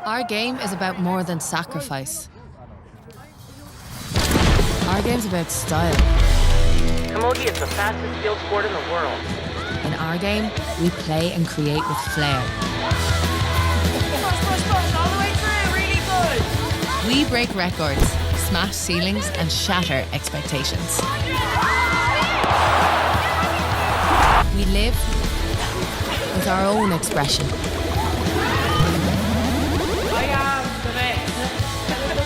Our game is about more than sacrifice. Our game's about style. Camogie is the fastest field sport in the world. In our game, we play and create with flair. Push, all the way through, really good. We break records, smash ceilings and shatter expectations. We live with our own expression.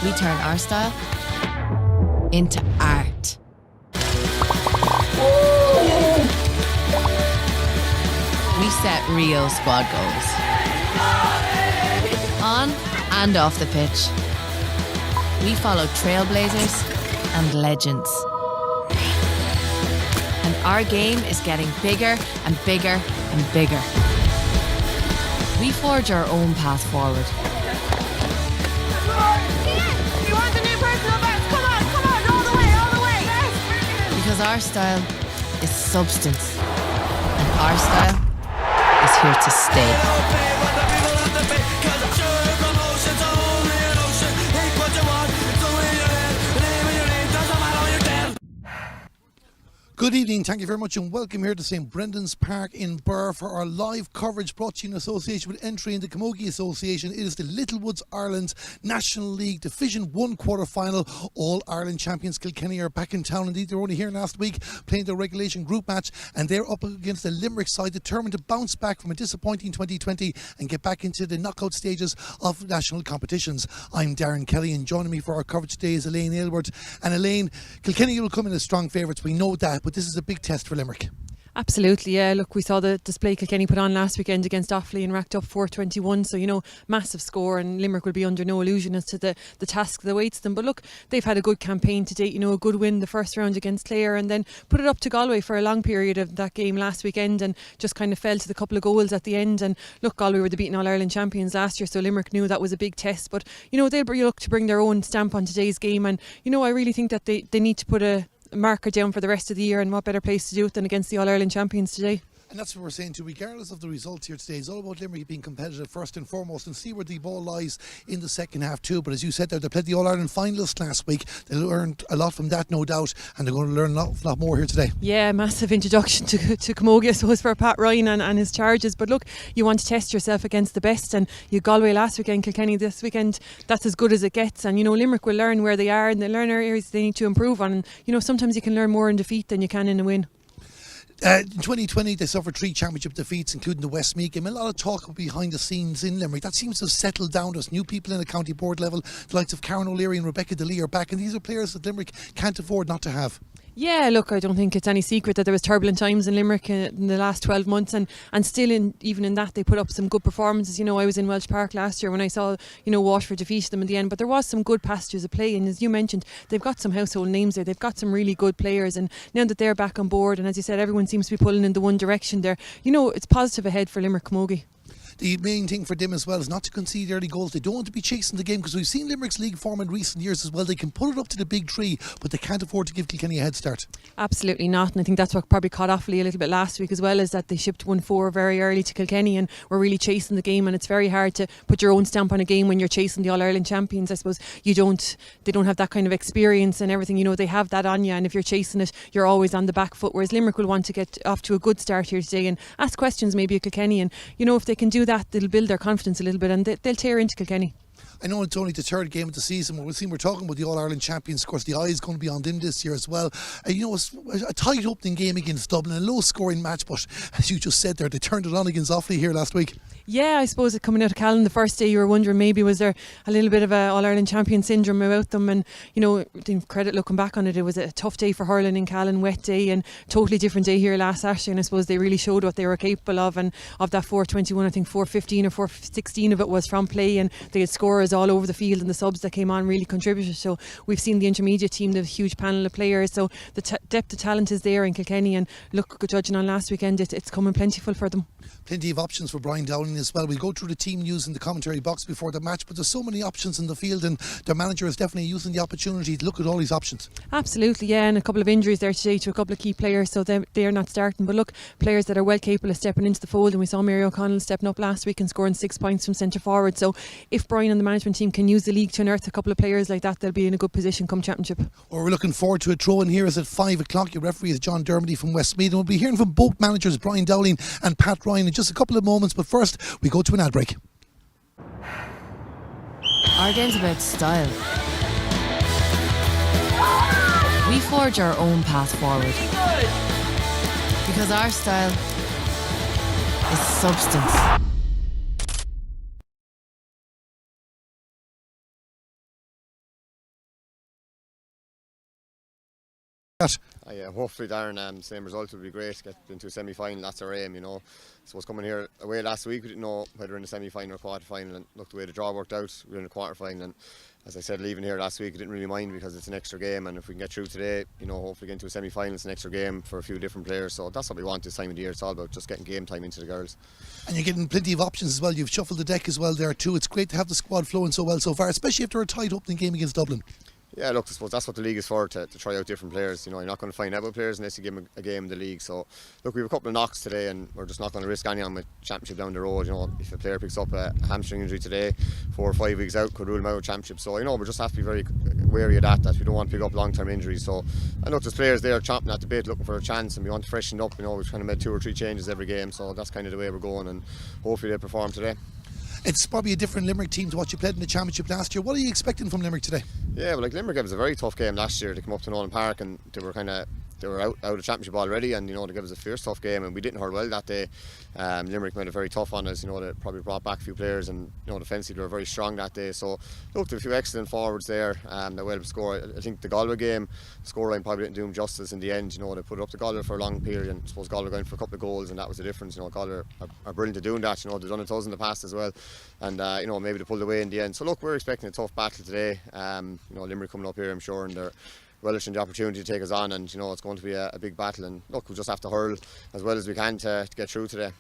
We turn our style into art. We set real squad goals. On and off the pitch. We follow trailblazers and legends. And our game is getting bigger and bigger and bigger. We forge our own path forward. You want the new personal best? Come on, all the way. Yes. Because our style is substance. And our style is here to stay. Good evening, thank you very much and welcome here to St Brendan's Park in Birr for our live coverage brought to you in association with entry in the Camogie Association. It is the Littlewoods Ireland National League Division 1 quarter-final. All Ireland champions Kilkenny are back in town. Indeed, they were only here last week playing their regulation group match and they're up against the Limerick side determined to bounce back from a disappointing 2020 and get back into the knockout stages of national competitions. I'm Darren Kelly and joining me for our coverage today is Elaine Aylward. And Elaine, Kilkenny will come in as strong favourites, we know that, but this is a big test for Limerick. Absolutely, yeah. Look, we saw the display Kilkenny put on last weekend against Offaly and racked up 421. So, massive score, and Limerick will be under no illusion as to the task that awaits them. But look, they've had a good campaign to date. A good win the first round against Clare and then put it up to Galway for a long period of that game last weekend and just kind of fell to the couple of goals at the end. And look, Galway were the beaten All-Ireland champions last year, so Limerick knew that was a big test. But, they'll look to bring their own stamp on today's game. And, I really think that they need to put a marker down for the rest of the year, and what better place to do it than against the All-Ireland champions today. And that's what we're saying too, regardless of the results here today. It's all about Limerick being competitive first and foremost and see where the ball lies in the second half too. But as you said there, they played the All-Ireland finalists last week. They learned a lot from that, no doubt, and they're going to learn a lot more here today. Yeah, massive introduction to Camogie, I suppose, for Pat Ryan and his charges. But look, you want to test yourself against the best, and you Galway last weekend, Kilkenny this weekend, that's as good as it gets. And Limerick will learn where they are and they'll learn areas they need to improve on. And sometimes you can learn more in defeat than you can in a win. In 2020 they suffered 3 championship defeats including the Westmeath game. A lot of talk behind the scenes in Limerick. That seems to have settled down. There's new people in the county board level. The likes of Karen O'Leary and Rebecca DeLee are back, and these are players that Limerick can't afford not to have. Yeah, look, I don't think it's any secret that there was turbulent times in Limerick in the last 12 months and still even in that they put up some good performances. I was in Welsh Park last year when I saw, Waterford defeat them in the end, but there was some good passages of play, and as you mentioned, they've got some household names there. They've got some really good players, and now that they're back on board, and as you said, everyone seems to be pulling in the one direction there, it's positive ahead for Limerick Camogie. The main thing for them as well is not to concede early goals. They don't want to be chasing the game, because we've seen Limerick's league form in recent years as well. They can put it up to the big 3, but they can't afford to give Kilkenny a head start. Absolutely not, and I think that's what probably caught Offaly a little bit last week as well, is that they shipped 1-4 very early to Kilkenny and were really chasing the game, and it's very hard to put your own stamp on a game when you're chasing the All-Ireland champions. I suppose they don't have that kind of experience and everything. They have that on you, and if you're chasing it, you're always on the back foot, whereas Limerick will want to get off to a good start here today and ask questions maybe at Kilkenny, and if they can do that, they'll build their confidence a little bit and they'll tear into Kilkenny. I know it's only the third game of the season, but we're talking about the All-Ireland champions. Of course, the eye is going to be on them this year as well. It's a tight opening game against Dublin, a low-scoring match, but as you just said there, they turned it on against Offaly here last week. Yeah, I suppose coming out of Callan the first day, you were wondering maybe was there a little bit of a All-Ireland champion syndrome about them, and credit looking back on it, it was a tough day for hurling in Callan, wet day, and totally different day here last Saturday, and I suppose they really showed what they were capable of, and of that 421, I think 415 or 416 of it was from play, and they had scorers players all over the field, and the subs that came on really contributed. So we've seen the intermediate team, the huge panel of players. So the depth of talent is there in Kilkenny, and look, judging on last weekend, it's coming plentiful for them. Plenty of options for Brian Dowling as well. We'll go through the team news in the commentary box before the match, but there's so many options in the field, and their manager is definitely using the opportunity to look at all these options. Absolutely, yeah, and a couple of injuries there today to a couple of key players, so they're not starting. But look, players that are well capable of stepping into the fold, and we saw Mary O'Connell stepping up last week and scoring 6 points from centre forward. So if Brian and the management team can use the league to unearth a couple of players like that, they'll be in a good position come championship. Well, we're looking forward to a throw in here is at 5 o'clock. Your referee is John Dermody from Westmeath, and we'll be hearing from both managers, Brian Dowling and Pat Ryan, in just a couple of moments. But first, we go to an ad break. Our game's about style. We forge our own path forward. Because our style is substance. Hopefully, Darren, same result would be great. Get into a semi-final, that's our aim, So I was coming here away last week, we didn't know whether in the semi-final or quarter-final, and look, the way the draw worked out, we were in the quarter-final, and as I said, leaving here last week, I didn't really mind because it's an extra game, and if we can get through today, hopefully get into a semi-final, it's an extra game for a few different players, so that's what we want this time of the year. It's all about just getting game time into the girls. And you're getting plenty of options as well. You've shuffled the deck as well there too. It's great to have the squad flowing so well so far, especially after a tight opening game against Dublin. Yeah, look, I suppose that's what the league is for, to try out different players. You're not going to find out about players unless you give them a game in the league. So, look, we have a couple of knocks today, and we're just not going to risk any on the championship down the road. If a player picks up a hamstring injury today, 4 or 5 weeks out, could rule him out of championship. So, we just have to be very wary of that we don't want to pick up long-term injuries. So, and look, there's players there chomping at the bit, looking for a chance, and we want to freshen up. We've kind of made 2 or 3 changes every game, so that's kind of the way we're going, and hopefully they perform today. It's probably a different Limerick team to what you played in the championship last year. What are you expecting from Limerick today? Yeah, well, Limerick gave us a very tough game last year. They came up to Nolan Park and they were out of championship already, and they gave us a fierce tough game, and we didn't hurl well that day. Limerick made it very tough on us. They probably brought back a few players, and defensively they were very strong that day. So look, there were a few excellent forwards there that were able to score. I think the Galway game, the scoreline probably didn't do them justice in the end. They put it up to Galway for a long period, and I suppose Galway went for a couple of goals, and that was the difference. Galway are brilliant at doing that. They've done it in the past as well, and maybe they pulled away in the end. So look, we're expecting a tough battle today. Limerick coming up here, I'm sure, and they're relishing the opportunity to take us on, and it's going to be a big battle, and look, we'll just have to hurl as well as we can to get through today.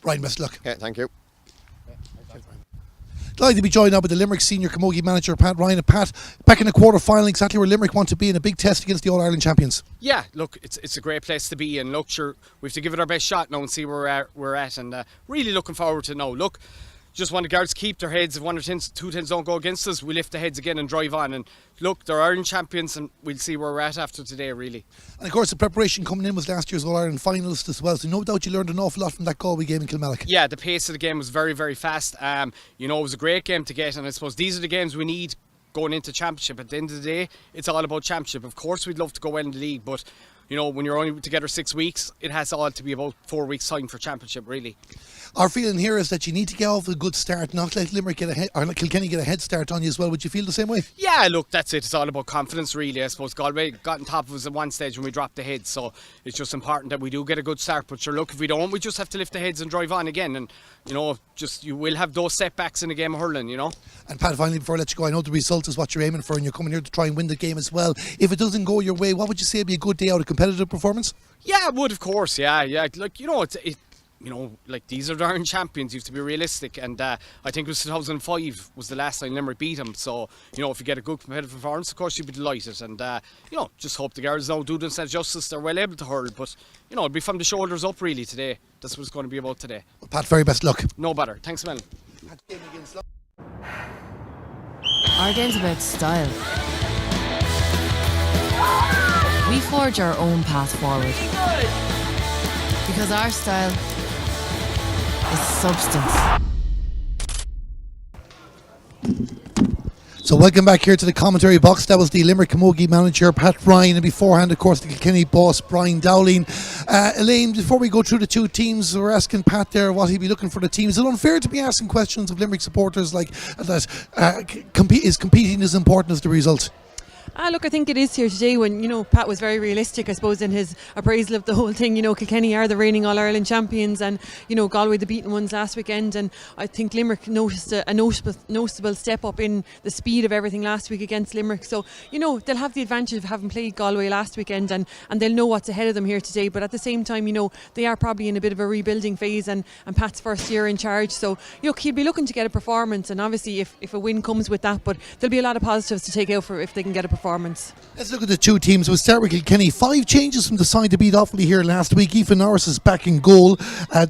Brian, best of luck. Yeah, thank you. Delighted to be joined now by the Limerick senior Camogie manager Pat Ryan. And Pat, back in the quarter-final, exactly where Limerick want to be in a big test against the All-Ireland champions. Yeah, look, it's a great place to be, and look, sure, we have to give it our best shot now and see where we're at, and really looking forward to now. Look, just want the guards to keep their heads. If 1 or 2 tens don't go against us, we lift the heads again and drive on. And look, they're Ireland champions, and we'll see where we're at after today, really. And of course, the preparation coming in was last year's All-Ireland finalist as well, so no doubt you learned an awful lot from that Galway game in Kilmallock. Yeah, the pace of the game was very, very fast. It was a great game to get, and I suppose these are the games we need going into championship. At the end of the day, it's all about championship. Of course, we'd love to go well in the league, but when you're only together 6 weeks, it has all to be about 4 weeks' time for championship, really. Our feeling here is that you need to get off a good start, not let Limerick get ahead, or let Kilkenny get a head start on you as well. Would you feel the same way? Yeah, look, that's it. It's all about confidence, really. I suppose Galway got on top of us at one stage when we dropped the head, so it's just important that we do get a good start. But sure, look, if we don't, we just have to lift the heads and drive on again. And you will have those setbacks in a game of hurling, And Pat, finally, before I let you go, I know the result is what you're aiming for, and you're coming here to try and win the game as well. If it doesn't go your way, what would you say would be a good day out of competitive performance? Yeah, it would, of course. Yeah. Like these are the Ireland champions. You have to be realistic, and I think it was 2005 was the last time Limerick beat them. So if you get a good competitive performance, of course you'd be delighted, and just hope the girls now do themselves justice. They're well able to hurl, but it'll be from the shoulders up really today. That's what it's going to be about today. Well, Pat, very best luck. No bother. Thanks, man. Our game's about style. We forge our own path forward. Because our style is substance. So welcome back here to the commentary box. That was the Limerick Camogie manager Pat Ryan, and beforehand, of course, the Kilkenny boss Brian Dowling. Elaine, before we go through the two teams, we're asking Pat there what he'd be looking for the team. Is it unfair to be asking questions of Limerick supporters like that? Is competing as important as the result? Look, I think it is here today when, Pat was very realistic, I suppose, in his appraisal of the whole thing. Kilkenny are the reigning All-Ireland champions and, Galway the beaten ones last weekend. And I think Limerick noticed a noticeable step up in the speed of everything last week against Limerick. So, they'll have the advantage of having played Galway last weekend and they'll know what's ahead of them here today. But at the same time, they are probably in a bit of a rebuilding phase and Pat's first year in charge. So, he'll be looking to get a performance. And obviously, if a win comes with that, but there'll be a lot of positives to take out for if they can get a performance. Let's look at the two teams. We'll start with Kilkenny. 5 changes from the side to beat Offaly here last week. Aoife Norris is back in goal.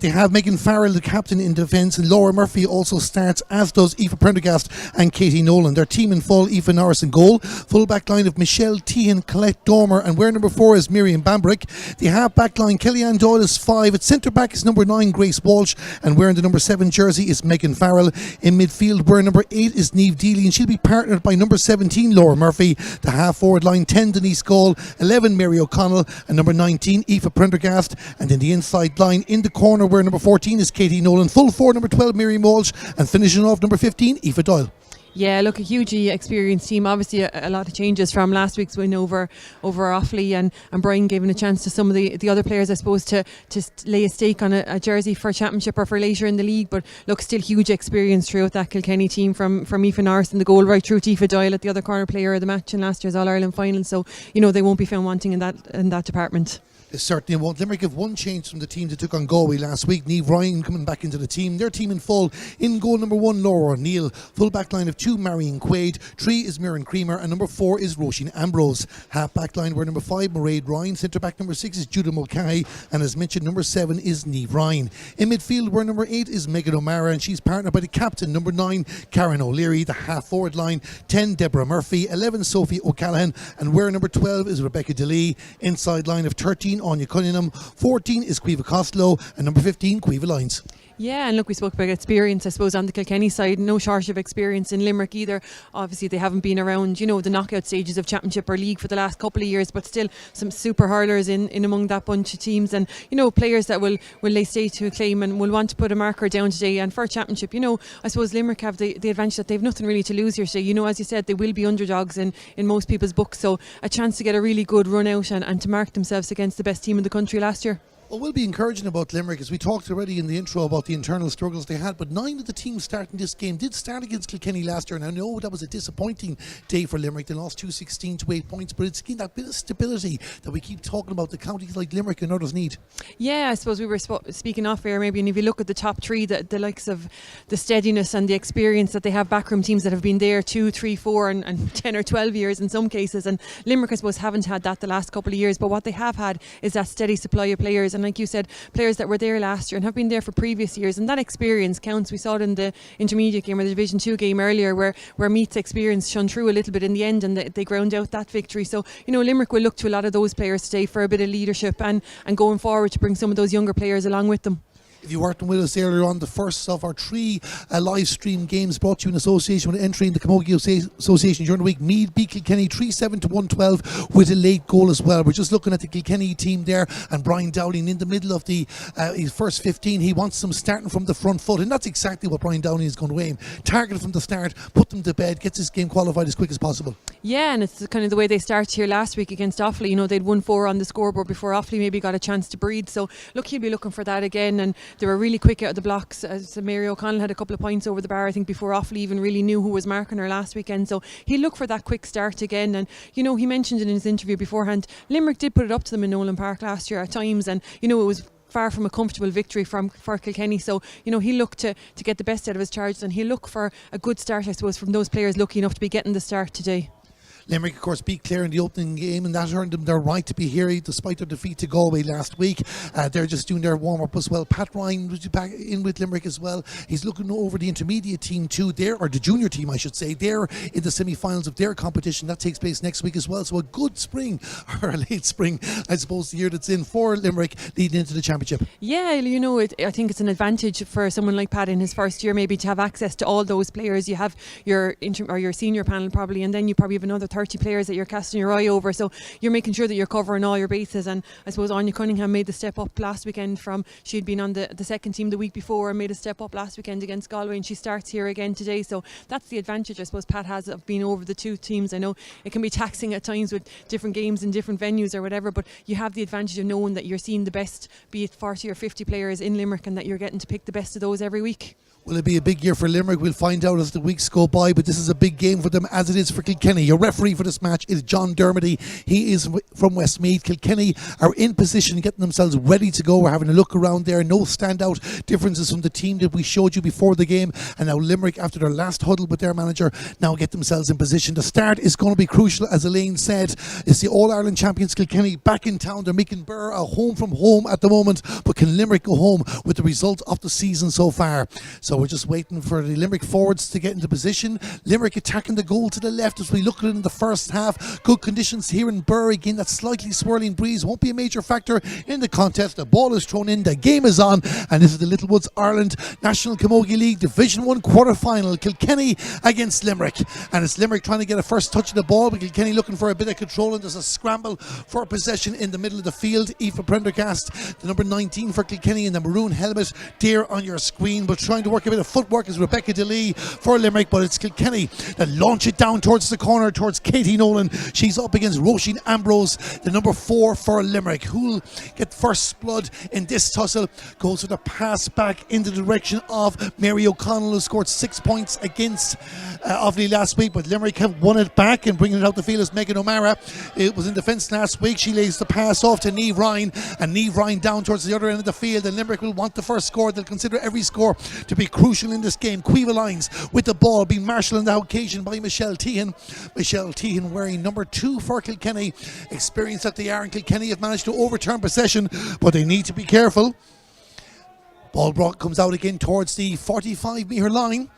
They have Megan Farrell, the captain, in defence, and Laura Murphy also starts, as does Aoife Prendergast and Katie Nolan. Their team in full: Aoife Norris in goal. Full back line of Michelle Tehan, Colette Dormer, and wear number 4 is Miriam Bambrick. The half back line: Kellyanne Doyle is 5. At centre back is number 9 Grace Walsh, and wearing the number 7 jersey is Megan Farrell. In midfield, wearing number 8 is Niamh Deely, and she'll be partnered by number 17 Laura Murphy. The half forward line: 10 Denise Gall, 11 Mary O'Connell, and number 19 Aoife Prendergast. And in the inside line, in the corner, where number 14 is Katie Nolan. Full 4, number 12 Miriam Walsh, and finishing off number 15 Aoife Doyle. Yeah, look, a hugely experienced team. Obviously, a lot of changes from last week's win over Offaly, and Brian giving a chance to some of the other players, I suppose, to lay a stake on a jersey for championship or for later in the league. But look, still huge experience throughout that Kilkenny team, from Aoife Norris in the goal right through to Aoife Doyle at the other corner player of the match in last year's All-Ireland final. So, they won't be found wanting in that department. They certainly won't. Limerick have one change from the team that took on Galway last week. Niamh Ryan coming back into the team. Their team in full: in goal number 1 Laura O'Neill, full back line of 2 Marion Quaid, 3 is Mirren Creamer, and number 4 is Roisin Ambrose. Half back line were number 5 Mairead Ryan, centre back number 6 is Judah Mulcahy, and as mentioned, number 7 is Niamh Ryan. In midfield, where number 8 is Megan O'Mara, and she's partnered by the captain, number 9 Karen O'Leary. The half forward line: 10 Deborah Murphy, 11 Sophie O'Callaghan, and where number 12 is Rebecca DeLee. Inside line of 13 Anya Cunningham, 14 is Caoimhe Costello, and number 15 Caoimhe Lyons. Yeah, and look, we spoke about experience, I suppose, on the Kilkenny side. No shortage of experience in Limerick either. Obviously, they haven't been around, the knockout stages of Championship or League for the last couple of years, but still some super hurlers in among that bunch of teams, and, players that will lay stay to a claim and will want to put a marker down today. And for a Championship, I suppose Limerick have the advantage that they've nothing really to lose here today. As you said, they will be underdogs in most people's books, so a chance to get a really good run out and to mark themselves against the best team in the country last year. Well, we'll be encouraging about Limerick, as we talked already in the intro about the internal struggles they had, but 9 of the teams starting this game did start against Kilkenny last year, and I know that was a disappointing day for Limerick. They lost 2-16 to 8 points, but it's again that bit of stability that we keep talking about the counties like Limerick and others need. Yeah, I suppose we were speaking off air maybe, and if you look at the top 3, the likes of the steadiness and the experience that they have, backroom teams that have been there 2, 3, 4 and 10 or 12 years in some cases, and Limerick I suppose haven't had that the last couple of years, but what they have had is that steady supply of players, and like you said, players that were there last year and have been there for previous years, and that experience counts. We saw it in the intermediate game or the Division 2 game earlier where Meath's experience shone through a little bit in the end, and they ground out that victory. So Limerick will look to a lot of those players today for a bit of leadership and going forward to bring some of those younger players along with them. If you weren't with us earlier on, the first of our 3 live stream games brought to you in association with entry in the Camogie Association during the week. Meath beat Kilkenny 3-7 to 112 with a late goal as well. We're just looking at the Kilkenny team there, and Brian Dowling in the middle of his first 15. He wants them starting from the front foot, and that's exactly what Brian Dowling is going to aim. Target from the start, put them to bed, gets this game qualified as quick as possible. Yeah, and it's kind of the way they started here last week against Offaly. They'd won 4 on the scoreboard before Offaly maybe got a chance to breathe. So look, he'll be looking for that again, and they were really quick out of the blocks. Mary O'Connell had a couple of points over the bar, I think, before Offaly even really knew who was marking her last weekend. So he'll look for that quick start again. And he mentioned in his interview beforehand, Limerick did put it up to them in Nolan Park last year at times, and it was far from a comfortable victory for Kilkenny. So he'll look to get the best out of his charges, and he'll look for a good start, I suppose, from those players lucky enough to be getting the start today. Limerick, of course, beat Clare in the opening game, and that earned them their right to be here despite their defeat to Galway last week. They're just doing their warm-up as well. Pat Ryan was back in with Limerick as well. He's looking over the intermediate team too, or the junior team I should say. They're in the semi-finals of their competition. That takes place next week as well. So a good spring, or a late spring, I suppose, the year that's in for Limerick leading into the championship. Yeah, I think it's an advantage for someone like Pat in his first year maybe to have access to all those players. You have your senior panel probably, and then you probably have another 30 players that you're casting your eye over, so you're making sure that you're covering all your bases. And I suppose Anya Cunningham made the step up last weekend from she'd been on the second team the week before and made a step up last weekend against Galway, and she starts here again today. So that's the advantage I suppose Pat has of being over the two teams. I know it can be taxing at times with different games in different venues or whatever, but you have the advantage of knowing that you're seeing the best, be it 40 or 50 players in Limerick, and that you're getting to pick the best of those every week. Will it be a big year for Limerick? We'll find out as the weeks go by, but this is a big game for them, as it is for Kilkenny. Your referee for this match is John Dermody. He is from Westmeath. Kilkenny are in position, getting themselves ready to go. We're having a look around there. No standout differences from the team that we showed you before the game. And now Limerick, after their last huddle with their manager, now get themselves in position. The start is going to be crucial, as Elaine said. It's the All-Ireland champions Kilkenny back in town. They're making Burr a home from home at the moment, but can Limerick go home with the result of the season so far? So we're just waiting for the Limerick forwards to get into position. Limerick attacking the goal to the left as we look at it in the first half. Good conditions here in Burr. Again, that slightly swirling breeze won't be a major factor in the contest. The ball is thrown in, the game is on, and this is the Littlewoods Ireland National Camogie League Division 1 quarter-final. Kilkenny against Limerick, and it's Limerick trying to get a first touch of the ball, but Kilkenny looking for a bit of control, and there's a scramble for possession in the middle of the field. Aoife Prendergast, the number 19 for Kilkenny in the maroon helmet there on your screen, but trying to work a bit of footwork is Rebecca DeLee for Limerick, but it's Kilkenny that launch it down towards the corner towards Katie Nolan. She's up against Roisin Ambrose, the number 4 for Limerick. Who'll get first blood in this tussle? Goes with a pass back into the direction of Mary O'Connell, who scored 6 points against Offaly last week, but Limerick have won it back, and bringing it out the field is Megan O'Mara. It was in defence last week. She lays the pass off to Niamh Ryan, and Niamh Ryan down towards the other end of the field, and Limerick will want the first score. They'll consider every score to be crucial in this game. Cueva Lyons with the ball, being marshalled on the occasion by Michelle Tehan. Michelle Tehan wearing number 2 for Kilkenny. Experienced that they are, and Kilkenny have managed to overturn possession, but they need to be careful. Ball comes out again towards the 45-metre line.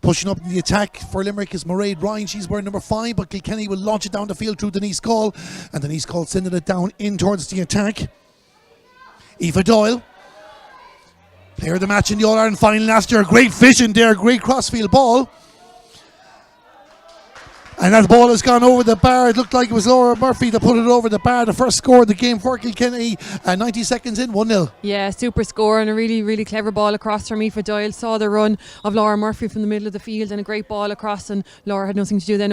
Pushing up in the attack for Limerick is Mairead Ryan. She's wearing number 5, but Kilkenny will launch it down the field through Denise Call, and Denise Call sending it down in towards the attack. Aoife Doyle, player of the match in the All-Ireland final last year. Great vision there, great crossfield ball. And that ball has gone over the bar. It looked like it was Laura Murphy that put it over the bar. The first score of the game for Kilkenny, 90 seconds in, 1-0. Yeah, super score, and a really, really clever ball across from Aoife Doyle. Saw the run of Laura Murphy from the middle of the field, and a great ball across, and Laura had nothing to do then,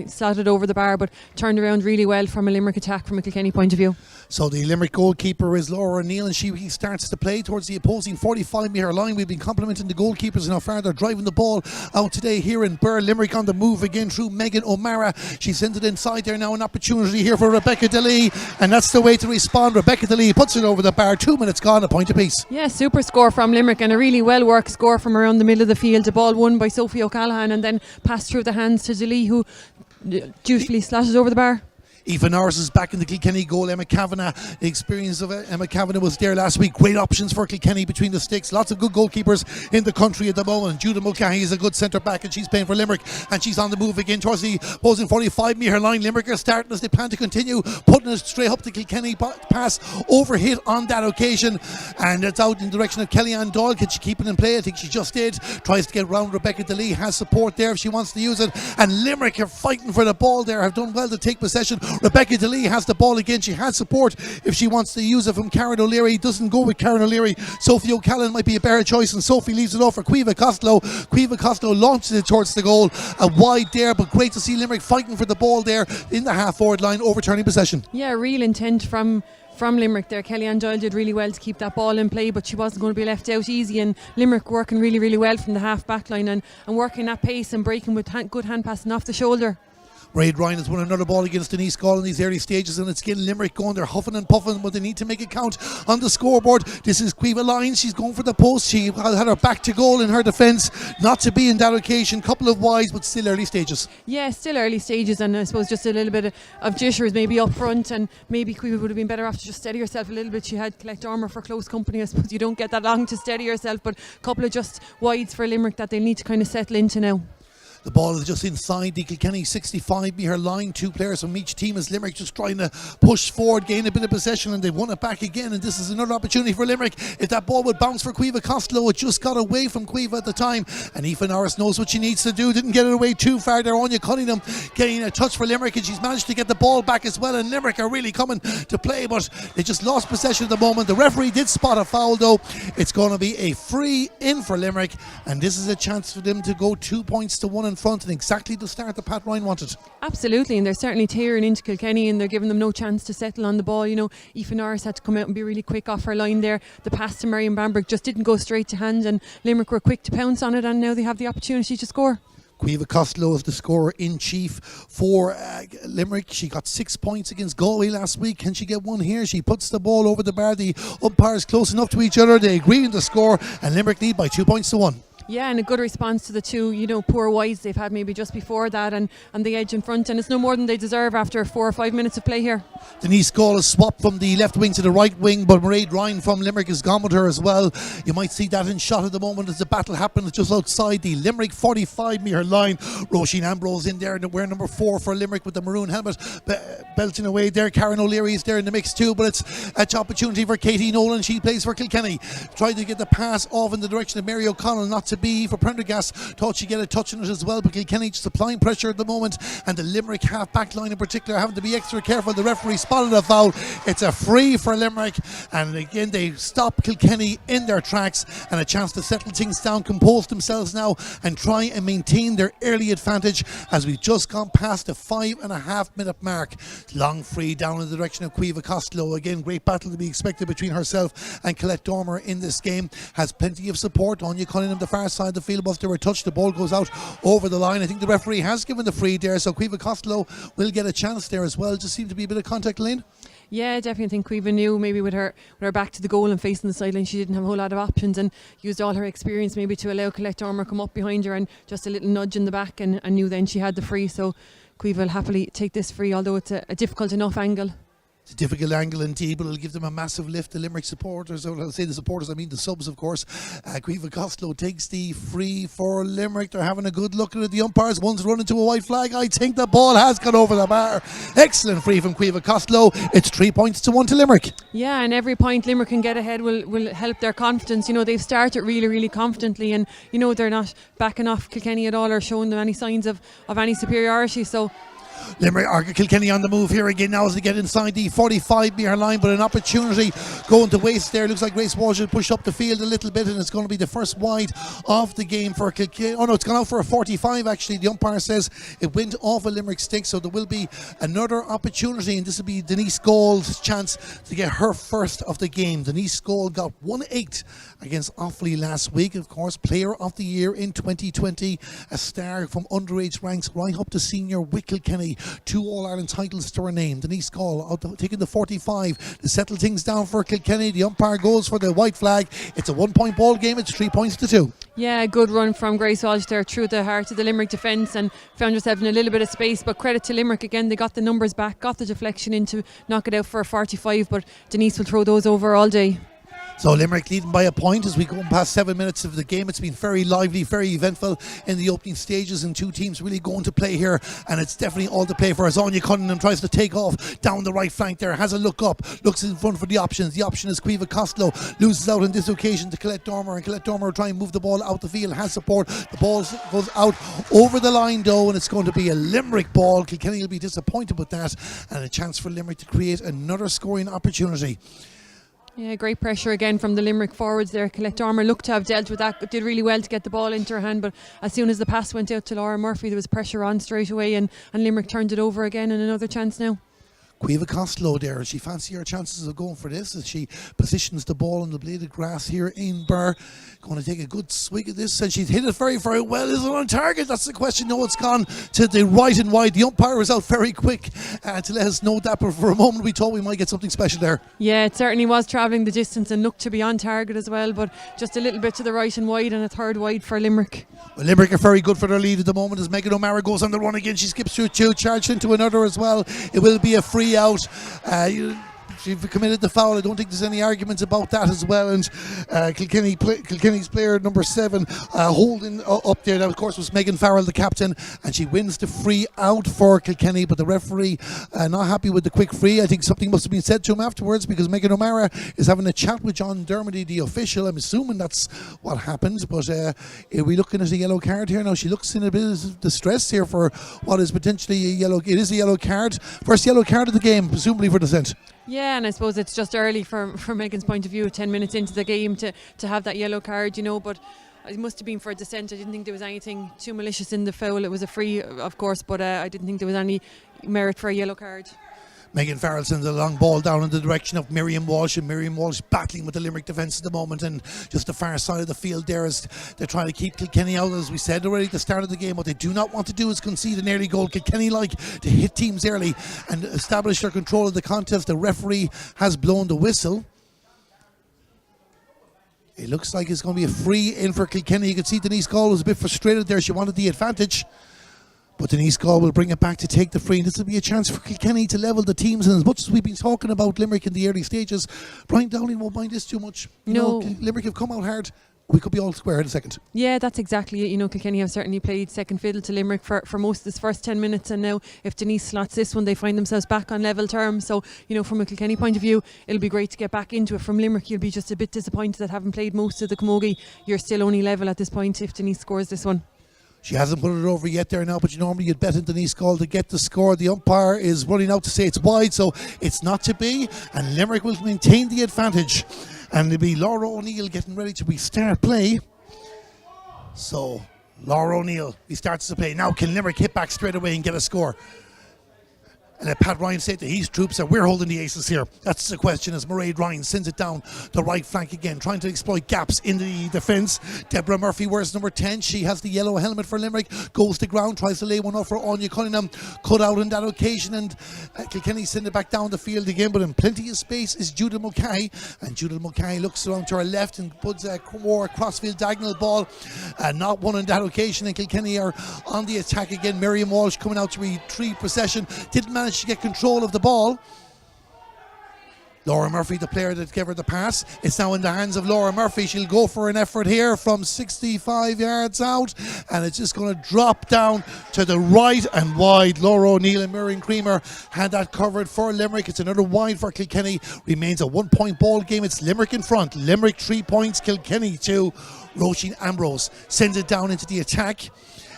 slotted over the bar, but turned around really well from a Limerick attack from a Kilkenny point of view. So the Limerick goalkeeper is Laura O'Neill, and he starts to play towards the opposing 45-metre line. We've been complimenting the goalkeepers and how far they're driving the ball out today here in Burr. Limerick on the move again through Megan O'Mara. She sends it inside there now. An opportunity here for Rebecca DeLee, and that's the way to respond. Rebecca DeLee puts it over the bar. 2 minutes gone, a point apiece. Yeah, super score from Limerick, and a really well worked score from around the middle of the field. The ball won by Sophie O'Callaghan and then passed through the hands to DeLee, who dutifully slashes over the bar. Aoife Norris is back in the Kilkenny goal. Emma Kavanagh, the experience of Emma Kavanagh was there last week. Great options for Kilkenny between the sticks. Lots of good goalkeepers in the country at the moment. Judah Mulcahy is a good centre back, and she's playing for Limerick, and she's on the move again towards the opposing 45-metre line. Limerick are starting as they plan to continue, putting it straight up the Kilkenny pass, overhit on that occasion, and it's out in the direction of Kellyanne Doyle. Can she keep it in play? I think she just did. Tries to get round Rebecca DeLee, has support there if she wants to use it, and Limerick are fighting for the ball there, have done well to take possession. Rebecca DeLee has the ball again. She has support if she wants to use it from Karen O'Leary. Doesn't go with Karen O'Leary. Sophie O'Callaghan might be a better choice, and Sophie leaves it off for Cueva Costello. Cueva Costello launches it towards the goal, a wide there, but great to see Limerick fighting for the ball there in the half-forward line, overturning possession. Yeah, real intent from Limerick there. Kellyanne Doyle did really well to keep that ball in play, but she wasn't going to be left out easy, and Limerick working really, really well from the half-back line and working at pace and breaking with good hand passing off the shoulder. Mairead Ryan has won another ball against Denise Gall in these early stages, and it's getting Limerick going. They're huffing and puffing, but they need to make it count on the scoreboard. This is Cueva Lyons. She's going for the post. She had her back to goal in her defence. Not to be in that occasion. Couple of wides, but still early stages. Yeah, still early stages, and I suppose just a little bit of jitters maybe up front, and maybe Cueva would have been better off to just steady herself a little bit. She had Collect Armour for close company. I suppose you don't get that long to steady yourself, but a couple of just wides for Limerick that they'll need to kind of settle into now. The ball is just inside the Kilkenny 65-metre line. 2 players from each team as Limerick just trying to push forward, gain a bit of possession, and they've won it back again. And this is another opportunity for Limerick. If that ball would bounce for Caoimhe Costello, it just got away from Caoimhe at the time. And Aoife Norris knows what she needs to do. Didn't get it away too far there. Anya Cunningham getting a touch for Limerick, and she's managed to get the ball back as well. And Limerick are really coming to play, but they just lost possession at the moment. The referee did spot a foul though. It's going to be a free in for Limerick, and this is a chance for them to go 2 points to 1 in front, and exactly the start that Pat Ryan wanted. Absolutely, and they're certainly tearing into Kilkenny, and they're giving them no chance to settle on the ball. You know, Aoife Norris had to come out and be really quick off her line there. The pass to Marion Bamberg just didn't go straight to hand, and Limerick were quick to pounce on it, and now they have the opportunity to score. Caoimhe Costello is the scorer in chief for Limerick. She got 6 points against Galway last week. Can she get one here? She puts the ball over the bar. The umpires close enough to each other. They agree on the score, and Limerick lead by 2 points to 1. Yeah, and a good response to the two, you know, poor wides they've had maybe just before that, and the edge in front, and it's no more than they deserve after 4 or 5 minutes of play here. Denise Gall has swapped from the left wing to the right wing, but Mairead Ryan from Limerick has gone with her as well. You might see that in shot at the moment as the battle happens just outside the Limerick 45-metre line. Roisin Ambrose in there, and we're number 4 for Limerick with the maroon helmet, belting away there. Karen O'Leary is there in the mix too, but it's an opportunity for Katie Nolan. She plays for Kilkenny. Tried to get the pass off in the direction of Mary O'Connell, not to be for Prendergast. Thought she'd get a touch on it as well, but Kilkenny just applying pressure at the moment, and the Limerick half back line in particular having to be extra careful. The referee spotted a foul. It's a free for Limerick, and again they stop Kilkenny in their tracks, and a chance to settle things down, compose themselves now and try and maintain their early advantage as we've just gone past the 5.5 minute mark. Long free down in the direction of Caoimhe Costello. Again, great battle to be expected between herself and Colette Dormer in this game. Has plenty of support. Anya Cunningham the far side of the field, but they were touched. The ball goes out over the line. I think the referee has given the free there, so Caoimhe Costello will get a chance there as well. Just seemed to be a bit of contact, Lane. Yeah, I definitely think Caoimhe knew maybe with her back to the goal and facing the sideline, she didn't have a whole lot of options, and used all her experience maybe to allow Colette Dormer come up behind her and just a little nudge in the back, and knew then she had the free. So Caoimhe will happily take this free, although it's a difficult enough angle. It's a difficult angle indeed, but it'll give them a massive lift. The Limerick supporters, or I'll say the supporters, I mean the subs of course. Caoimhe Costello takes the free for Limerick. They're having a good look at it. The umpires, one's running to a white flag. I think the ball has gone over the bar. Excellent free from Caoimhe Costello. It's 3 points to 1 to Limerick. Yeah, and every point Limerick can get ahead will help their confidence. You know, they've started really, really confidently, and you know they're not backing off Kilkenny at all or showing them any signs of any superiority. So Limerick or Kilkenny on the move here again now as they get inside the 45-metre line, but an opportunity going to waste there. Looks like Grace Walsh will push up the field a little bit, and it's going to be the first wide of the game for Kilkenny. Oh no, it's gone out for a 45 actually. The umpire says it went off a Limerick stick, so there will be another opportunity, and this will be Denise Gall's chance to get her first of the game. Denise Gall got 1-8 against Offaly last week, of course, Player of the Year in 2020, a star from underage ranks right up to senior with Kilkenny. 2 All-Ireland titles to her name. Denise Gall taking the 45 to settle things down for Kilkenny. The umpire goes for the white flag. It's a 1 point ball game. It's 3 points to 2. Yeah, good run from Grace Walsh there through the heart of the Limerick defence, and found herself in a little bit of space, but credit to Limerick again. They got the numbers back, got the deflection in to knock it out for a 45, but Denise will throw those over all day. So Limerick leading by a point as we go past 7 minutes of the game. It's been very lively, very eventful in the opening stages, and 2 teams really going to play here, and it's definitely all to play for as Anya Cunningham tries to take off down the right flank there, has a look up, looks in front for the options. The option is Caoimhe Costello, loses out on this occasion to Colette Dormer, and Colette Dormer will try and move the ball out the field, has support. The ball goes out over the line though, and it's going to be a Limerick ball. Kilkenny will be disappointed with that, and a chance for Limerick to create another scoring opportunity. Yeah, great pressure again from the Limerick forwards there. Colette Dormer looked to have dealt with that, did really well to get the ball into her hand, but as soon as the pass went out to Laura Murphy, there was pressure on straight away, and Limerick turned it over again, and another chance now. Caoimhe Costello there, she fancy her chances of going for this as she positions the ball on the bladed grass here in Burr. Going to take a good swig of this, and she's hit it very, very well. Is it on target? That's the question. No, it's gone to the right and wide. The umpire was out very quick to let us know that, but for a moment we thought we might get something special there. Yeah, it certainly was travelling the distance and looked to be on target as well, but just a little bit to the right and wide, and a third wide for Limerick. Well, Limerick are very good for their lead at the moment as Megan O'Mara goes on the run again. She skips through 2, charged into another as well. It will be a free out. She committed the foul. I don't think there's any arguments about that as well. And Kilkenny's player number 7 holding up there. That, of course, was Megan Farrell, the captain, and she wins the free out for Kilkenny. But the referee not happy with the quick free. I think something must have been said to him afterwards, because Megan O'Mara is having a chat with John Dermody, the official. I'm assuming that's what happened. But are we looking at a yellow card here now? She looks in a bit of distress here for what is potentially a yellow. It is a yellow card. First yellow card of the game, presumably for dissent. Yeah, and I suppose it's just early from Megan's point of view, 10 minutes into the game to have that yellow card, but it must have been for dissent. I didn't think there was anything too malicious in the foul. It was a free, of course, but I didn't think there was any merit for a yellow card. Megan Farrell sends a long ball down in the direction of Miriam Walsh, and Miriam Walsh battling with the Limerick defence at the moment, and just the far side of the field there as they're trying to keep Kilkenny out. As we said already at the start of the game, what they do not want to do is concede an early goal. Kilkenny like to hit teams early and establish their control of the contest. The referee has blown the whistle. It looks like it's going to be a free in for Kilkenny. You can see Denise Gall was a bit frustrated there. She wanted the advantage. But Denise Gall will bring it back to take the free. And this will be a chance for Kilkenny to level the teams. And as much as we've been talking about Limerick in the early stages, Brian Dowling won't mind this too much. No. Limerick have come out hard. We could be all square in a second. Yeah, that's exactly it. Kilkenny have certainly played second fiddle to Limerick for most of this first 10 minutes. And now if Denise slots this one, they find themselves back on level terms. So, from a Kilkenny point of view, it'll be great to get back into it. From Limerick, you'll be just a bit disappointed that having played most of the Camogie, you're still only level at this point if Denise scores this one. She hasn't put it over yet there now, but normally you'd bet on Denise Gall to get the score. The umpire is running out to say it's wide, so it's not to be, and Limerick will maintain the advantage. And it'll be Laura O'Neill getting ready to restart play. So Laura O'Neill restarts the play. Now can Limerick hit back straight away and get a score? And Pat Ryan said to his troops that we're holding the aces here. That's the question as Mairead Ryan sends it down the right flank again, trying to exploit gaps in the defence. Deborah Murphy wears number 10. She has the yellow helmet for Limerick. Goes to ground, tries to lay one off for Anya Cunningham. Cut out on that occasion, and Kilkenny send it back down the field again. But in plenty of space is Judith Mulcahy. And Judith Mulcahy looks around to her left and puts a more crossfield diagonal ball. Not one on that occasion. And Kilkenny are on the attack again. Miriam Walsh coming out to retrieve possession. Didn't manage to get control of the ball. Laura Murphy, the player that gave her the pass. It's now in the hands of Laura Murphy. She'll go for an effort here from 65 yards out, and it's just going to drop down to the right and wide. Laura O'Neill and Miriam Creamer had that covered for Limerick. It's another wide for Kilkenny. Remains a 1-point ball game. It's Limerick in front. Limerick 3 points, Kilkenny 2. Roisin Ambrose sends it down into the attack.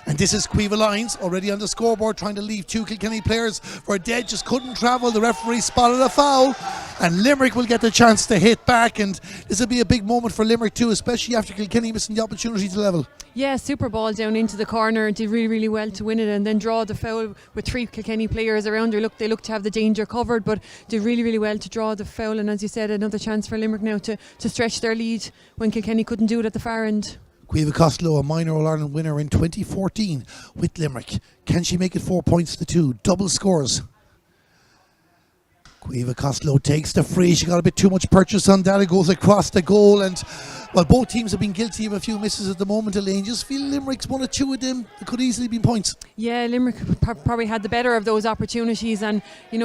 And this is Cueva Lyons already on the scoreboard, trying to leave 2 Kilkenny players for dead. Just couldn't travel. The referee spotted a foul, and Limerick will get the chance to hit back. And this will be a big moment for Limerick too, especially after Kilkenny missing the opportunity to level. Yeah, super ball down into the corner. Did really, really well to win it, and then draw the foul with 3 Kilkenny players around her. They look to have the danger covered, but did really, really well to draw the foul. And as you said, another chance for Limerick now to stretch their lead when Kilkenny couldn't do it at the far end. Cueva Costello, a minor All-Ireland winner in 2014 with Limerick. Can she make it 4 points to 2? Double scores. Cueva Costello takes the free. She got a bit too much purchase on that. It goes across the goal, and well, both teams have been guilty of a few misses at the moment. Elaine, just feel Limerick's 1 or 2 of them. It could easily be points. Yeah, Limerick probably had the better of those opportunities, and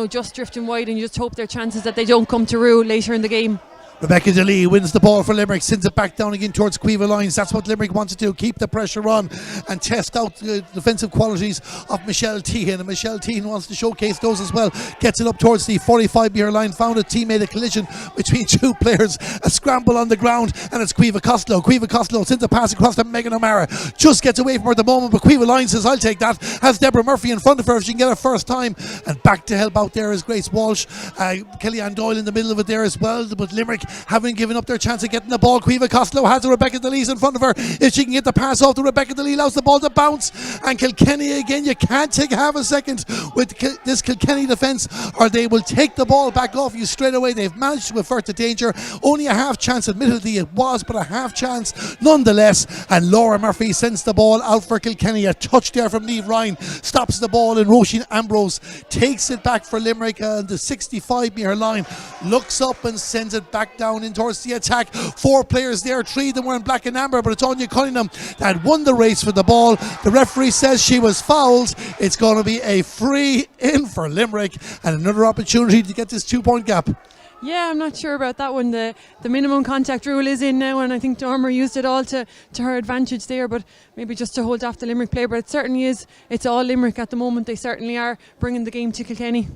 just drifting wide, and you just hope their chances that they don't come to rue later in the game. Rebecca DeLee wins the ball for Limerick, sends it back down again towards Cueva Lyons. That's what Limerick wants to do, keep the pressure on and test out the defensive qualities of Michelle Tehan. And Michelle Tehan wants to showcase those as well. Gets it up towards the 45-metre line, found a teammate, a collision between 2 players, a scramble on the ground, and it's Cueva Costello. Cueva Costello sends a pass across to Megan O'Mara. Just gets away from her at the moment, but Cueva Lyons says, I'll take that. Has Deborah Murphy in front of her if she can get her first time. And back to help out there is Grace Walsh. Kellyanne Doyle in the middle of it there as well, but Limerick haven't given up their chance of getting the ball. Cueva Costello has Rebecca DeLee's in front of her. If she can get the pass off to Rebecca DeLee, allows the ball to bounce. And Kilkenny again, you can't take half a second with this Kilkenny defence, or they will take the ball back off you straight away. They've managed to avert the danger. Only a half chance, admittedly it was, but a half chance nonetheless. And Laura Murphy sends the ball out for Kilkenny. A touch there from Niamh Ryan stops the ball, and Roisin Ambrose takes it back for Limerick on the 65-metre line. Looks up and sends it back down in towards the attack. 4 players there, 3 of them were in black and amber, but it's Anya Cunningham that won the race for the ball. The referee says she was fouled. It's going to be a free in for Limerick, and another opportunity to get this 2-point gap. Yeah, I'm not sure about that one. The minimum contact rule is in now, and I think Dormer used it all to her advantage there, but maybe just to hold off the Limerick player. But it certainly is. It's all Limerick at the moment. They certainly are bringing the game to Kilkenny.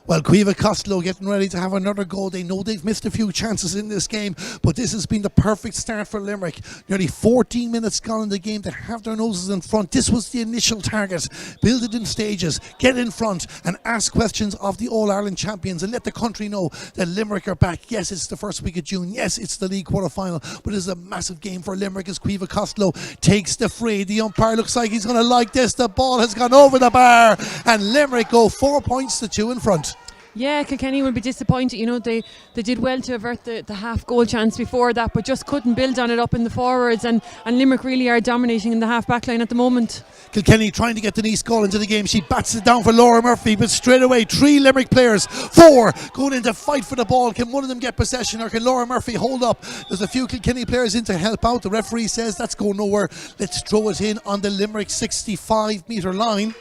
Well, Caoimhe Costello getting ready to have another goal. They know they've missed a few chances in this game, but this has been the perfect start for Limerick. Nearly 14 minutes gone in the game. They have their noses in front. This was the initial target. Build it in stages, get in front and ask questions of the All-Ireland champions and let the country know that Limerick are back. Yes, it's the first week of June. Yes, it's the league quarter-final, but it's a massive game for Limerick as Caoimhe Costello takes the free. The umpire looks like he's going to like this. The ball has gone over the bar and Limerick go 4 points to 2 in front. Yeah, Kilkenny will be disappointed. You know, they did well to avert the half goal chance before that, but just couldn't build on it up in the forwards, and Limerick really are dominating in the half back line at the moment. Kilkenny trying to get Denise Gull into the game. She bats it down for Laura Murphy, but straight away 3 Limerick players, 4 going in to fight for the ball. Can one of them get possession or can Laura Murphy hold up? There's a few Kilkenny players in to help out. The referee says that's going nowhere. Let's throw it in on the Limerick 65 metre line.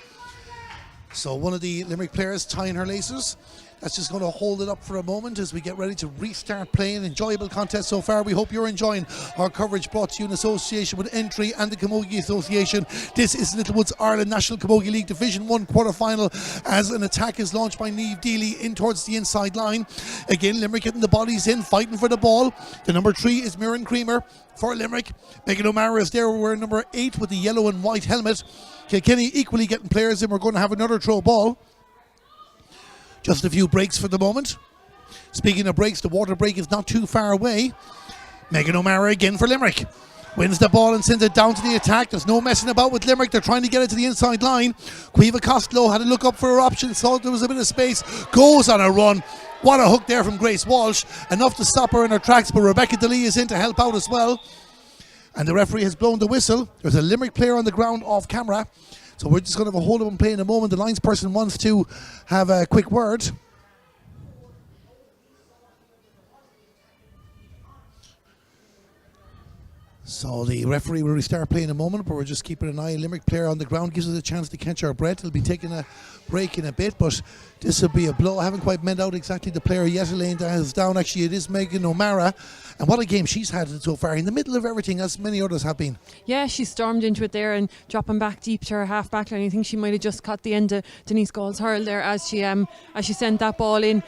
So one of the Limerick players tying her laces. That's just going to hold it up for a moment as we get ready to restart playing. Enjoyable contest so far. We hope you're enjoying our coverage brought to you in association with Entry and the Camogie Association. This is Littlewoods Ireland National Camogie League Division 1 quarter-final as an attack is launched by Niamh Deely in towards the inside line. Again, Limerick getting the bodies in, fighting for the ball. The number 3 is Mirren Creamer for Limerick. Megan O'Mara is there wearing number 8 with the yellow and white helmet. Kilkenny equally getting players in. We're going to have another throw ball. Just a few breaks for the moment. Speaking of breaks, the water break is not too far away. Megan O'Mara again for Limerick. Wins the ball and sends it down to the attack. There's no messing about with Limerick. They're trying to get it to the inside line. Caoimhe Costello had a look up for her option, saw there was a bit of space. Goes on a run. What a hook there from Grace Walsh. Enough to stop her in her tracks, but Rebecca DeLee is in to help out as well. And the referee has blown the whistle. There's a Limerick player on the ground off camera. So we're just going to have a hold of him play in a moment. The lines person wants to have a quick word. So the referee will restart playing in a moment, but we're just keeping an eye. A Limerick player on the ground gives us a chance to catch our breath. He'll be taking a break in a bit, but this will be a blow. I haven't quite meant out exactly the player yet. Elaine is down. Actually, it is Megan O'Mara. And what a game she's had so far, in the middle of everything, as many others have been. Yeah, she stormed into it there and dropping back deep to her half back line. I think she might have just caught the end of Denise Gall's hurl there as she sent that ball in.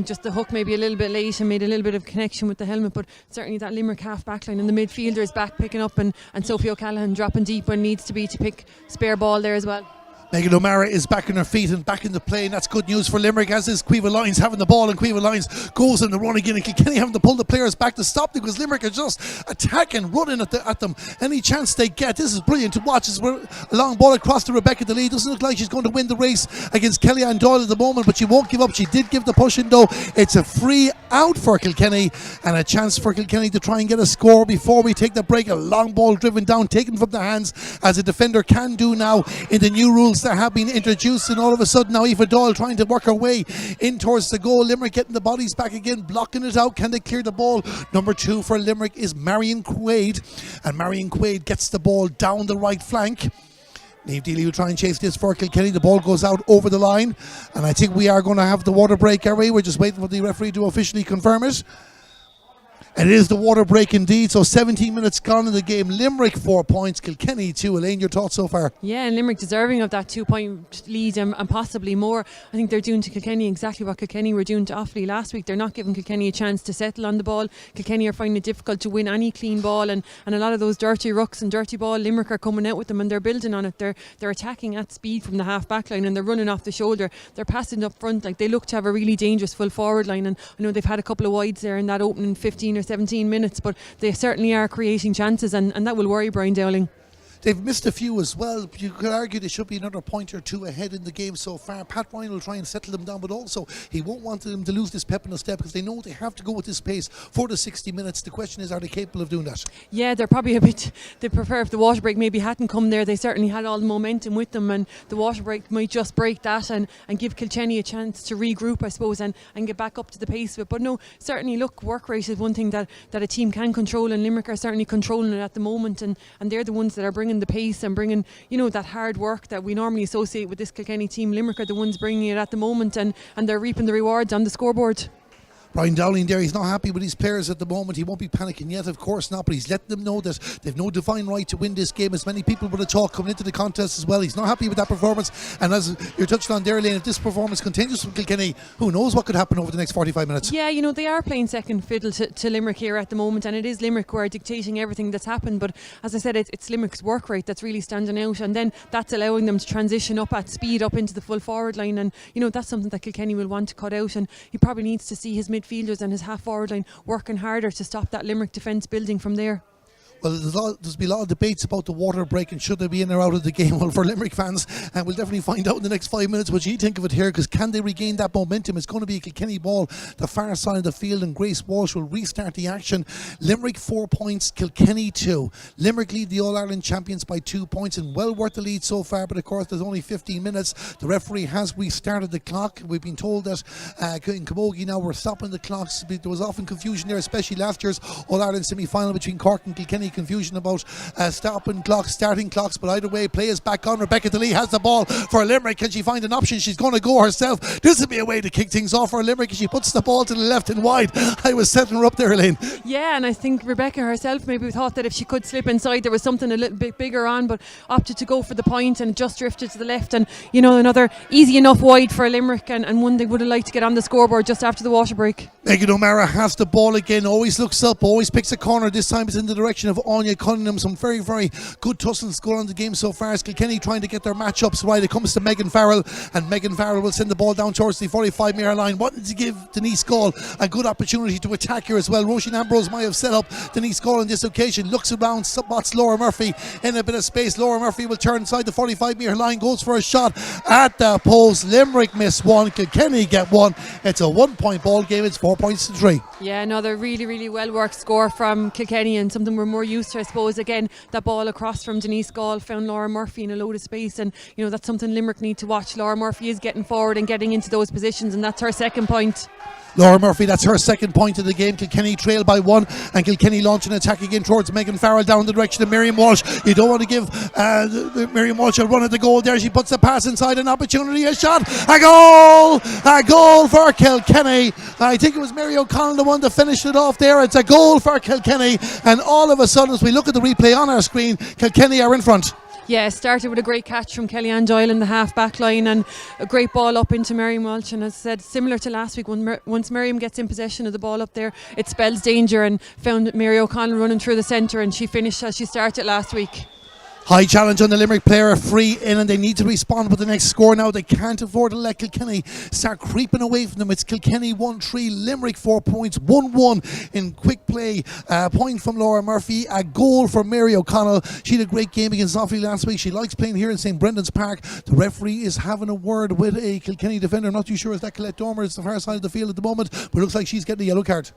Just the hook maybe a little bit late and made a little bit of connection with the helmet, but certainly that Limerick half back line and the midfielders back picking up and Sophie O'Callaghan dropping deep when needs to be to pick spare ball there as well. Megan O'Mara is back on her feet and back in the play, and that's good news for Limerick, as is Caoimhe Lyons having the ball, and Caoimhe Lyons goes on the run again, and Kilkenny having to pull the players back to stop them because Limerick are just attacking, running at them any chance they get. This is brilliant to watch. As we're a long ball across to Rebecca DeLee. Doesn't look like she's going to win the race against Kellyanne Doyle at the moment, but she won't give up. She did give the push in though. It's a free out for Kilkenny and a chance for Kilkenny to try and get a score before we take the break. A long ball driven down, taken from the hands, as a defender can do now in the new rules that have been introduced. And all of a sudden now Aoife Doyle trying to work her way in towards the goal. Limerick getting the bodies back again, blocking it out. Can they clear the ball? Number 2 for Limerick is Marion Quaid, and Marion Quaid gets the ball down the right flank. Niamh Deely will try and chase this for Kilkenny. The ball goes out over the line, and I think we are going to have the water break, are we? We're just waiting for the referee to officially confirm it. And it is the water break indeed. So 17 minutes gone in the game. Limerick 4 points, Kilkenny 2. Elaine, your thoughts so far? Yeah, and Limerick deserving of that 2-point lead and possibly more. I think they're doing to Kilkenny exactly what Kilkenny were doing to Offaly last week. They're not giving Kilkenny a chance to settle on the ball. Kilkenny are finding it difficult to win any clean ball, and a lot of those dirty rucks and dirty ball, Limerick are coming out with them and they're building on it. They're attacking at speed from the half back line and they're running off the shoulder. They're passing up front. Like, they look to have a really dangerous full forward line, and I know they've had a couple of wides there in that opening 15 or 17 minutes, but they certainly are creating chances, and that will worry Brian Dowling. They've missed a few as well. You could argue they should be another point or two ahead in the game so far. Pat Ryan will try and settle them down, but also he won't want them to lose this pep in the step because they know they have to go with this pace for the 60 minutes. The question is, are they capable of doing that? Yeah, they're probably a bit, they prefer if the water break maybe hadn't come there. They certainly had all the momentum with them, and the water break might just break that and give Kilkenny a chance to regroup, I suppose, and get back up to the pace of it. But no, certainly, look, work rate is one thing that a team can control, and Limerick are certainly controlling it at the moment, and they're the ones that are bringing the pace and bringing, that hard work that we normally associate with this Kilkenny team. Limerick are the ones bringing it at the moment, and they're reaping the rewards on the scoreboard. Brian Dowling there, he's not happy with his players at the moment. He won't be panicking yet, of course not, but he's letting them know that they've no divine right to win this game, as many people would have talked coming into the contest as well. He's not happy with that performance, and as you're touching on there, Elaine, if this performance continues from Kilkenny, who knows what could happen over the next 45 minutes. Yeah, you know, they are playing second fiddle to Limerick here at the moment, and it is Limerick who are dictating everything that's happened, but as I said, it's Limerick's work rate that's really standing out, and then that's allowing them to transition up at speed up into the full forward line, and you know, that's something that Kilkenny will want to cut out, and he probably needs to see his midfielders and his half forward line working harder to stop that Limerick defence building from there. Well, there's been a lot of debates about the water break and should they be in or out of the game. Well, for Limerick fans, and we'll definitely find out in the next 5 minutes what you think of it here, because can they regain that momentum? It's going to be a Kilkenny ball, the far side of the field, and Grace Walsh will restart the action. Limerick 4 points, Kilkenny 2. Limerick lead the All-Ireland champions by 2 points, and well worth the lead so far, but of course there's only 15 minutes. The referee has restarted the clock. We've been told that in Camogie now we're stopping the clocks. There was often confusion there, especially last year's All-Ireland semi-final between Cork and Kilkenny. Confusion about stopping clocks, starting clocks, but either way, play is back on. Rebecca DeLee has the ball for Limerick. Can she find an option? She's going to go herself. This would be a way to kick things off for Limerick, and she puts the ball to the left and wide. I was setting her up there, Elaine. Yeah, and I think Rebecca herself maybe thought that if she could slip inside there was something a little bit bigger on, but opted to go for the point and just drifted to the left, and you know, another easy enough wide for Limerick, and one they would have liked to get on the scoreboard just after the water break. Megan O'Mara has the ball again, always looks up, always picks a corner. This time it's in the direction of Anya Cunningham. Some very, very good tussles going on the game so far as Kilkenny trying to get their matchups right. It comes to Megan Farrell, and Megan Farrell will send the ball down towards the 45 metre line, wanting to give Denise Gall a good opportunity to attack her as well. Roisin Ambrose might have set up Denise Gall on this occasion, looks around, spots Laura Murphy in a bit of space. Laura Murphy will turn inside the 45 metre line, goes for a shot at the post. Limerick miss one, Kilkenny get one. It's a 1 point ball game, it's 4 points to 3. Yeah, another really, really well worked score from Kilkenny, and something we're more used to, I suppose. Again, that ball across from Denise Gall found Laura Murphy in a load of space, and you know, that's something Limerick need to watch. Laura Murphy is getting forward and getting into those positions, and that's her second point. Laura Murphy, that's her second point of the game. Kilkenny trail by 1, and Kilkenny launch an attack again towards Megan Farrell down the direction of Miriam Walsh. You don't want to give Miriam Walsh a run at the goal there. She puts the pass inside, an opportunity, a shot, a goal for Kilkenny. I think it was Mary O'Connell the one that finished it off there. It's a goal for Kilkenny, and all of a sudden, as we look at the replay on our screen, Kilkenny are in front. Yeah, started with a great catch from Kellyanne Doyle in the half back line, and a great ball up into Miriam Walsh, and as I said, similar to last week, once Miriam gets in possession of the ball up there, it spells danger, and found Mary O'Connell running through the centre, and she finished as she started last week. High challenge on the Limerick player, free in, and they need to respond with the next score now. They can't afford to let Kilkenny start creeping away from them. It's Kilkenny 1-3, Limerick 4 points, 1-1 in quick play. Point from Laura Murphy, a goal for Mary O'Connell. She had a great game against Offaly last week. She likes playing here in St Brendan's Park. The referee is having a word with a Kilkenny defender. I'm not too sure is that Colette Dormer. It's the far side of the field at the moment, but it looks like she's getting a yellow card.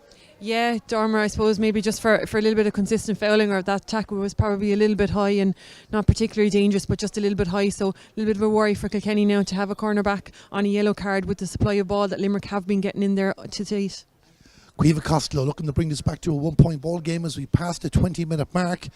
Yeah, Dormer, I suppose maybe just for a little bit of consistent fouling, or that tackle was probably a little bit high and not particularly dangerous, but just a little bit high, so a little bit of a worry for Kilkenny now to have a cornerback on a yellow card with the supply of ball that Limerick have been getting in there to date. Caoimhe Costello looking to bring this back to a 1 point ball game as we pass the 20-minute mark.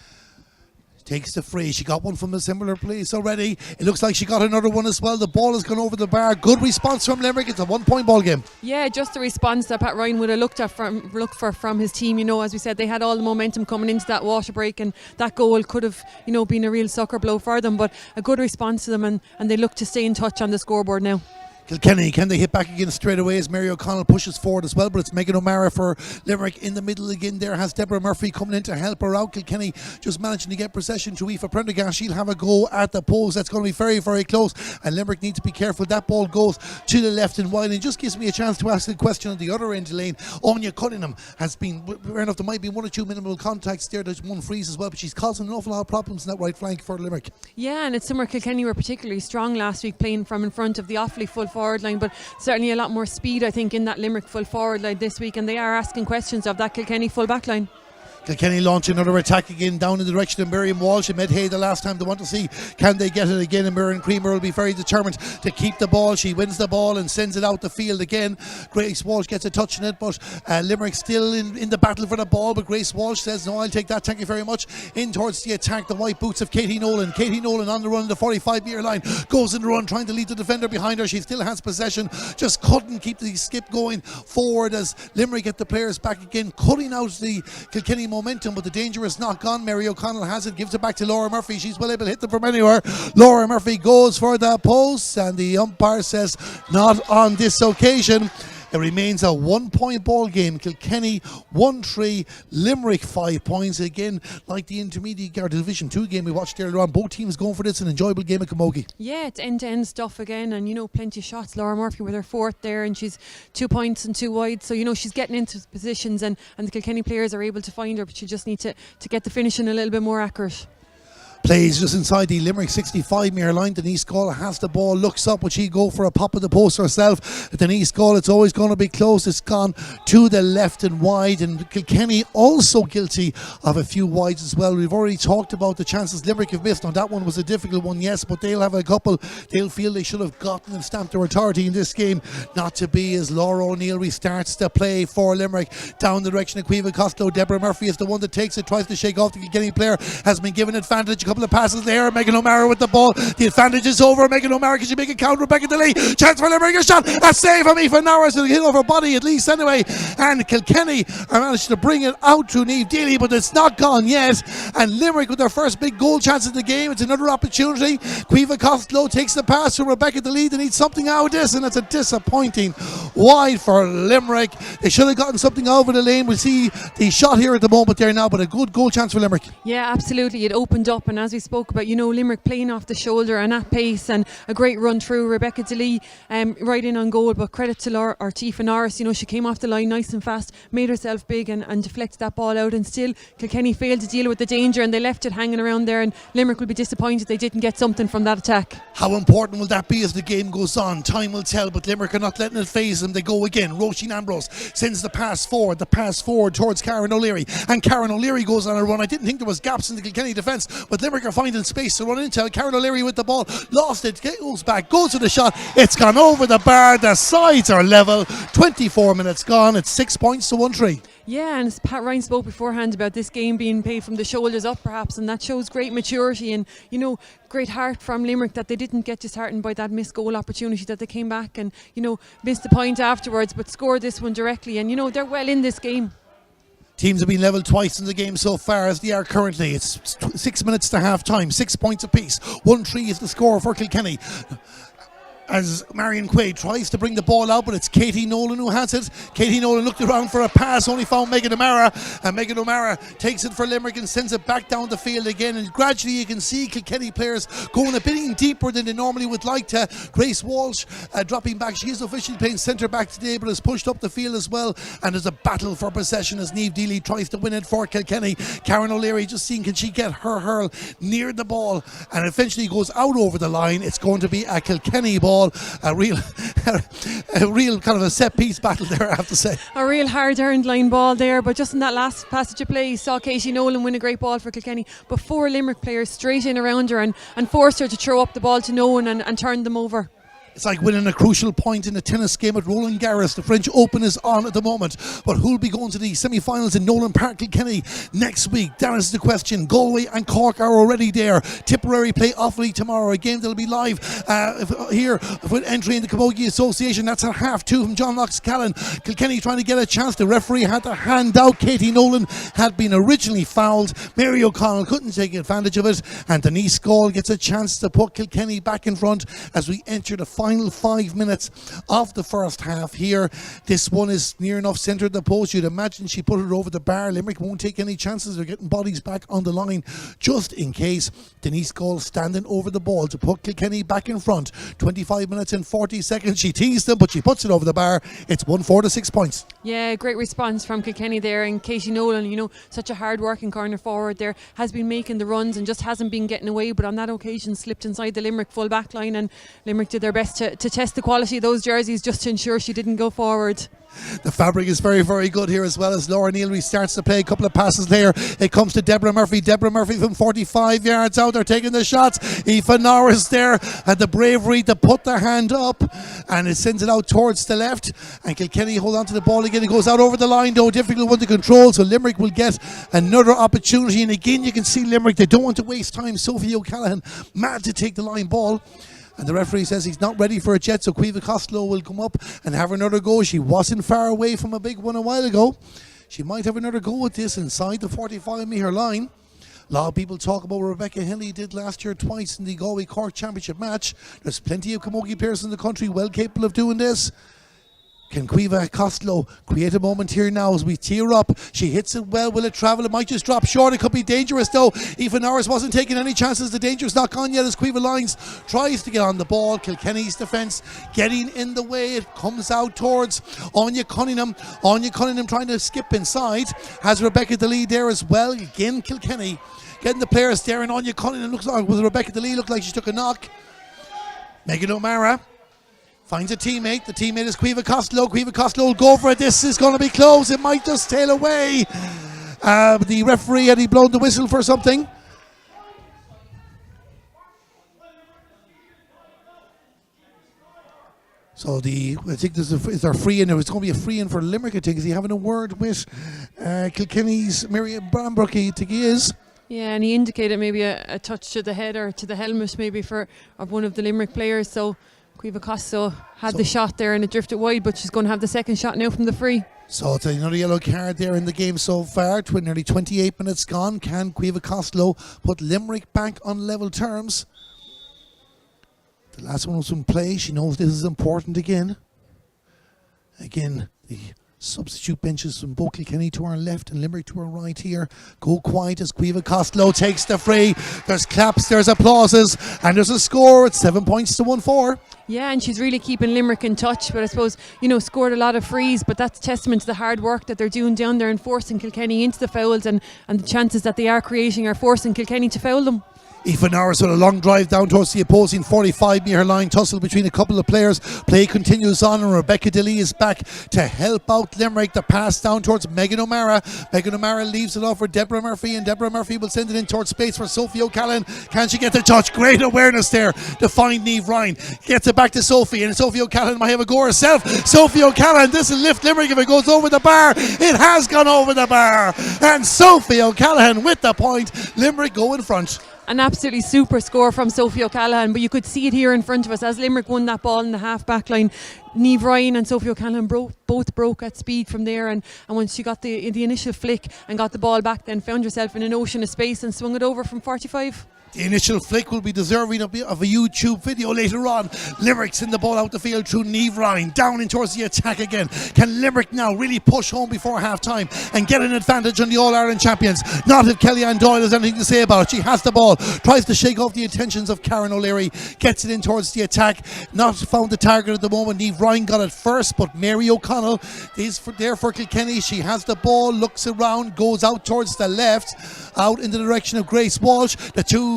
Takes the free. She got one from a similar place already. It looks like she got another one as well. The ball has gone over the bar. Good response from Limerick. It's a 1 point ball game. Yeah, just the response that Pat Ryan would have looked for from his team. You know, as we said, they had all the momentum coming into that water break, and that goal could have, you know, been a real sucker blow for them. But a good response to them, and they look to stay in touch on the scoreboard now. Kilkenny, can they hit back again straight away as Mary O'Connell pushes forward as well, but it's Megan O'Mara for Limerick in the middle again. There has Deborah Murphy coming in to help her out. Kilkenny just managing to get possession to Aoife Prendergast. She'll have a go at the post. That's going to be very, very close, and Limerick need to be careful. That ball goes to the left and wide, and just gives me a chance to ask a question on the other end, Elaine. Anya Cunningham has been, fair enough, there might be 1 or 2 minimal contacts there. There's one freeze as well, but she's causing an awful lot of problems in that right flank for Limerick. Yeah, and it's somewhere Kilkenny were particularly strong last week, playing from in front of the Offaly full forward line, but certainly a lot more speed, I think, in that Limerick full forward line this week, and they are asking questions of that Kilkenny full back line. Kilkenny launch another attack again down in the direction of Miriam Walsh. It met Hay the last time. They want to see can they get it again, and Miriam Creamer will be very determined to keep the ball. She wins the ball and sends it out the field again. Grace Walsh gets a touch in it, but Limerick still in the battle for the ball, but Grace Walsh says no, I'll take that, thank you very much. In towards the attack, the white boots of Katie Nolan. Katie Nolan on the run, the 45-metre line, goes in the run trying to lead the defender behind her. She still has possession, just couldn't keep the skip going forward as Limerick get the players back again, cutting out the Kilkenny momentum, but the danger is not gone. Mary O'Connell has it, gives it back to Laura Murphy. She's well able to hit them from anywhere. Laura Murphy goes for the post, and the umpire says not on this occasion. It remains a 1-point ball game. Kilkenny 1-3, Limerick 5 points. Again, like the intermediate or Division 2 game we watched earlier on, both teams going for this, an enjoyable game of Camogie. Yeah, it's end-to-end stuff again, and plenty of shots. Laura Murphy with her fourth there, and she's 2 points and 2 wide, so she's getting into positions, and the Kilkenny players are able to find her, but you just need to get the finishing a little bit more accurate. Plays just inside the Limerick 65-metre line. Denise Gall has the ball, looks up, would she go for a pop of the post herself? Denise Gall, it's always going to be close. It's gone to the left and wide, and Kilkenny also guilty of a few wides as well. We've already talked about the chances Limerick have missed. Now that one was a difficult one, yes, but they'll have a couple they'll feel they should have gotten and stamped their authority in this game. Not to be, as Laura O'Neill restarts the play for Limerick down the direction of Caoimhe Costello. Deborah Murphy is the one that takes it, tries to shake off the Kilkenny player, has been given advantage. A couple of passes there. Megan O'Mara with the ball. The advantage is over. Megan O'Mara, can she make a counter? Rebecca DeLee. Chance for Limerick. A shot. A save from Aoife Norris. It'll hit over body at least anyway. And Kilkenny are managed to bring it out to Niamh Deely, but it's not gone yet. And Limerick with their first big goal chance of the game. It's another opportunity. Caoimhe Costello takes the pass from Rebecca DeLee. They need something out of this, and it's a disappointing wide for Limerick. They should have gotten something over the lane. We'll see the shot here at the moment there now, but a good goal chance for Limerick. Yeah, absolutely. It opened up, and as we spoke about, Limerick playing off the shoulder and at pace, and a great run through. Rebecca DeLee right in on goal, but credit to Aoife Norris. She came off the line nice and fast, made herself big and deflected that ball out, and still Kilkenny failed to deal with the danger, and they left it hanging around there, and Limerick will be disappointed they didn't get something from that attack. How important will that be as the game goes on? Time will tell, but Limerick are not letting it faze them. They go again. Roisin Ambrose sends the pass forward towards Karen O'Leary, and Karen O'Leary goes on a run. I didn't think there was gaps in the Kilkenny defence, but Limerick are finding space to run into. Karen O'Leary with the ball, lost it, goes back, goes to the shot, it's gone over the bar, the sides are level, 24 minutes gone, it's 6 points to 1-3. Yeah, and as Pat Ryan spoke beforehand about this game being played from the shoulders up perhaps, and that shows great maturity and great heart from Limerick that they didn't get disheartened by that missed goal opportunity, that they came back and missed the point afterwards but scored this one directly, and they're well in this game. Teams have been level twice in the game so far as they are currently. It's 6 minutes to half time, 6 points apiece. 1-3 is the score for Kilkenny. As Marion Quaid tries to bring the ball out, but it's Katie Nolan who has it. Katie Nolan looked around for a pass, only found Megan O'Mara, and Megan O'Mara takes it for Limerick and sends it back down the field again, and gradually you can see Kilkenny players going a bit deeper than they normally would like to. Grace Walsh dropping back. She is officially playing centre back today, but is pushed up the field as well, and there's a battle for possession as Niamh Deely tries to win it for Kilkenny. Karen O'Leary just seeing can she get her hurl near the ball, and eventually goes out over the line. It's going to be a Kilkenny ball. A real kind of a set piece battle there, I have to say. A real hard-earned line ball there, but just in that last passage of play, saw Katie Nolan win a great ball for Kilkenny, but 4 Limerick players straight in around her and forced her to throw up the ball to no one and turned them over. It's like winning a crucial point in a tennis game at Roland Garros. The French Open is on at the moment, but who'll be going to the semi-finals in Nolan Park, Kilkenny next week? That is the question. Galway and Cork are already there. Tipperary play Offaly tomorrow, a game that'll be live here with entry in the Camogie Association. That's at 2:30 from John Knox Callan. Kilkenny trying to get a chance. The referee had to hand out. Katie Nolan had been originally fouled. Mary O'Connell couldn't take advantage of it, and Denise Gall gets a chance to put Kilkenny back in front as we enter the final 5 minutes of the first half here. This one is near enough centred the post. You'd imagine she put it over the bar. Limerick won't take any chances. They're getting bodies back on the line just in case. Denise Gall standing over the ball to put Kilkenny back in front. 25 minutes and 40 seconds. She teased them, but she puts it over the bar. It's 1-4 to 6 points. Yeah, great response from Kilkenny there, and Katie Nolan, such a hard working corner forward there, has been making the runs and just hasn't been getting away, but on that occasion slipped inside the Limerick full back line, and Limerick did their best to test the quality of those jerseys just to ensure she didn't go forward. The fabric is very, very good here as well as Laura Neal restarts to play. A couple of passes there. It comes to Deborah Murphy. Deborah Murphy from 45 yards out. They're taking the shots. Aoife Norris there had the bravery to put their hand up, and it sends it out towards the left. And Kilkenny hold on to the ball again. It goes out over the line though. Difficult one to control. So Limerick will get another opportunity. And again, you can see Limerick, they don't want to waste time. Sophie O'Callaghan mad to take the line ball. And the referee says he's not ready for it yet, so Caoimhe Costello will come up and have another go. She wasn't far away from a big one a while ago. She might have another go with this inside the 45-metre line. A lot of people talk about what Rebecca Henley did last year twice in the Galway Cork Championship match. There's plenty of camogie players in the country well capable of doing this. Can Caoimhe Costello create a moment here now as we tear up? She hits it well. Will it travel? It might just drop short. It could be dangerous though. Aoife Norris wasn't taking any chances. The danger's not gone yet as Caoimhe Lyons tries to get on the ball. Kilkenny's defence getting in the way. It comes out towards Anya Cunningham. Anya Cunningham trying to skip inside. Has Rebecca DeLee there as well. Again, Kilkenny getting the players there, and Anya Cunningham looks like, with Rebecca DeLee, looked like she took a knock. Megan O'Mara finds a teammate. The teammate is Caoimhe Costello. Caoimhe Costello will go for it. This is going to be close. It might just tail away. The referee, had he blown the whistle for something? So I think is there a free in? It's going to be a free in for Limerick, I think. Is he having a word with Kilkenny's Miriam Brambrook? I think he is. Yeah, and he indicated maybe a touch to the head or to the helmet maybe of one of the Limerick players. So Caoimhe Costello had the shot there and it drifted wide, but she's going to have the second shot now from the free. So it's another yellow card there in the game so far. Nearly 28 minutes gone. Can Caoimhe Costello put Limerick back on level terms? The last one was in play. She knows this is important again. Again, the substitute benches from both Kilkenny to our left and Limerick to our right here go quiet as Caoimhe Costello takes the free. There's claps, there's applauses, and there's a score. It's 7 points to 1-4. Yeah, and she's really keeping Limerick in touch, but I suppose, scored a lot of frees, but that's testament to the hard work that they're doing down there and forcing Kilkenny into the fouls, and the chances that they are creating are forcing Kilkenny to foul them. Aoife Norris with a long drive down towards the opposing 45-metre line. Tussle between a couple of players. Play continues on, and Rebecca DeLee is back to help out Limerick. The pass down towards Megan O'Mara. Megan O'Mara leaves it off for Deborah Murphy, and Deborah Murphy will send it in towards space for Sophie O'Callaghan. Can she get the touch? Great awareness there to find Niamh Ryan. Gets it back to Sophie, and Sophie O'Callaghan might have a go herself. Sophie O'Callaghan, this will lift Limerick if it goes over the bar. It has gone over the bar, and Sophie O'Callaghan with the point. Limerick go in front. An absolutely super score from Sophie O'Callaghan, but you could see it here in front of us as Limerick won that ball in the half back line. Niamh Ryan and Sophie O'Callaghan both broke at speed from there, and once she got the initial flick and got the ball back, then found herself in an ocean of space and swung it over from 45. The initial flick will be deserving of a YouTube video later on. Limerick send the ball out the field through Niamh Ryan, down in towards the attack again. Can Limerick now really push home before half time and get an advantage on the All-Ireland champions? Not if Kellyanne Doyle has anything to say about it. She has the ball, tries to shake off the intentions of Karen O'Leary, gets it in towards the attack. Not found the target at the moment. Niamh Ryan got it first, but Mary O'Connell is there for Kilkenny. She has the ball, looks around, goes out towards the left, out in the direction of Grace Walsh.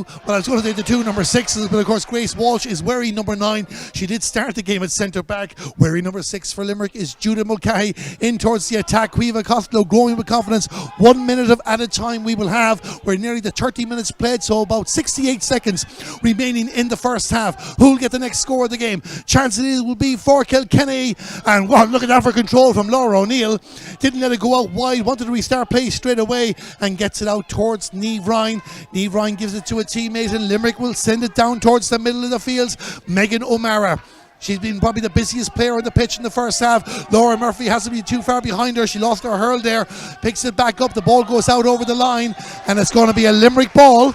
I was going to say the two number 6s, but of course Grace Walsh is wearing number 9. She did start the game at centre back. Wearing number 6 for Limerick is Judith Mulcahy. In towards the attack, Caoimhe Costello growing with confidence. 1 minute of added time we will have. We're nearly the 30 minutes played, so about 68 seconds remaining in the first half. Who will get the next score of the game? Chances will be for Kilkenny, and look at that for control from Laura O'Neill. Didn't let it go out wide, wanted to restart play straight away and gets it out towards Niamh Ryan. Niamh Ryan gives it to a teammate, and Limerick will send it down towards the middle of the field. Megan O'Mara. She's been probably the busiest player on the pitch in the first half. Laura Murphy hasn't been too far behind her. She lost her hurl there. Picks it back up. The ball goes out over the line, and it's going to be a Limerick ball.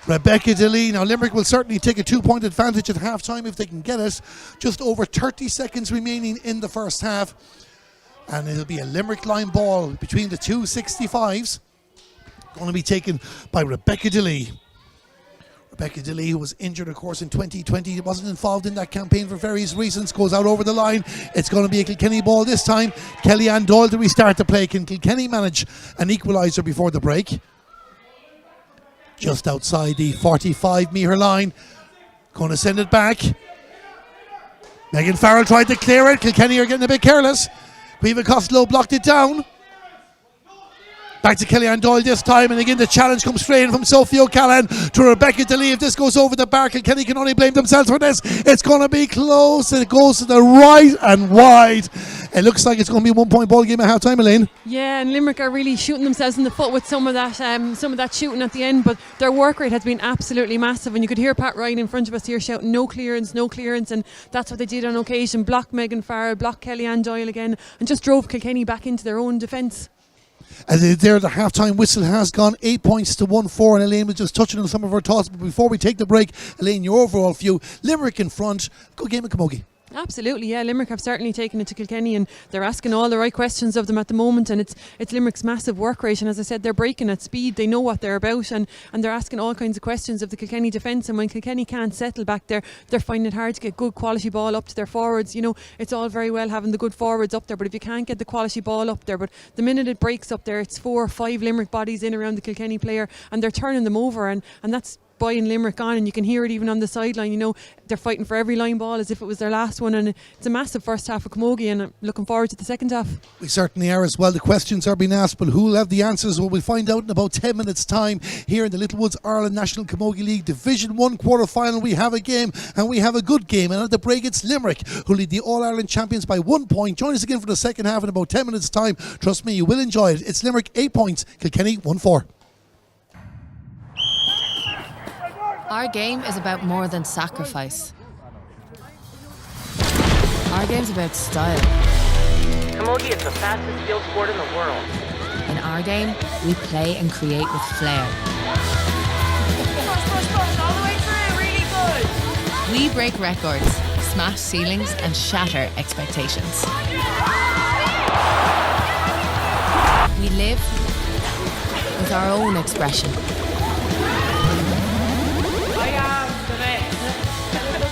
Rebecca DeLee. Now Limerick will certainly take a 2-point advantage at half time if they can get it. Just over 30 seconds remaining in the first half. And it'll be a Limerick line ball between the two 65s. Going to be taken by Rebecca DeLee. Rebecca DeLee, who was injured, of course, in 2020, wasn't involved in that campaign for various reasons, goes out over the line. It's going to be a Kilkenny ball this time. Kellyanne Doyle to restart the play. Can Kilkenny manage an equaliser before the break? Just outside the 45-metre line. Going to send it back. Megan Farrell tried to clear it. Kilkenny are getting a bit careless. Viva Costello blocked it down. Back to Kellyanne Doyle this time, and again the challenge comes straight in from Sophie O'Callaghan to Rebecca DeLee. If this goes over the bar, Kilkenny can only blame themselves for this. It's going to be close, and it goes to the right and wide. It looks like it's going to be a 1 point ball game at half time, Elaine. Yeah, and Limerick are really shooting themselves in the foot with some of that shooting at the end, but their work rate has been absolutely massive, and you could hear Pat Ryan in front of us here shouting no clearance, and that's what they did on occasion. Blocked Megan Farrell, blocked Kellyanne Doyle again, and just drove Kilkenny back into their own defence. And there the half-time whistle has gone, 8 points to 1-4, and Elaine was just touching on some of her thoughts. But before we take the break, Elaine, your overall view, Limerick in front, good game of Camogie. Absolutely, yeah. Limerick have certainly taken it to Kilkenny, and they're asking all the right questions of them at the moment, and it's Limerick's massive work rate, and as I said, they're breaking at speed. They know what they're about, and they're asking all kinds of questions of the Kilkenny defence, and when Kilkenny can't settle back there, they're finding it hard to get good quality ball up to their forwards. You know, it's all very well having the good forwards up there, but if you can't get the quality ball up there, but the minute it breaks up there, it's 4 or 5 Limerick bodies in around the Kilkenny player, and they're turning them over, and that's buying Limerick on, and you can hear it even on the sideline. You know, they're fighting for every line ball as if it was their last one, and it's a massive first half of Camogie, and I'm looking forward to the second half. We certainly are as well. The questions are being asked, but who will have the answers? Well, we'll find out in about 10 minutes time here in the Littlewoods Ireland National Camogie League Division 1 quarter-final. We have a game, and we have a good game, and at the break it's Limerick who lead the All-Ireland champions by 1 point. Join us again for the second half in about 10 minutes time. Trust me, you will enjoy it. It's Limerick 8 points, Kilkenny 1-4. Our game is about more than sacrifice. Our game's about style. Camogie is the fastest field sport in the world. In our game, we play and create with flair. Push, all the way through, really good. We break records, smash ceilings, and shatter expectations. We live with our own expression.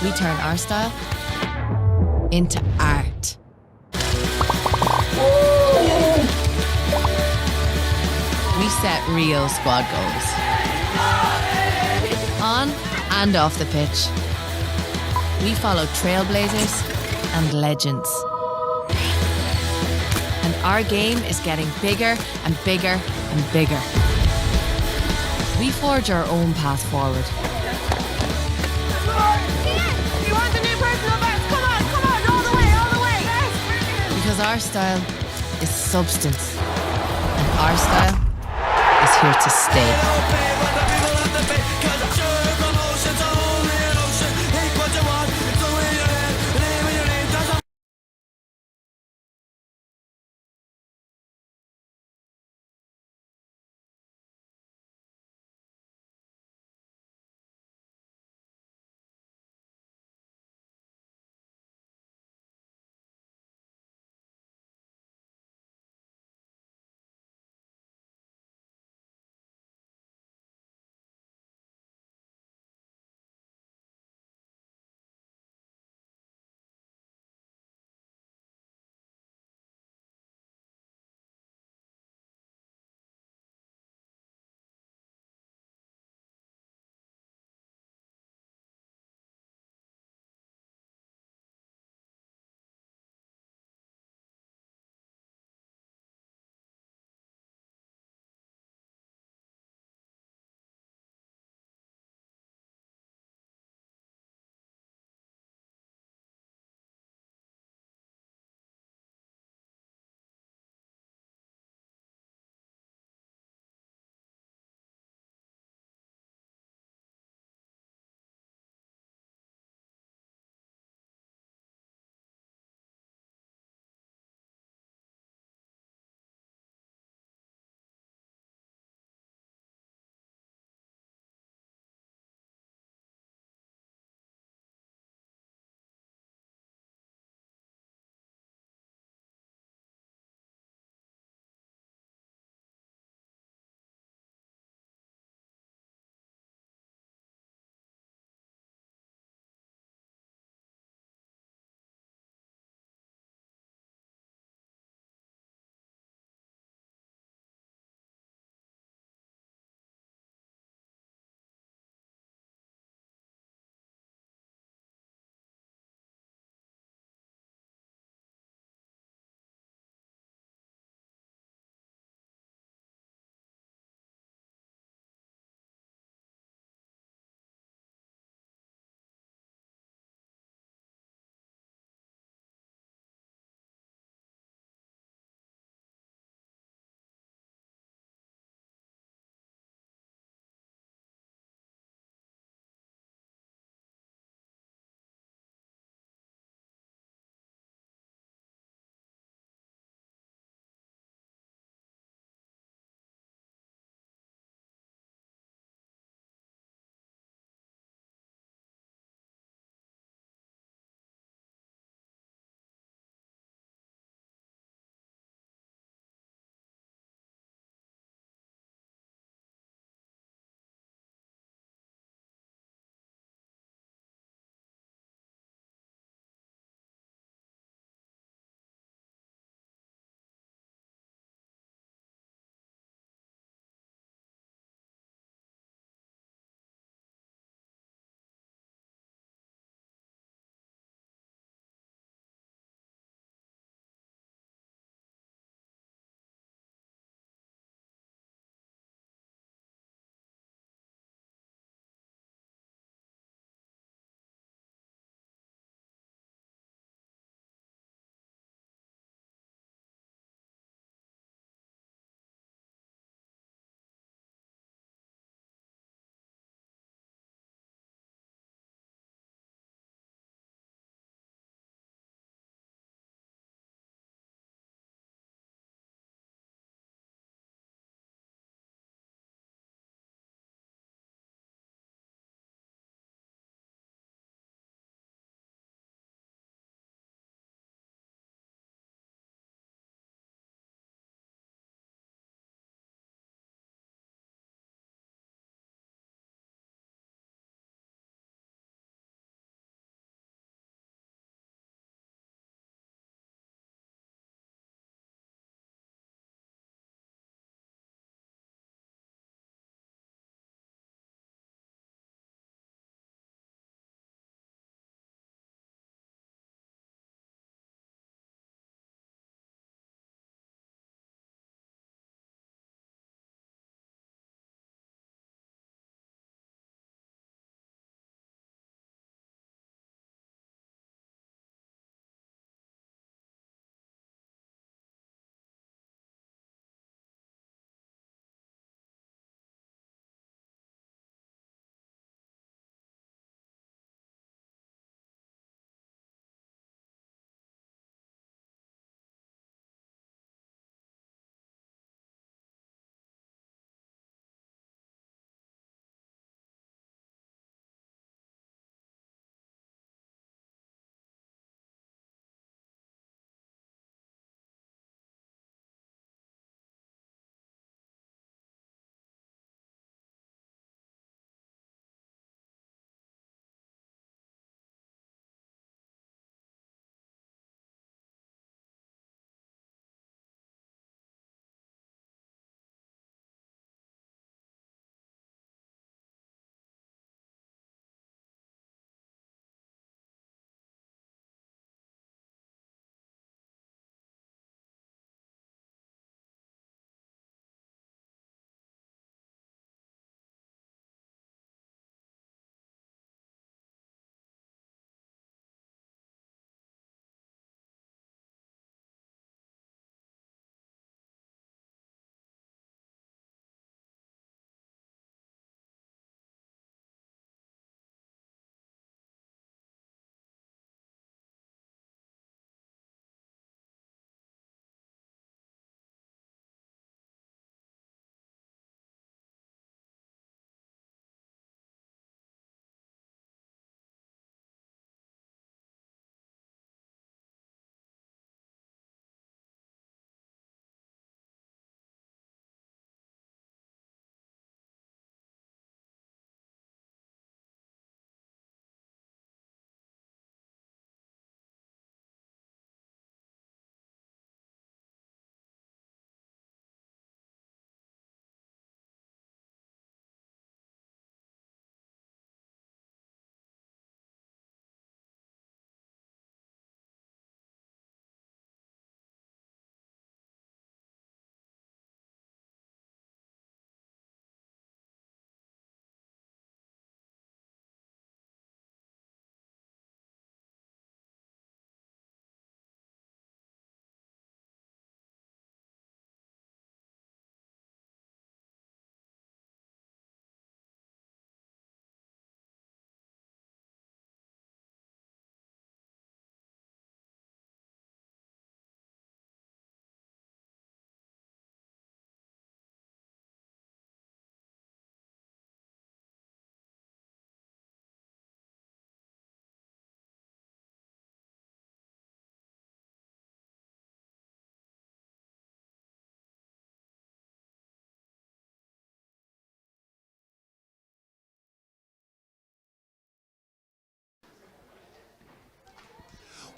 We turn our style into art. We set real squad goals. On and off the pitch. We follow trailblazers and legends. And our game is getting bigger and bigger and bigger. We forge our own path forward. You want the new personal best? Come on, all the way. Yes. Because our style is substance. And our style is here to stay.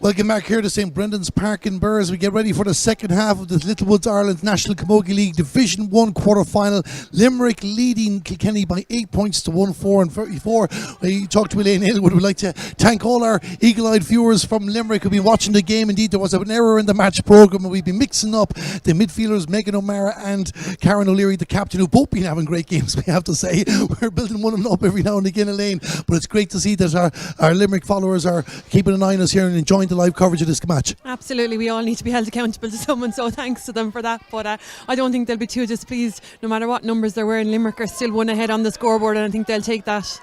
Welcome back here to St Brendan's Park in Birr as we get ready for the second half of the Littlewoods Ireland National Camogie League Division 1 quarter-final. Limerick leading Kilkenny by 8 points to 1-4. And 34, we talked to Elaine Aylwood. We'd like to thank all our eagle-eyed viewers from Limerick who've been watching the game. Indeed, there was an error in the match programme and we've been mixing up the midfielders Megan O'Mara and Karen O'Leary, the captain, who've both been having great games, we have to say. We're building one up every now and again, Elaine, but it's great to see that our Limerick followers are keeping an eye on us here and enjoying the live coverage of this match. Absolutely, we all need to be held accountable to someone, so thanks to them for that. But I don't think they'll be too displeased. No matter what numbers they're wearing, Limerick are still one ahead on the scoreboard, and I think they'll take that.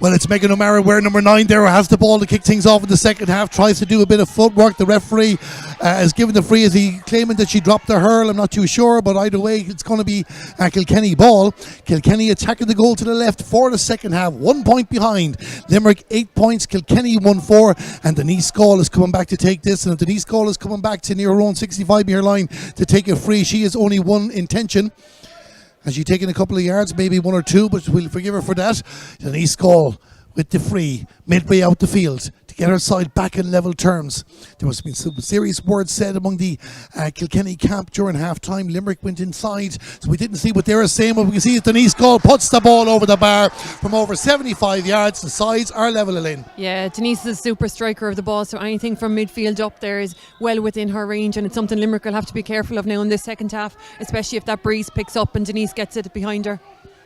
Well, it's Megan O'Mara wearing number 9 there, who has the ball to kick things off in the second half, tries to do a bit of footwork. The referee has given the free. Is he claiming that she dropped the hurl? I'm not too sure, but either way it's going to be a Kilkenny ball. Kilkenny attacking the goal to the left for the second half, 1 point behind. Limerick 8 points, Kilkenny 1-4, and Denise Gall is coming back to take this, and Denise Gall is coming back to near her own 65-metre line to take a free. She has only one intention. Has she taken a couple of yards, maybe 1 or 2, but we'll forgive her for that. Denise Gall with the free, midway out the field, to get her side back in level terms. There must have been some serious words said among the Kilkenny camp during half-time. Limerick went inside, so we didn't see what they were saying, but we can see that Denise Gall puts the ball over the bar from over 75 yards. The sides are level, Elaine. Yeah, Denise is a super striker of the ball, so anything from midfield up there is well within her range, and it's something Limerick will have to be careful of now in this second half, especially if that breeze picks up and Denise gets it behind her.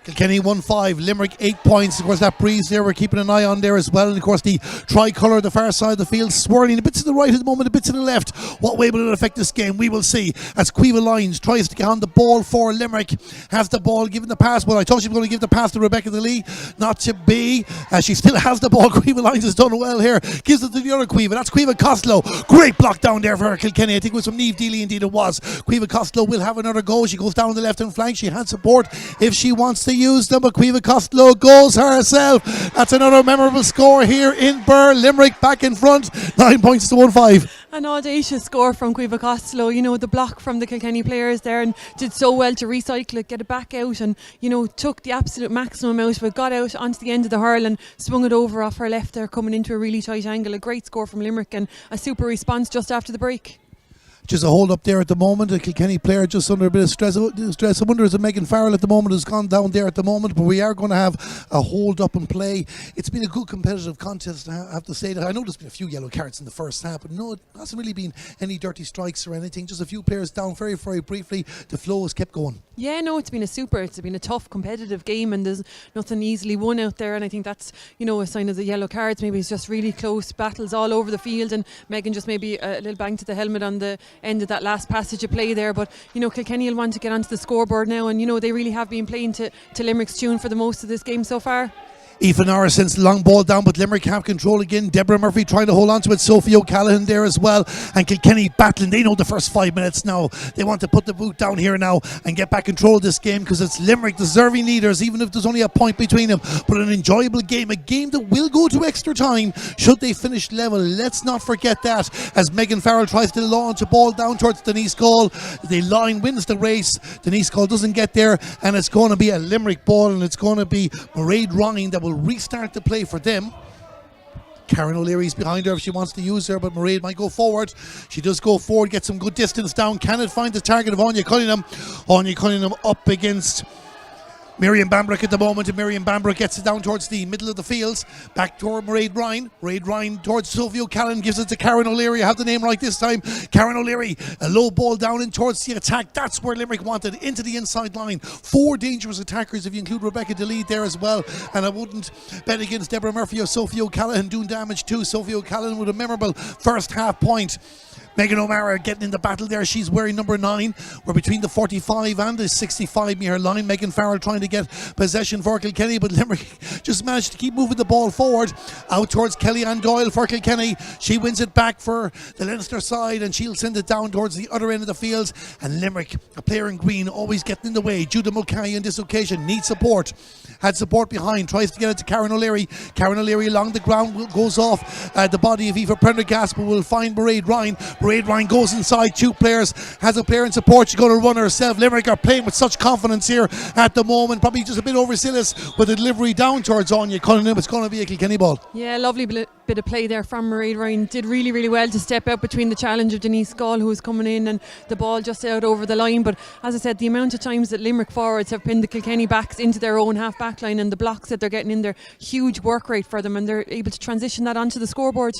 Kilkenny 1-5, Limerick 8 points. Of course, that breeze there, we're keeping an eye on there as well. And of course, the tricolour, the far side of the field, swirling a bit to the right at the moment, a bit to the left. What way will it affect this game? We will see. As Caoimhe Lyons tries to get on the ball for Limerick, has the ball, given the pass. Well, I thought she was going to give the pass to Rebecca DeLee. Not to be. She still has the ball. Caoimhe Lyons has done well here. Gives it to the other Caoimhe. That's Caoimhe Costello. Great block down there for Kilkenny. I think it was from Niamh Deely, indeed it was. Caoimhe Costello will have another go. She goes down the left-hand flank. She had support if she wants to use them, but Caoimhe Costello goes herself. That's another memorable score here in Birr. Limerick back in front, 9 points to 1-5. An audacious score from Caoimhe Costello. You know, the block from the Kilkenny players there, and did so well to recycle it, get it back out, and you know, took the absolute maximum out of it, got out onto the end of the hurl and swung it over off her left there, coming into a really tight angle. A great score from Limerick and a super response just after the break. Just a hold up there at the moment. A Kilkenny player just under a bit of stress. I wonder is it Megan Farrell at the moment who's gone down there at the moment, but we are going to have a hold up and play. It's been a good competitive contest, I have to say that. I know there's been a few yellow cards in the first half, but no, it hasn't really been any dirty strikes or anything. Just a few players down very, very briefly. The flow has kept going. Yeah, no, it's been a tough competitive game, and there's nothing easily won out there, and I think that's, you know, a sign of the yellow cards. Maybe it's just really close battles all over the field, and Megan just maybe a little bang to the helmet on the end of that last passage of play there. But you know, Kilkenny will want to get onto the scoreboard now, and you know, they really have been playing to Limerick's tune for the most of this game so far. Aoife Norris sends the long ball down, but Limerick have control again. Deborah Murphy trying to hold on to it. Sophie O'Callaghan there as well. And Kilkenny battling. They know the first 5 minutes now. They want to put the boot down here now and get back control of this game, because it's Limerick, deserving leaders, even if there's only a point between them. But an enjoyable game. A game that will go to extra time should they finish level. Let's not forget that. As Megan Farrell tries to launch a ball down towards Denise Gall. The line wins the race. Denise Gall doesn't get there. And it's going to be a Limerick ball. And it's going to be Mairead Ryan that will restart the play for them. Karen O'Leary's behind her if she wants to use her, but Mairead might go forward. She does go forward, get some good distance down. Can it find the target of Anya Cunningham? Anya Cunningham up against Miriam Bambrick at the moment, and Miriam Bambrick gets it down towards the middle of the fields. Back toward Mairead Ryan. Mairead Ryan towards Sophie O'Callaghan, gives it to Karen O'Leary. I have the name right this time. Karen O'Leary, a low ball down in towards the attack. That's where Limerick wanted, into the inside line. 4 dangerous attackers if you include Rebecca DeLee there as well. And I wouldn't bet against Deborah Murphy or Sophie O'Callaghan doing damage too. Sophie O'Callaghan with a memorable first half point. Megan O'Mara getting in the battle there. She's wearing number 9. We're between the 45 and the 65 metre line. Megan Farrell trying to get possession for Kilkenny, but Limerick just managed to keep moving the ball forward. Out towards Kellyanne Doyle for Kilkenny. She wins it back for the Leinster side, and she'll send it down towards the other end of the field. And Limerick, a player in green, always getting in the way. Judah Mulcahy on this occasion needs support. Had support behind, tries to get it to Karen O'Leary. Karen O'Leary along the ground goes off the body of Aoife Prendergast, but will find Mairead Ryan. Mairead Ryan goes inside, 2 players, has a player in support. She's going to run herself. Limerick are playing with such confidence here at the moment. Probably just a bit overzealous with the delivery down towards Anya Cunningham. It's going to be a Kilkenny ball. Yeah, lovely bit of play there from Mairead Ryan. Did really, really well to step out between the challenge of Denise Gall, who was coming in, and the ball just out over the line. But as I said, the amount of times that Limerick forwards have pinned the Kilkenny backs into their own half back line, and the blocks that they're getting in there, huge work rate for them, and they're able to transition that onto the scoreboard.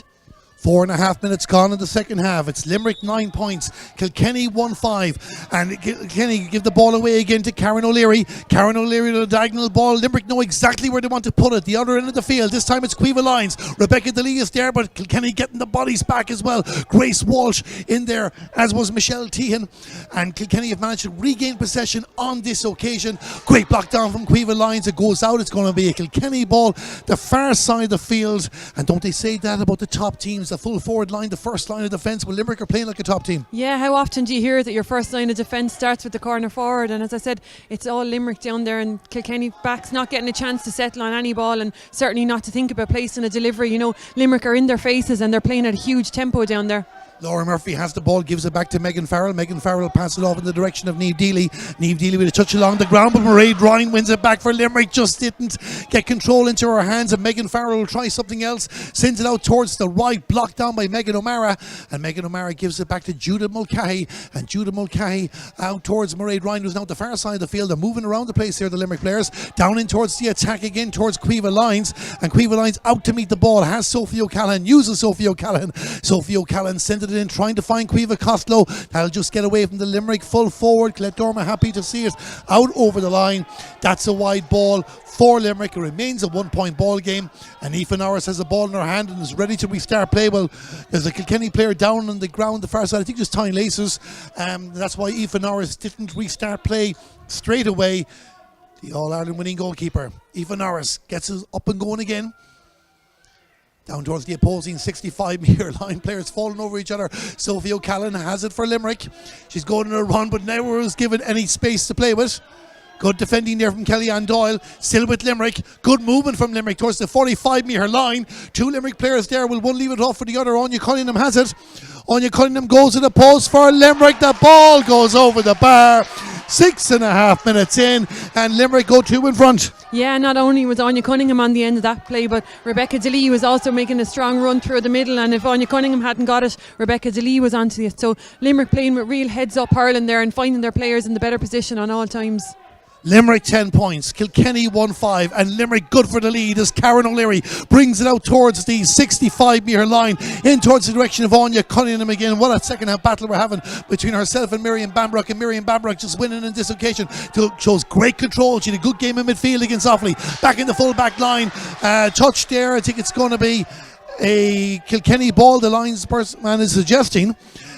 4.5 minutes gone in the second half. It's Limerick 9 points, Kilkenny 1-5, and Kilkenny give the ball away again to Karen O'Leary. Karen O'Leary with a diagonal ball. Limerick know exactly where they want to put it, the other end of the field. This time it's Cueva Lyons. Rebecca DeLee is there, but Kilkenny getting the bodies back as well. Grace Walsh in there, as was Michelle Tehan, and Kilkenny have managed to regain possession on this occasion. Great block down from Cueva Lyons. It goes out. It's going to be a Kilkenny ball, the far side of the field. And don't they say that about the top teams? The full forward line, the first line of defence. Well, Limerick are playing like a top team. Yeah, how often do you hear that your first line of defence starts with the corner forward? And as I said, it's all Limerick down there, and Kilkenny backs not getting a chance to settle on any ball, and certainly not to think about placing a delivery. You know, Limerick are in their faces and they're playing at a huge tempo down there. Laura Murphy has the ball, gives it back to Megan Farrell. Megan Farrell passes it off in the direction of Niamh Deely. Niamh Deely with a touch along the ground, but Mairead Ryan wins it back for Limerick. Just didn't get control into her hands, and Megan Farrell will try something else. Sends it out towards the right, blocked down by Megan O'Mara, and Megan O'Mara gives it back to Judith Mulcahy, and Judith Mulcahy out towards Mairead Ryan, who's now at the far side of the field. They're moving around the place here, the Limerick players. Down in towards the attack again, towards Cueva Lyons, and Cueva Lyons out to meet the ball. Has Sophie O'Callaghan, uses Sophie O'Callaghan. Sophie O'Callaghan sent it in, trying to find Cueva Costello. That'll just get away from the Limerick full forward. Colette Dorma happy to see it out over the line. That's a wide ball for Limerick. It remains a 1 point ball game, and Aoife Norris has the ball in her hand and is ready to restart play. Well, there's a Kilkenny player down on the ground the far side. I think just tying laces. That's why Aoife Norris didn't restart play straight away. The All-Ireland winning goalkeeper Aoife Norris gets us up and going again. Down towards the opposing 65-metre line. Players falling over each other. Sophie O'Callaghan has it for Limerick. She's going on a run, but never was given any space to play with. Good defending there from Kellyanne Doyle. Still with Limerick. Good movement from Limerick towards the 45-metre line. 2 Limerick players there. Will one leave it off for the other? Anya Cunningham has it. Anya Cunningham goes to the post for Limerick. The ball goes over the bar. 6.5 minutes in, and Limerick go 2 in front. Yeah, not only was Anya Cunningham on the end of that play, but Rebecca DeLee was also making a strong run through the middle, and if Anya Cunningham hadn't got it, Rebecca DeLee was onto it. So Limerick playing with real heads up hurling there and finding their players in the better position on all times. Limerick 10 points, Kilkenny 1-5, and Limerick good for the lead as Karen O'Leary brings it out towards the 65-metre line, in towards the direction of Anya Cunningham again. What a second half battle we're having between herself and Miriam Bambrook, and Miriam Bambrook just winning on this occasion. Shows great control. She had a good game in midfield against Offaly. Back in the full back line, touch there. I think it's going to be a Kilkenny ball. The linesman is suggesting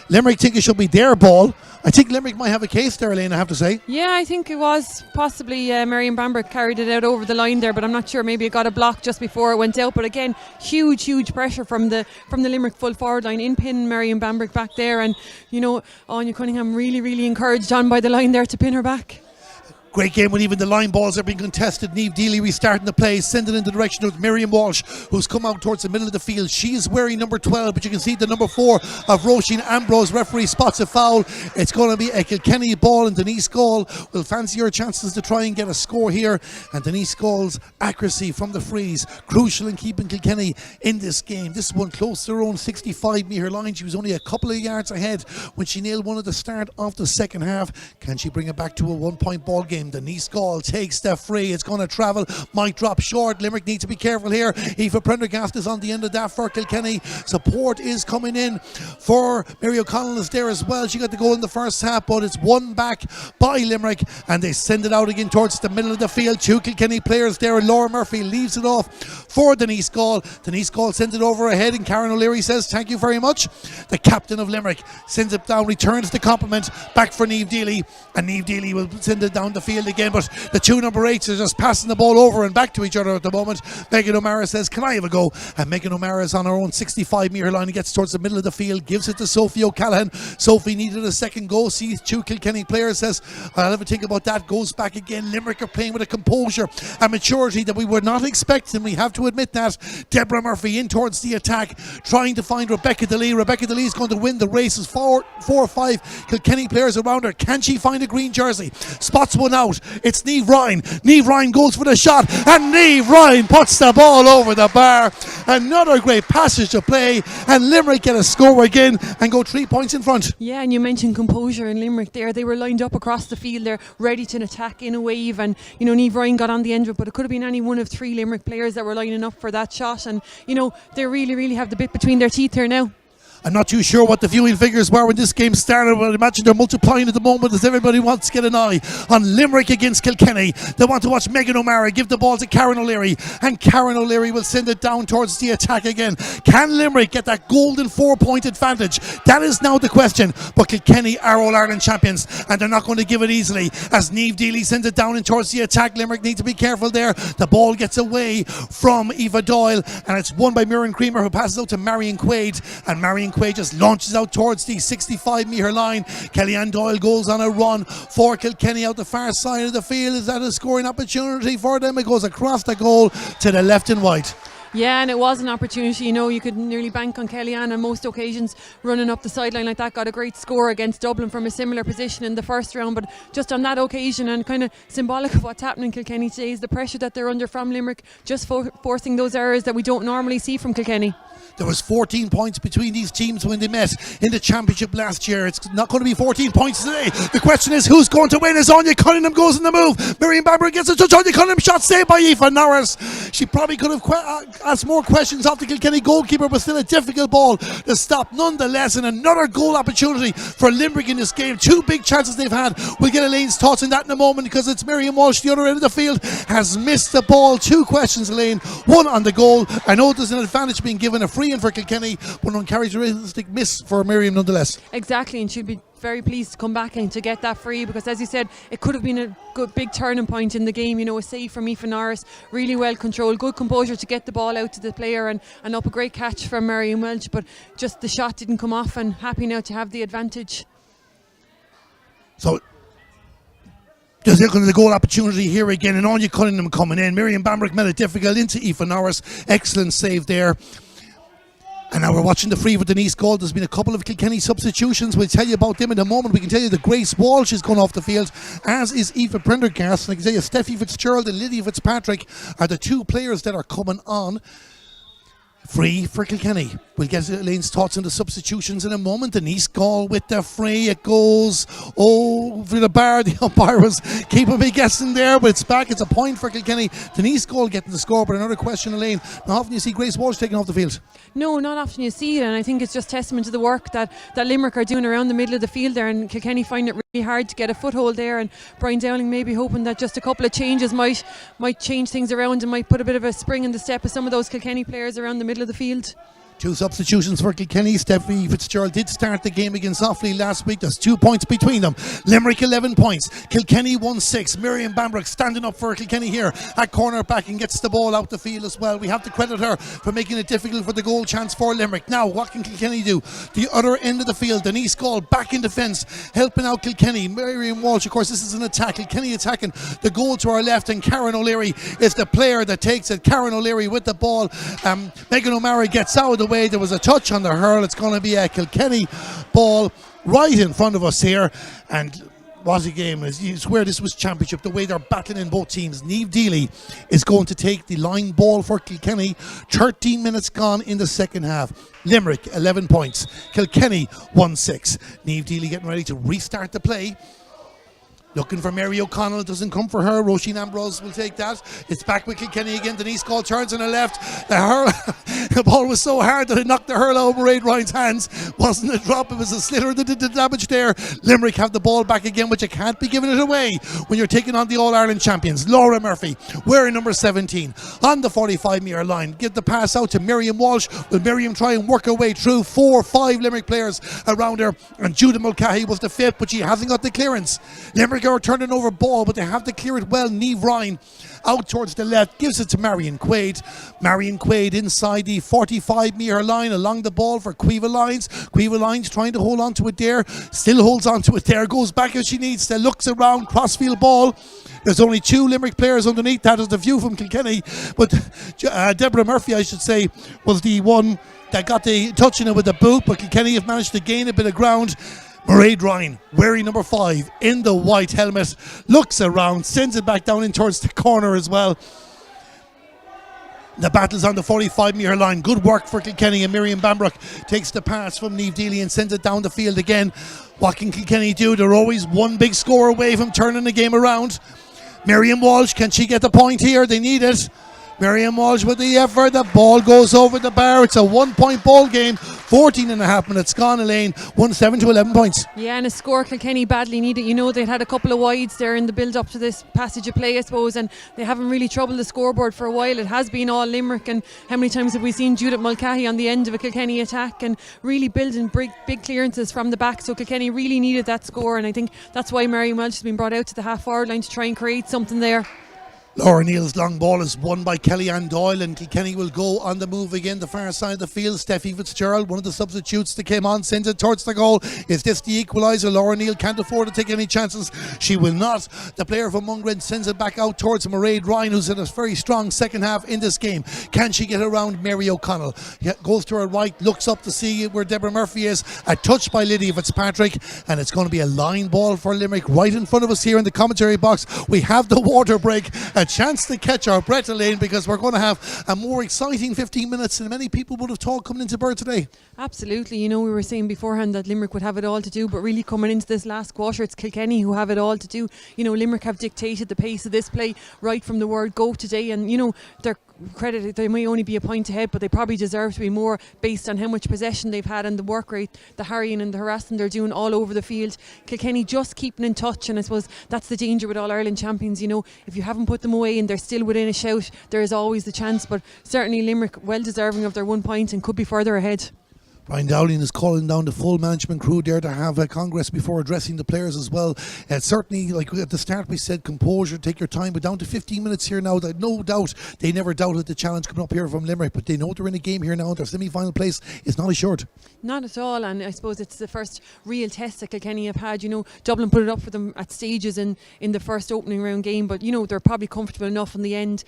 Limerick think it should be their ball. I think Limerick might have a case there, Elaine, I have to say. Yeah, I think it was possibly Miriam Bamberg carried it out over the line there, but I'm not sure. Maybe it got a block just before it went out. But again, huge pressure from the Limerick full forward line. In pin Miriam Bamberg back there, and you know, Anya Cunningham really encouraged on by the line there to pin her back. Great game when even the line balls are being contested. Niamh Deely restarting the play, sending it in the direction of Miriam Walsh, who's come out towards the middle of the field. She is wearing number 12, but you can see the number 4 of Roisin Ambrose. Referee spots a foul. It's going to be a Kilkenny ball, and Denise Gall will fancy her chances to try and get a score here. And Denise Gall's accuracy from the frees, crucial in keeping Kilkenny in this game. This one close to her own 65-metre line. She was only a couple of yards ahead when she nailed one at the start of the second half. Can she bring it back to a 1 point ball game? Denise Gall takes the free. It's going to travel, might drop short. Limerick needs to be careful here. Aoife Prendergast is on the end of that for Kilkenny. Support is coming in for Mary O'Connell is there as well. She got the goal in the first half, but it's won back by Limerick, and they send it out again towards the middle of the field. 2 Kilkenny players there, and Laura Murphy leaves it off for Denise Gall. Denise Gall sends it over ahead, and Karen O'Leary says thank you very much. The captain of Limerick sends it down, returns the compliment back for Niamh Deely, and Niamh Deely will send it down the field again, but the two number 8s are just passing the ball over and back to each other at the moment. Megan O'Mara says, can I have a go? And Megan O'Mara is on her own 65-metre line. He gets towards the middle of the field, gives it to Sophie O'Callaghan. Sophie needed a second go. Sees two Kilkenny players, says, I'll have a think about that. Goes back again. Limerick are playing with a composure and maturity that we were not expecting. We have to admit that. Deborah Murphy in towards the attack, trying to find Rebecca DeLee. Rebecca DeLee is going to win the race. There's four or five Kilkenny players around her. Can she find a green jersey? Spots one out. It's Niamh Ryan. Niamh Ryan goes for the shot, and Niamh Ryan puts the ball over the bar. Another great passage to play, and Limerick get a score again and go 3 points in front. Yeah, and you mentioned composure in Limerick there. They were lined up across the field there, ready to attack in a wave, and Niamh Ryan got on the end of it, but it could have been any one of 3 Limerick players that were lining up for that shot, and they really have the bit between their teeth here now. I'm not too sure what the viewing figures were when this game started, but I imagine they're multiplying at the moment as everybody wants to get an eye on Limerick against Kilkenny. They want to watch Megan O'Mara give the ball to Karen O'Leary, and Karen O'Leary will send it down towards the attack again. Can Limerick get that golden 4-point advantage? That is now the question, but Kilkenny are All-Ireland champions, and they're not going to give it easily as Niamh Deely sends it down in towards the attack. Limerick need to be careful there. The ball gets away from Eva Doyle, and it's won by Miriam Creamer, who passes out to Marion Quaid, and Marion Quaid just launches out towards the 65-metre line. Kellyanne Doyle goes on a run for Kilkenny out the far side of the field. Is that a scoring opportunity for them? It goes across the goal to the left and right. Yeah, and it was an opportunity. You could nearly bank on Kellyanne on most occasions running up the sideline like that. Got a great score against Dublin from a similar position in the first round, but just on that occasion, and kind of symbolic of what's happening in Kilkenny today, is the pressure that they're under from Limerick, just forcing those errors that we don't normally see from Kilkenny. There was 14 points between these teams when they met in the championship last year. It's not going to be 14 points today. The question is, who's going to win? As Anya Cunningham goes in the move. Miriam Bamber gets a touch. Anya Cunningham shot saved by Aoife Norris. She probably could have asked more questions off the Kilkenny goalkeeper, but still a difficult ball to stop nonetheless. And another goal opportunity for Limerick in this game. 2 big chances they've had. We'll get Elaine's thoughts on that in a moment, because it's Miriam Walsh, the other end of the field, has missed the ball. 2 questions, Elaine. 1 on the goal. I know there's an advantage being given, a free in for Kilkenny, but an uncharacteristic miss for Miriam nonetheless. Exactly, and she'll be very pleased to come back and to get that free, because as you said, it could have been a good big turning point in the game. A save from Aoife Norris, really well controlled, good composure to get the ball out to the player, and up a great catch from Marion Welch, but just the shot didn't come off, and happy now to have the advantage. So there's the goal opportunity here again, and Anya Cunningham coming in. Miriam Bambrick made it difficult into Aoife Norris. Excellent save there. And now we're watching the free with Denise Gold. There's been a couple of Kilkenny substitutions. We'll tell you about them in a moment. We can tell you that Grace Walsh is going off the field, as is Aoife Prendergast. And I can tell you Steffi Fitzgerald and Lydia Fitzpatrick are the 2 players that are coming on free for Kilkenny. We'll get Elaine's thoughts on the substitutions in a moment. Denise Gall with the free. It goes over the bar. The umpire was keeping me guessing there, but it's back. It's a point for Kilkenny. Denise Gall getting the score. But another question, Elaine. How often do you see Grace Walsh taken off the field? No, not often you see it, and I think it's just testament to the work that Limerick are doing around the middle of the field there, and Kilkenny find it really hard to get a foothold there, and Brian Dowling maybe hoping that just a couple of changes might change things around and might put a bit of a spring in the step of some of those Kilkenny players around the middle of the field. 2 substitutions for Kilkenny. Steffi Fitzgerald did start the game against Offaly last week. There's 2 points between them. Limerick 11 points. Kilkenny 1-6. Miriam Bambrick standing up for Kilkenny here at corner back and gets the ball out the field as well. We have to credit her for making it difficult for the goal chance for Limerick. Now, what can Kilkenny do? The other end of the field, Denise Gall back in defence, helping out Kilkenny. Miriam Walsh, of course, this is an attack. Kilkenny attacking the goal to our left, and Karen O'Leary is the player that takes it. Karen O'Leary with the ball. Megan O'Mara gets out of the way. There was a touch on the hurl. It's going to be a Kilkenny ball right in front of us here, and what a game. You swear this was championship, the way they're battling in both teams. Niamh Deely is going to take the line ball for Kilkenny. 13 minutes gone in the second half. Limerick 11 points, Kilkenny 1-6. Niamh Deely getting ready to restart the play. Looking for Mary O'Connell, doesn't come for her. Roisin Ambrose will take that. It's back with Kilkenny again. Denise Gall turns on the left. The ball was so hard that it knocked the hurl over Aid Ryan's hands. Wasn't a drop, it was a sliotar that did the damage there. Limerick have the ball back again, but you can't be giving it away when you're taking on the All-Ireland champions. Laura Murphy, wearing number 17, on the 45-metre line. Give the pass out to Miriam Walsh. Will Miriam try and work her way through 4 or 5 Limerick players around her? And Judah Mulcahy was the 5th, but she hasn't got the clearance. Limerick are turning over ball, but they have to clear it well. Niamh Ryan out towards the left, gives it to Marion Quaid. Marion Quaid inside the 45-metre line, along the ball for Caoimhe Lyons. Caoimhe Lyons trying to hold on to it there, still holds on to it there, goes back as she needs to, looks around, crossfield ball. There's only 2 Limerick players underneath that. There's the view from Kilkenny, but Deborah Murphy, I should say, was the one that got the touch in it with the boot, but Kilkenny have managed to gain a bit of ground. Mairead Ryan, wearing number 5 in the white helmet, looks around, sends it back down in towards the corner as well. The battle's on the 45-metre line. Good work for Kilkenny, and Miriam Bambrook takes the pass from Niamh Deely and sends it down the field again. What can Kilkenny do? They're always one big score away from turning the game around. Miriam Walsh, can she get the point here? They need it. Miriam Walsh with the effort. The ball goes over the bar. It's a 1-point ball game. 14.5 minutes gone, Elaine. 1-7 to 11 points. Yeah, and a score Kilkenny badly needed. You know, they'd had a couple of wides there in the build-up to this passage of play, I suppose, and they haven't really troubled the scoreboard for a while. It has been all Limerick, and how many times have we seen Judith Mulcahy on the end of a Kilkenny attack and really building big clearances from the back. So Kilkenny really needed that score, and I think that's why Mary Welch has been brought out to the half-forward line to try and create something there. Laura Neal's long ball is won by Kellyanne Doyle, and Kilkenny will go on the move again, the far side of the field. Steffi Fitzgerald, one of the substitutes that came on, sends it towards the goal. Is this the equaliser? Laura Neal can't afford to take any chances. She will not. The player from Mungren sends it back out towards Mairead Ryan, who's in a very strong second half in this game. Can she get around Mary O'Connell? Goes to her right, looks up to see where Deborah Murphy is. A touch by Lydia Fitzpatrick, and it's going to be a line ball for Limerick right in front of us here in the commentary box. We have the water break. A chance to catch our breath, Elaine, because we're going to have a more exciting 15 minutes than many people would have thought coming into Bird today. Absolutely. You know, we were saying beforehand that Limerick would have it all to do, but really coming into this last quarter, it's Kilkenny who have it all to do. You know, Limerick have dictated the pace of this play right from the word go today, and you know, their credit, they may only be a point ahead, but they probably deserve to be more based on how much possession they've had and the work rate, the harrying and the harassing they're doing all over the field. Kilkenny just keeping in touch, and I suppose that's the danger with All Ireland champions. You know, if you haven't put them away and they're still within a shout, there is always the chance, but certainly Limerick well deserving of their 1 point and could be further ahead. Brian Dowling is calling down the full management crew there to have a congress before addressing the players as well. Certainly, like at the start we said, composure, take your time, but down to 15 minutes here now. That no doubt they never doubted the challenge coming up here from Limerick, but they know they're in a game here now. Their semi-final place is not assured. Not at all, and I suppose it's the first real test that Kilkenny have had. You know, Dublin put it up for them at stages in the first opening round game, but you know, they're probably comfortable enough in the end.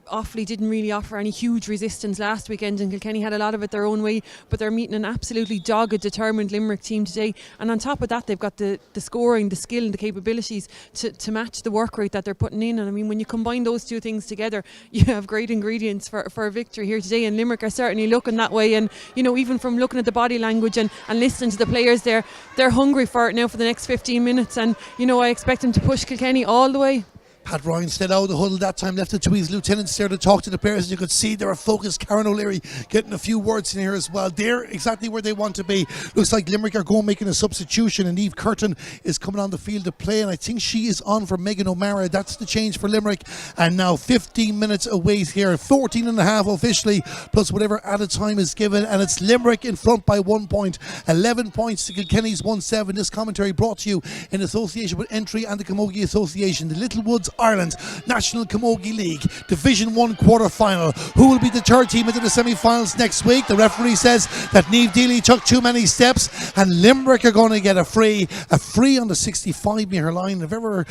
Offaly didn't really offer any huge resistance last weekend, and Kilkenny had a lot of it their own way, but they're meeting an absolutely dogged, determined Limerick team today, and on top of that they've got the scoring, the skill and the capabilities to match the work rate that they're putting in. And I mean, when you combine those two things together, you have great ingredients for a victory here today, and Limerick are certainly looking that way. And you know, even from looking at the body language and listening to the players there, they're hungry for it now for the next 15 minutes, and you know, I expect them to push Kilkenny all the way. Pat Ryan stayed out of the huddle that time, left it to his lieutenants there to talk to the players. As you could see, they were focused. Karen O'Leary getting a few words in here as well. They're exactly where they want to be. Looks like Limerick are going making a substitution, and Eve Curtin is coming on the field to play, and I think she is on for Megan O'Mara. That's the change for Limerick. And now 15 minutes away here, 14 and a half officially, plus whatever added time is given, and it's Limerick in front by 1 point. 11 points to Kilkenny's 1-7. This commentary brought to you in association with Entry and the Camogie Association. The Littlewoods Ireland National Camogie League Division 1 quarter-final. Who will be the third team into the semi-finals next week? The referee says that Niamh Deely took too many steps, and Limerick are going to get a free on the 65-metre line. If ever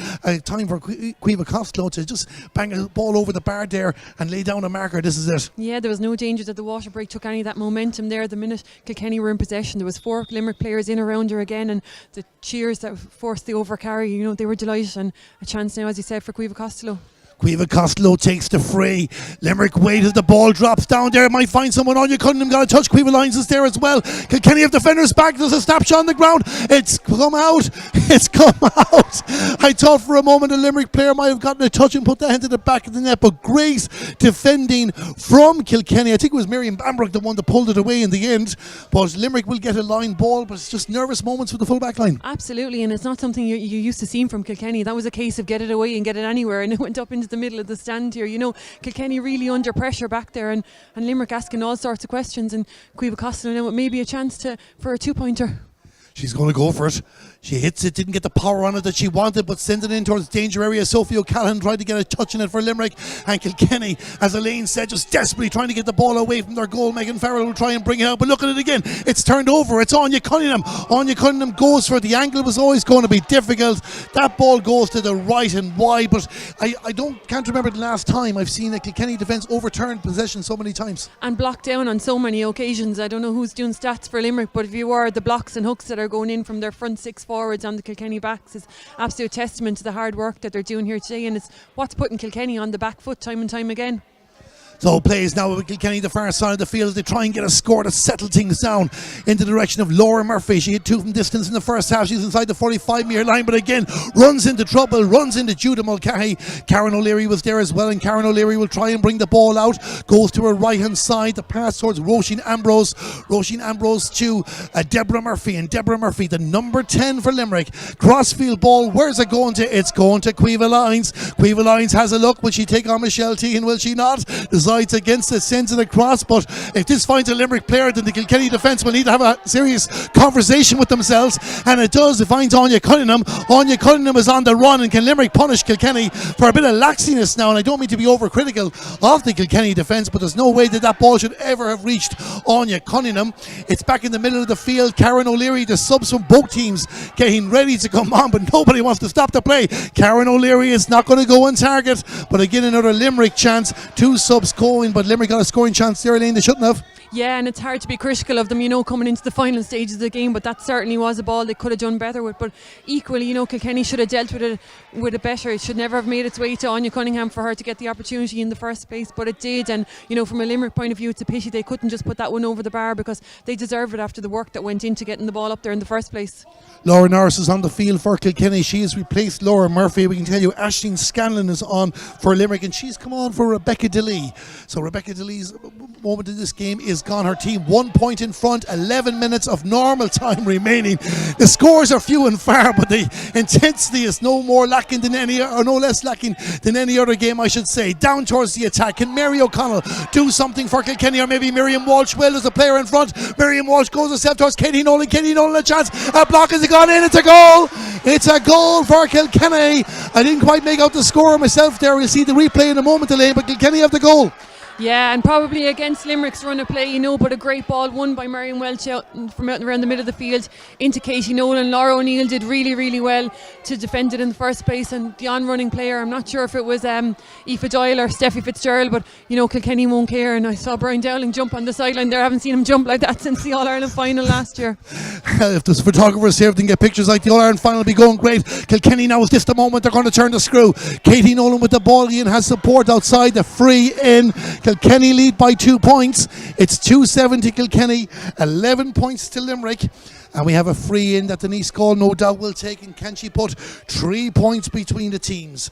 time for Caoimhe Costello to just bang a ball over the bar there and lay down a marker, this is it. Yeah, there was no danger that the water break took any of that momentum there. The minute Kilkenny were in possession, there was 4 Limerick players in around her again, and the cheers that forced the overcarry, you know, they were delighted, and a chance now, as you said, for Caoimhe Costello. Caoimhe Costello takes the free. Limerick wait as the ball drops down there. It might find someone on. You couldn't have got a touch. Caoimhe Lyons is there as well. Kilkenny have defenders back. There's a snapshot on the ground. It's come out. It's come out. I thought for a moment a Limerick player might have gotten a touch and put that into the back of the net, but Grace defending from Kilkenny. I think it was Miriam Bambrook the one that pulled it away in the end, but Limerick will get a line ball, but it's just nervous moments for the full back line. Absolutely, and it's not something you used to seeing from Kilkenny. That was a case of get it away and get it anywhere, and it went up into the middle of the stand here. You know, Kilkenny really under pressure back there, and Limerick asking all sorts of questions, and Caoimhe Costello now with maybe a chance for a 2-pointer. She's going to go for it. She hits it, didn't get the power on it that she wanted, but sends it in towards danger area. Sophie O'Callaghan tried to get a touch in it for Limerick, and Kilkenny, as Elaine said, just desperately trying to get the ball away from their goal. Megan Farrell will try and bring it out, but look at it again. It's turned over. It's Anya Cunningham. Anya Cunningham goes for it. The angle was always going to be difficult. That ball goes to the right and wide, but I can't remember the last time I've seen a Kilkenny defence overturn possession so many times. And blocked down on so many occasions. I don't know who's doing stats for Limerick, but if you are, the blocks and hooks that are going in from their front six forwards on the Kilkenny backs is absolute testament to the hard work that they're doing here today, and it's what's putting Kilkenny on the back foot time and time again. So plays now with Kilkenny, the far side of the field. They try and get a score to settle things down in the direction of Laura Murphy. She hit 2 from distance in the first half. She's inside the 45-metre line, but again runs into trouble, runs into Judah Mulcahy. Karen O'Leary was there as well, and Karen O'Leary will try and bring the ball out. Goes to her right-hand side. The pass towards Roisin Ambrose. Roisin Ambrose to Deborah Murphy, and Deborah Murphy, the number 10 for Limerick. Crossfield ball. Where's it going to? It's going to Quiva Lyons. Quiva Lyons has a look. Will she take on Michelle Tehan? Will she not? Decides against it, sends it across, but if this finds a Limerick player, then the Kilkenny defence will need to have a serious conversation with themselves, and it does. It finds Anya Cunningham. Anya Cunningham is on the run, and can Limerick punish Kilkenny for a bit of laxiness now? And I don't mean to be overcritical of the Kilkenny defence, but there's no way that that ball should ever have reached Anya Cunningham. It's back in the middle of the field. Karen O'Leary, the subs from both teams getting ready to come on, but nobody wants to stop the play. Karen O'Leary is not going to go on target, but again another Limerick chance. 2 subs going, but Limerick got a scoring chance there, Elaine. They shouldn't have. Yeah, and it's hard to be critical of them, coming into the final stages of the game, but that certainly was a ball they could have done better with. But equally, Kilkenny should have dealt with it better. It should never have made its way to Anya Cunningham for her to get the opportunity in the first place, but it did. And from a Limerick point of view, it's a pity they couldn't just put that one over the bar, because they deserve it after the work that went into getting the ball up there in the first place. Laura Norris is on the field for Kilkenny. She has replaced Laura Murphy. We can tell you Aisling Scanlon is on for Limerick, and she's come on for Rebecca DeLee. So Rebecca DeLee's moment in this game is gone. Her team 1 point in front, 11 minutes of normal time remaining. The scores are few and far, but the intensity is no less lacking than any other game, I should say. Down towards the attack. Can Mary O'Connell do something for Kilkenny, or maybe Miriam Walsh will? There's a player in front. Miriam Walsh goes herself towards Katie Nolan. Katie Nolan a chance. A block as gone in. It's a goal. It's a goal for Kilkenny. I didn't quite make out the score myself there. We'll see the replay in a moment, Elaine, but Kilkenny have the goal. Yeah, and probably against Limerick's run of play, but a great ball won by Marion Welch from out around the middle of the field into Katie Nolan. Laura O'Neill did really, really well to defend it in the first place, and the on-running player, I'm not sure if it was Aoife Doyle or Steffi Fitzgerald, but Kilkenny won't care. And I saw Brian Dowling jump on the sideline there. I haven't seen him jump like that since the All-Ireland final last year. If there's photographers here, if they can get pictures like the All-Ireland final, will be going great. Kilkenny now, is this the moment they're going to turn the screw? Katie Nolan with the ball. Ian has support outside, the free in. Kilkenny lead by 2 points. It's 2-7 to Kilkenny, 11 points to Limerick, and we have a free in that Denise Gall no doubt will take. And can she put 3 points between the teams?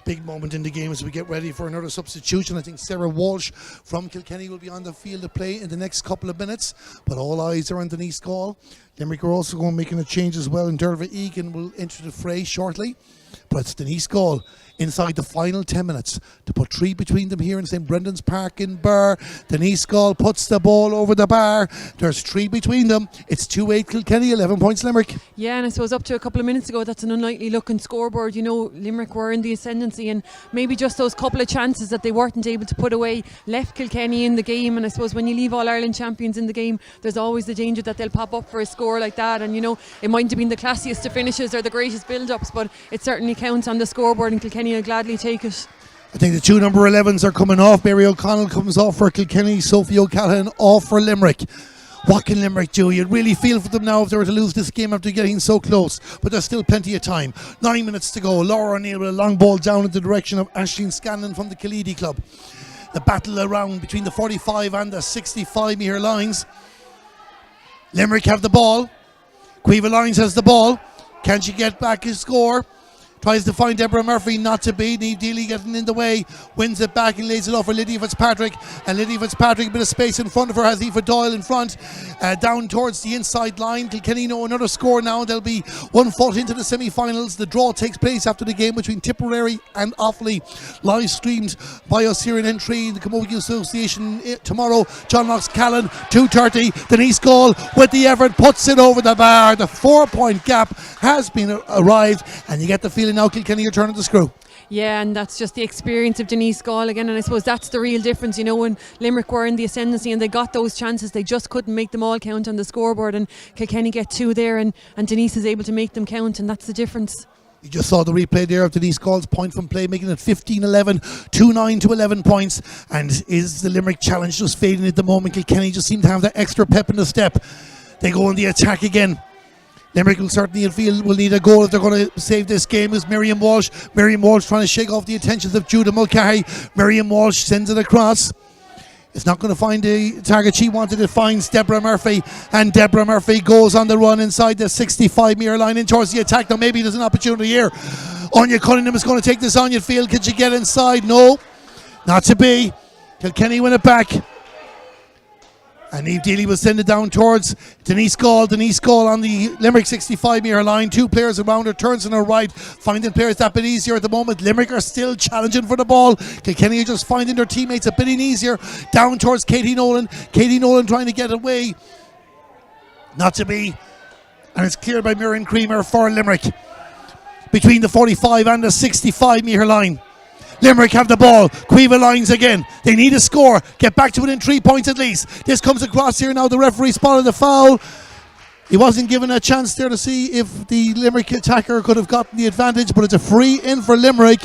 Big moment in the game as we get ready for another substitution. I think Sarah Walsh from Kilkenny will be on the field to play in the next couple of minutes, but all eyes are on Denise Gall. Limerick are also going making a change as well, and Derva Egan will enter the fray shortly, but it's Denise Gall inside the final 10 minutes to put 3 between them here in St Brendan's Park in Birr. Denise Gall puts the ball over the bar. There's 3 between them. It's 2-8 Kilkenny, 11 points Limerick. Yeah, and I suppose up to a couple of minutes ago, that's an unlikely looking scoreboard. Limerick were in the ascendancy, and maybe just those couple of chances that they weren't able to put away left Kilkenny in the game. And I suppose when you leave All-Ireland champions in the game, there's always the danger that they'll pop up for a score like that. And it mightn't have been the classiest of finishes or the greatest build-ups, but it certainly counts on the scoreboard, and Kilkenny will gladly take it. I think the 2 number 11s are coming off. Mary O'Connell comes off for Kilkenny, Sophie O'Callaghan off for Limerick. What can Limerick do? You'd really feel for them now if they were to lose this game after getting so close, but there's still plenty of time. 9 minutes to go. Laura O'Neill with a long ball down in the direction of Aisling Scanlon from the Killeedy club. The battle around between the 45 and the 65 metre lines. Limerick have the ball. Quiva Lyons has the ball. Can she get back a score? Tries to find Deborah Murphy, not to be. Niamh Deely getting in the way, wins it back and lays it off for Lydia Fitzpatrick. And Lydia Fitzpatrick, a bit of space in front of her, has Aoife Doyle in front, down towards the inside line. Kilkenny know another score now. They'll be 1 foot into the semi-finals. The draw takes place after the game between Tipperary and Offaly, live streamed by us here in Entry in the Camogie Association tomorrow. John Knox Callan, 2:30. Denise Gall with the effort, puts it over the bar. The 4-point gap has been arrived, and you get the feeling now Kilkenny are turning the screw. Yeah, and that's just the experience of Denise Gall again, and I suppose that's the real difference. You know, when Limerick were in the ascendancy and they got those chances, they just couldn't make them all count on the scoreboard, and Kilkenny get 2 there, and Denise is able to make them count, and that's the difference. You just saw the replay there of Denise Gall's point from play, making it 15-11, 2-9 to 11 points. And is the Limerick challenge just fading at the moment? Kilkenny just seem to have that extra pep in the step. They go on the attack again. Limerick will certainly feel will need a goal if they're going to save this game. Is Miriam Walsh. Miriam Walsh trying to shake off the attentions of Judah Mulcahy. Miriam Walsh sends it across. It's not going to find the target she wanted. It finds Deborah Murphy, and Deborah Murphy goes on the run inside the 65-metre line in towards the attack. Now maybe there's an opportunity here. Anya Cunningham is going to take this on your field. Could she get inside? No, not to be. Kilkenny win it back. And Niamh Deely will send it down towards Denise Gall. Denise Gall on the Limerick 65-metre line. 2 players around her, turns on her right, finding players that bit easier at the moment. Limerick are still challenging for the ball. Kilkenny are just finding their teammates a bit easier. Down towards Katie Nolan. Katie Nolan trying to get away. Not to be. And it's cleared by Miriam Creamer for Limerick. Between the 45 and the 65-metre line. Limerick have the ball. Cueva lines again. They need a score. Get back to within 3 points at least. This comes across here now. The referee spotted the foul. He wasn't given a chance there to see if the Limerick attacker could have gotten the advantage, but it's a free in for Limerick.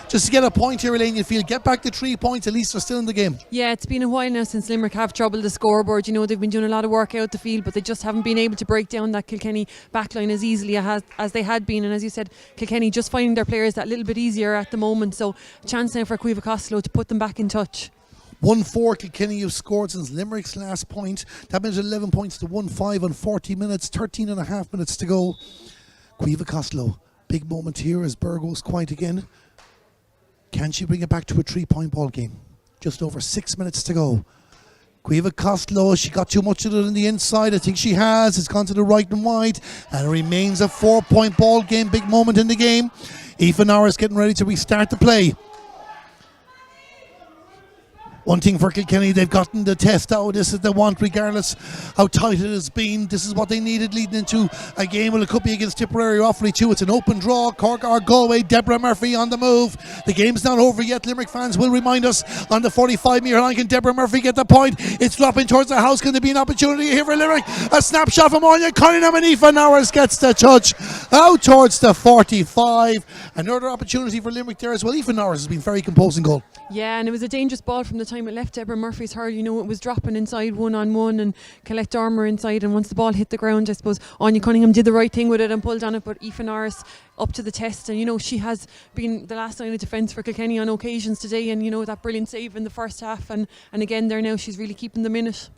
Just to get a point here, Elaine, you feel get back to 3 points, at least they're still in the game. Yeah, it's been a while now since Limerick have troubled the scoreboard. You know, they've been doing a lot of work out the field, but they just haven't been able to break down that Kilkenny backline as easily as they had been. And as you said, Kilkenny just finding their players that little bit easier at the moment. So a chance now for Cueva Costello to put them back in touch. 1-4 Kilkenny have scored since Limerick's last point. That means 11 points to 1-5 on 40 minutes, 13 and a half minutes to go. Cueva Costello, big moment here as Burr goes quiet again. Can she bring it back to a 3-point ball game? Just over 6 minutes to go. Cueva Costello, she got too much of it on the inside. I think she has. It's gone to the right and wide. And it remains a 4-point ball game. Big moment in the game. Aoife Norris getting ready to restart the play. One thing for Kilkenny, they've gotten the test out. This is the want, regardless how tight it has been. This is what they needed leading into a game. Well, it could be against Tipperary or Offaly too. It's an open draw. Cork or Galway. Deborah Murphy on the move. The game's not over yet. Limerick fans will remind us on the 45-metre line. Can Deborah Murphy get the point? It's dropping towards the house. Can there be an opportunity here for Limerick? A snapshot from Anya Cunningham, and Aoife Norris gets the touch out towards the 45. Another opportunity for Limerick there as well. Aoife Norris has been very composing goal. Yeah, and it was a dangerous ball from the time it left Deborah Murphy's hurl. You know, it was dropping inside 1-on-1 and Colette Dormer inside, and once the ball hit the ground, I suppose Anya Cunningham did the right thing with it and pulled on it, but Aoife Norris up to the test, and you know, she has been the last line of defence for Kilkenny on occasions today, and you know, that brilliant save in the first half, and again there now she's really keeping them in it.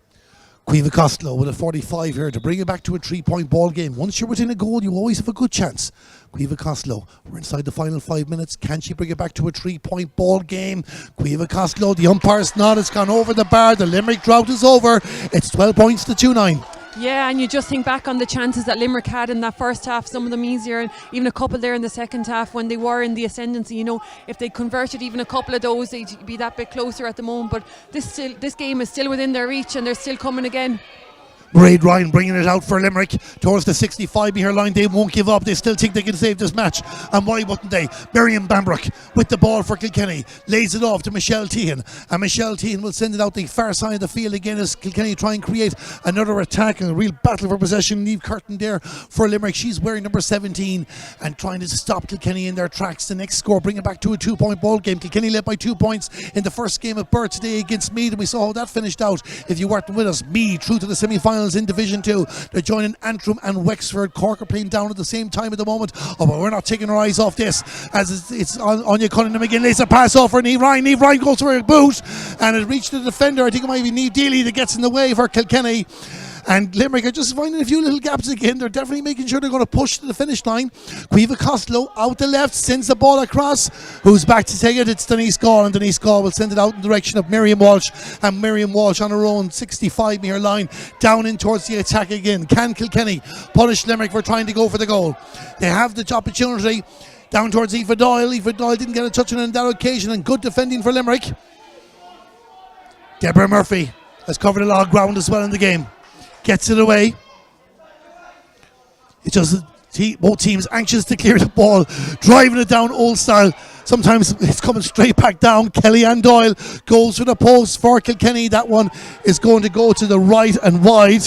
Cueva Costello with a 45 here to bring it back to a 3-point ball game. Once you're within a goal, you always have a good chance. Cueva Costello, we're inside the final 5 minutes. Can she bring it back to a 3-point ball game? Cueva Costello, the umpire's nod, it's gone over the bar. The Limerick drought is over. It's 12 points to 2-9. Yeah, and you just think back on the chances that Limerick had in that first half, some of them easier, and even a couple there in the second half when they were in the ascendancy. You know, if they converted even a couple of those, they'd be that bit closer at the moment. But this game is still within their reach, and they're still coming again. Mairead Ryan bringing it out for Limerick towards the 65-metre line. They won't give up. They still think they can save this match, and why wouldn't they? Miriam Bambrick with the ball for Kilkenny lays it off to Michelle Tehan, and Michelle Tehan will send it out the far side of the field again as Kilkenny try and create another attack and a real battle for possession. Niamh Curtin there for Limerick. She's wearing number 17 and trying to stop Kilkenny in their tracks. The next score, bring it back to a 2-point ball game. Kilkenny led by 2 points in the first game of Birr today against Meath, and we saw how that finished out. If you weren't with us, Meath through to the semi-finals in Division 2. They're joining Antrim and Wexford. Cork are playing down at the same time at the moment. Oh, but we're not taking our eyes off this, as it's on Anya Cunningham again. Lays a pass off for Niamh Ryan. Niamh Ryan goes for a boot, and it reached the defender. I think it might be Niamh Deely that gets in the way for Kilkenny. And Limerick are just finding a few little gaps again. They're definitely making sure they're going to push to the finish line. Cueva Costello out the left, sends the ball across. Who's back to take it? It's Denise Gall, and Denise Gall will send it out in the direction of Miriam Walsh. And Miriam Walsh on her own 65-metre line, down in towards the attack again. Can Kilkenny punish Limerick for trying to go for the goal? They have the opportunity. Down towards Aoife Doyle. Aoife Doyle didn't get a touch on that occasion, and good defending for Limerick. Deborah Murphy has covered a lot of ground as well in the game. Gets it away. It's just both teams anxious to clear the ball, driving it down old style. Sometimes it's coming straight back down. Kellyanne Doyle goes for the post for Kilkenny. That one is going to go to the right and wide.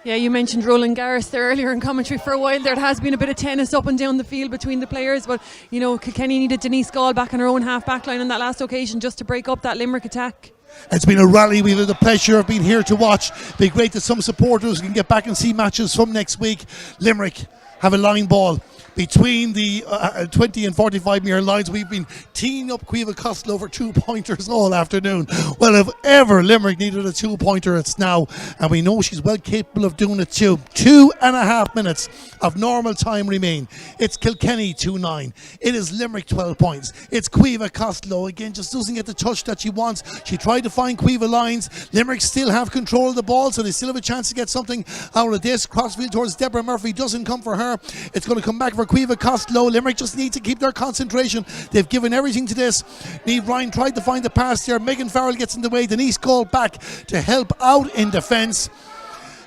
Yeah, you mentioned Roland Garris there earlier in commentary for a while. There has been a bit of tennis up and down the field between the players, but you know, Kilkenny needed Denise Gall back on her own half back line on that last occasion just to break up that Limerick attack. It's been a rally. We've had the pleasure of being here to watch. It'd be great that some supporters can get back and see matches from next week. Limerick have a line ball between the 20 and 45 metre lines. We've been teeing up Cueva Costello for 2-pointers all afternoon. Well, if ever Limerick needed a 2-pointer, it's now, and we know she's well capable of doing it too. 2.5 minutes of normal time remain. It's Kilkenny 2-9. It is Limerick 12 points. It's Cueva Costello again, just doesn't get the touch that she wants. She tried to find Cueva lines. Limerick still have control of the ball, so they still have a chance to get something out of this. Crossfield towards Deborah Murphy doesn't come for her. It's going to come back for Cueva Costello. Limerick just need to keep their concentration. They've given everything to this. Niamh Ryan tried to find the pass there. Megan Farrell gets in the way. Denise Gall back to help out in defence.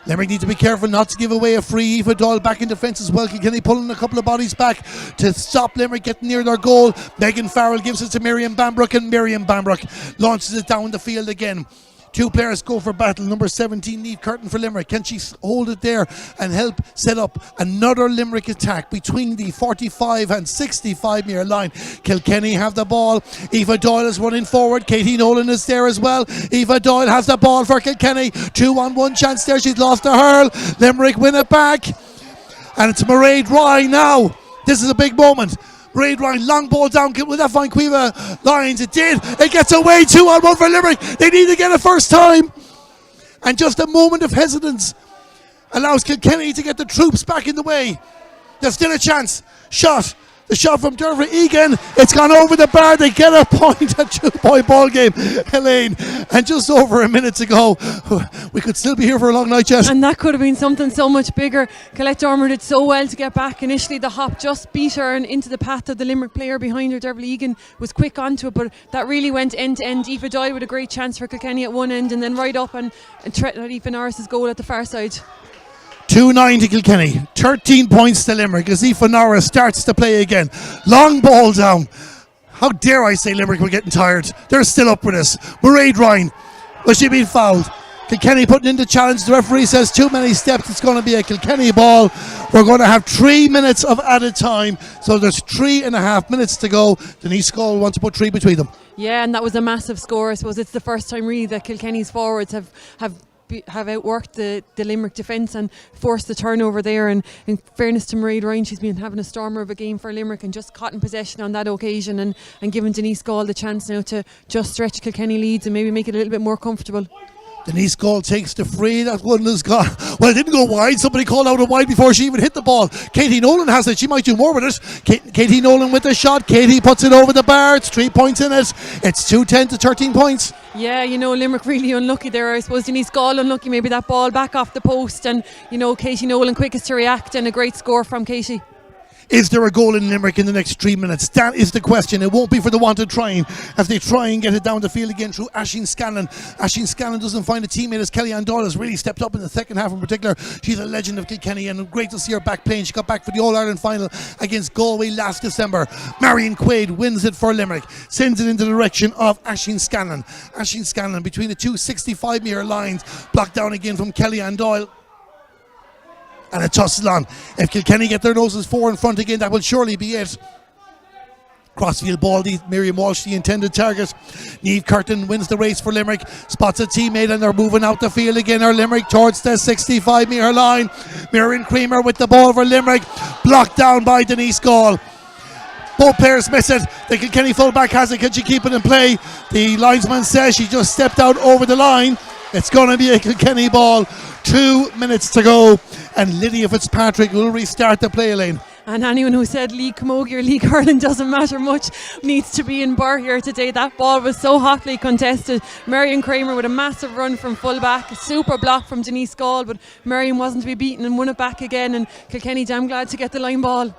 Limerick need to be careful not to give away a free. Aoife Doyle back in defence as well. Kilkenny pulling a couple of bodies back to stop Limerick getting near their goal. Megan Farrell gives it to Miriam Bambrook, and Miriam Bambrook launches it down the field again. Two players go for battle. Number 17, Niamh Curtin for Limerick. Can she hold it there and help set up another Limerick attack between the 45 and 65 metre line? Kilkenny have the ball. Aoife Doyle is running forward. Katie Nolan is there as well. Aoife Doyle has the ball for Kilkenny. 2-on-1 chance there. She's lost to hurl. Limerick win it back. And it's Mairead Ryan now. This is a big moment. Mairead Ryan, long ball down. Will that find Cueva Lyons? It did. It gets away. 2-on-1 for Limerick. They need to get it first time. And just a moment of hesitance allows Kilkenny to get the troops back in the way. There's still a chance. Shot. The shot from Derva Egan. It's gone over the bar. They get a point. A 2-point ball game, Elaine. And just over a minute to go. We could still be here for a long night yet. And that could have been something so much bigger. Colette Dormer did so well to get back. Initially the hop just beat her and into the path of the Limerick player behind her. Derva Egan was quick onto it, but that really went end to end. Aoife Doyle with a great chance for Kilkenny at one end, and then right up and threatened Aoife Norris's goal at the far side. 2-9 to Kilkenny, 13 points to Limerick as Aoife Norris starts to play again. Long ball down. How dare I say Limerick were getting tired. They're still up with us. Mairead Ryan, was she being fouled? Kilkenny putting in the challenge. The referee says too many steps. It's going to be a Kilkenny ball. We're going to have 3 minutes of added time. So there's 3.5 minutes to go. Denise Gall wants to put 3 between them. Yeah, and that was a massive score. I suppose it's the first time really that Kilkenny's forwards have outworked the Limerick defence and forced the turnover there. And in fairness to Mairead Ryan, she's been having a stormer of a game for Limerick and just caught in possession on that occasion and giving Denise Gall the chance now to just stretch Kilkenny leads and maybe make it a little bit more comfortable. Denise Gall takes the free. That one is gone. Well, it didn't go wide. Somebody called out a wide before she even hit the ball. Katie Nolan has it. She might do more with it. Katie Nolan with the shot. Katie puts it over the bar. It's 3 points in it. It's 2-10 to 13 points. Yeah, you know, Limerick really unlucky there. I suppose Denise Gall unlucky. Maybe that ball back off the post, and you know, Katie Nolan quickest to react, and a great score from Katie. Is there a goal in Limerick in the next 3 minutes? That is the question. It won't be for the want of trying as they try and get it down the field again through Aisling Scanlon. Aisling Scanlon doesn't find a teammate as Kellyanne Doyle has really stepped up in the second half in particular. She's a legend of Kilkenny and great to see her back playing. She got back for the All-Ireland final against Galway last December. Marion Quaid wins it for Limerick, sends it into the direction of Aisling Scanlon. Aisling Scanlon between the two 65-metre lines, blocked down again from Kellyanne Doyle. And a tussle on. If Kilkenny get their noses 4 in front again, that will surely be it. Crossfield ball, Miriam Walsh, the intended target. Niamh Curtin wins the race for Limerick, spots a teammate, and they're moving out the field again. Or Limerick towards the 65-metre line. Miriam Creamer with the ball for Limerick, blocked down by Denise Gall. Both players miss it. The Kilkenny fullback has it. Can she keep it in play? The linesman says she just stepped out over the line. It's going to be a Kilkenny ball. 2 minutes to go, and Lydia Fitzpatrick will restart the play lane. And anyone who said League Camogie or League Ireland doesn't matter much needs to be in Burr here today. That ball was so hotly contested. Marion Kramer with a massive run from full back, a super block from Denise Gall, but Marion wasn't to be beaten and won it back again, and Kilkenny damn glad to get the line ball.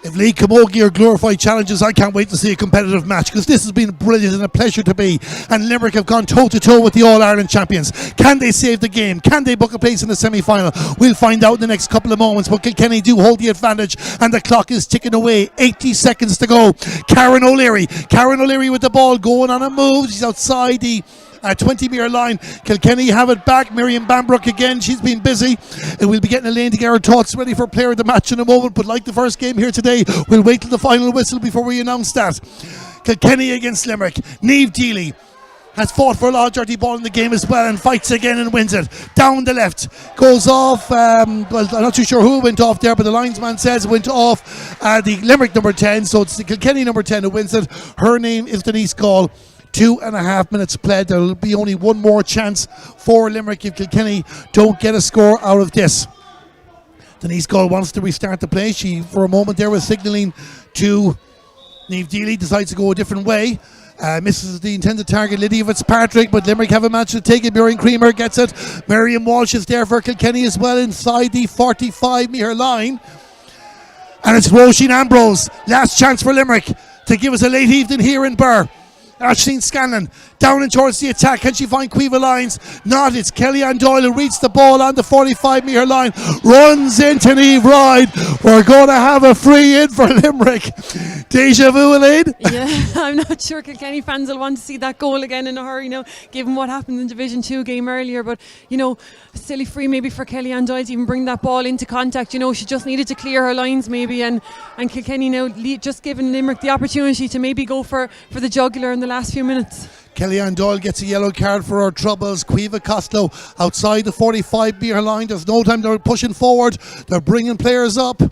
If League Camogie are glorified challenges, I can't wait to see a competitive match, because this has been brilliant and a pleasure to be. And Limerick have gone toe to toe with the All-Ireland champions. Can they save the game? Can they book a place in the semi-final? We'll find out in the next couple of moments. But Kilkenny do hold the advantage, and the clock is ticking away. 80 seconds to go. Karen O'Leary with the ball, going on a move. She's outside the 20-metre line. Kilkenny have it back. Miriam Bambrook again, she's been busy, and we'll be getting Elaine to get her thoughts ready for player of the match in a moment. But like the first game here today, we'll wait till the final whistle before we announce that. Kilkenny against Limerick. Niamh Deely has fought for a large dirty ball in the game as well, and fights again and wins it. Down the left, goes off, well, I'm not too sure who went off there, but the linesman says it went off the Limerick number 10, so it's the Kilkenny number 10 who wins it. Her name is Denise Gall. 2.5 minutes played. There will be only one more chance for Limerick if Kilkenny don't get a score out of this. Denise Gall wants to restart the play. She, for a moment there, was signalling to Niamh Deely, decides to go a different way. Misses the intended target, Lydia Fitzpatrick, but Limerick have a match to take it. Miriam Creamer gets it. Miriam Walsh is there for Kilkenny as well, inside the 45-metre line. And it's Roisin Ambrose. Last chance for Limerick to give us a late evening here in Burr. Aisling Scanlon down and towards the attack. Can she find Quiva Lyons? Not. It's Kellyanne Doyle who reads the ball on the 45-metre line. Runs into Niamh Ride. We're going to have a free in for Limerick. Deja vu, Elaine? Yeah, I'm not sure Kilkenny fans will want to see that goal again in a hurry, given what happened in Division 2 game earlier. But, a silly free maybe for Kellyanne Doyle to even bring that ball into contact. She just needed to clear her lines maybe. And Kilkenny now just giving Limerick the opportunity to maybe go for the jugular in the last few minutes. Kellyanne Doyle gets a yellow card for her troubles. Quiva Costello outside the 45-metre line. There's no time. They're pushing forward. They're bringing players up.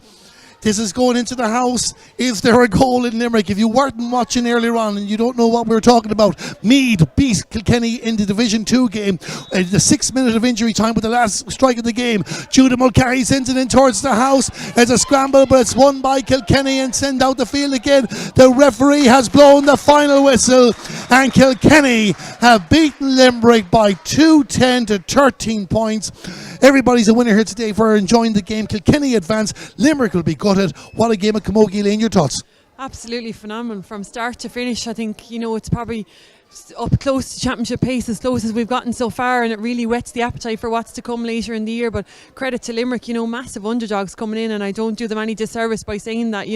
This is going into the house. Is there a goal in Limerick? If you weren't watching earlier on and you don't know what we were talking about, Meath beat Kilkenny in the Division 2 game. The 6 minute of injury time with the last strike of the game. Judah Mulcahy sends it in towards the house. There's a scramble, but it's won by Kilkenny and send out the field again. The referee has blown the final whistle, and Kilkenny have beaten Limerick by 2-10 to 13 points. Everybody's a winner here today for enjoying the game. Kilkenny advance. Limerick will be gutted. What a game of Camogie, Lane. Your thoughts? Absolutely phenomenal from start to finish. I think it's probably up close to championship pace, as close as we've gotten so far, and it really whets the appetite for what's to come later in the year. But credit to Limerick, massive underdogs coming in, and I don't do them any disservice by saying that.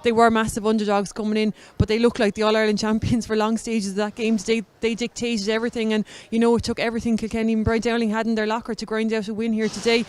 They were massive underdogs coming in, but they look like the All-Ireland champions for long stages of that game today. They dictated everything, and it took everything Kilkenny and Brian Dowling had in their locker to grind out a win here today.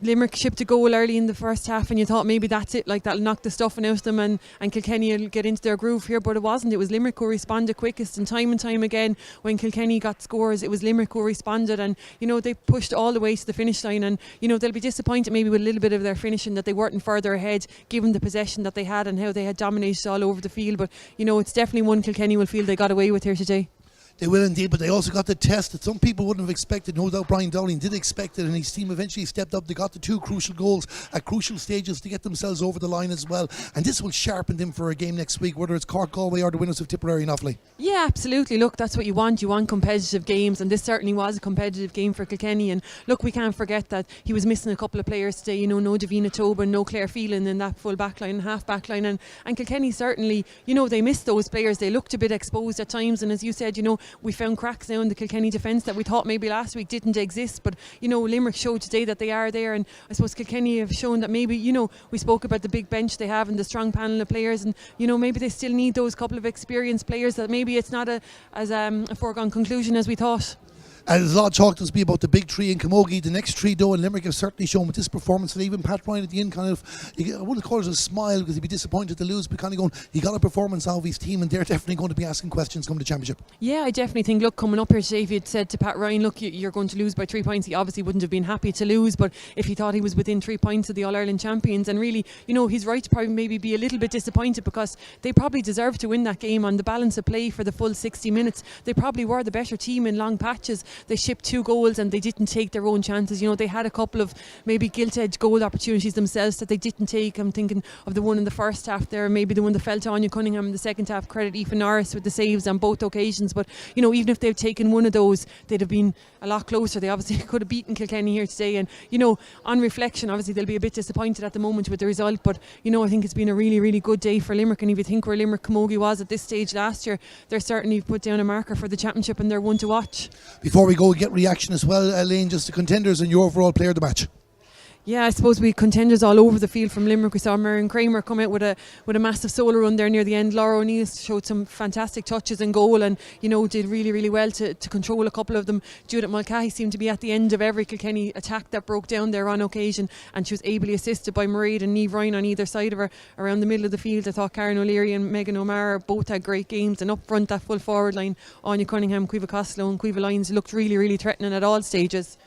Limerick shipped a goal early in the first half, and you thought maybe that's it, like that'll knock the stuffing out of them, and Kilkenny will get into their groove here, but it wasn't. It was Limerick who responded quickest, and time again when Kilkenny got scores, it was Limerick who responded, and they pushed all the way to the finish line, and they'll be disappointed maybe with a little bit of their finishing, that they weren't further ahead given the possession that they had and how they had dominated all over the field. But it's definitely one Kilkenny will feel they got away with here today. They will indeed, but they also got the test that some people wouldn't have expected. No doubt Brian Dowling did expect it, and his team eventually stepped up. They got the 2 crucial goals at crucial stages to get themselves over the line as well, and this will sharpen them for a game next week, whether it's Cork, Galway or the winners of Tipperary and Offaly. Yeah, absolutely. Look, that's what you want. You want competitive games, and this certainly was a competitive game for Kilkenny. And look, we can't forget that he was missing a couple of players today. No Davina Tobin, no Claire Phelan in that full back line and half back line, and Kilkenny certainly, they missed those players. They looked a bit exposed at times, and as you said, we found cracks now in the Kilkenny defence that we thought maybe last week didn't exist, but Limerick showed today that they are there, and I suppose Kilkenny have shown that maybe we spoke about the big bench they have and the strong panel of players, and maybe they still need those couple of experienced players, that maybe it's not a foregone conclusion as we thought. There's a lot of talk to be about the big three in Camogie. The next three, though, in Limerick have certainly shown with this performance, and even Pat Ryan at the end I wouldn't call it a smile because he'd be disappointed to lose, but kind of going, he got a performance out of his team, and they're definitely going to be asking questions coming to championship. Yeah, I definitely think, look, coming up here today, if you'd said to Pat Ryan, look, you're going to lose by 3 points, he obviously wouldn't have been happy to lose, but if he thought he was within 3 points of the All-Ireland champions, and really, he's right to probably maybe be a little bit disappointed, because they probably deserved to win that game on the balance of play for the full 60 minutes. They probably were the better team in long patches, they shipped 2 goals and they didn't take their own chances. You know, they had a couple of maybe gilt-edged goal opportunities themselves that they didn't take. I'm thinking of the one in the first half there, maybe the one that fell to Anya Cunningham in the second half. Credit Aoife Norris with the saves on both occasions. But, you know, even if they've taken one of those, they'd have been a lot closer. They obviously could have beaten Kilkenny here today. And, you know, on reflection, obviously they'll be a bit disappointed at the moment with the result. But, you know, I think it's been a really, really good day for Limerick. And if you think where Limerick Camogie was at this stage last year, they're certainly put down a marker for the championship and they're one to watch. Before we go, get reaction as well, Elaine, just the contenders and your overall player of the match. Yeah, I suppose we contenders all over the field from Limerick. We saw Marion Kramer come out with a massive solo run there near the end. Laura O'Neill showed some fantastic touches in goal and, you know, did really, really well to control a couple of them. Judith Mulcahy seemed to be at the end of every Kilkenny attack that broke down there on occasion, and she was ably assisted by Mairead and Niamh Ryan on either side of her around the middle of the field. I thought Karen O'Leary and Megan O'Mara both had great games, and up front that full forward line, Anya Cunningham, Caoimhe Costello and Caoimhe Lyons looked really, really threatening at all stages.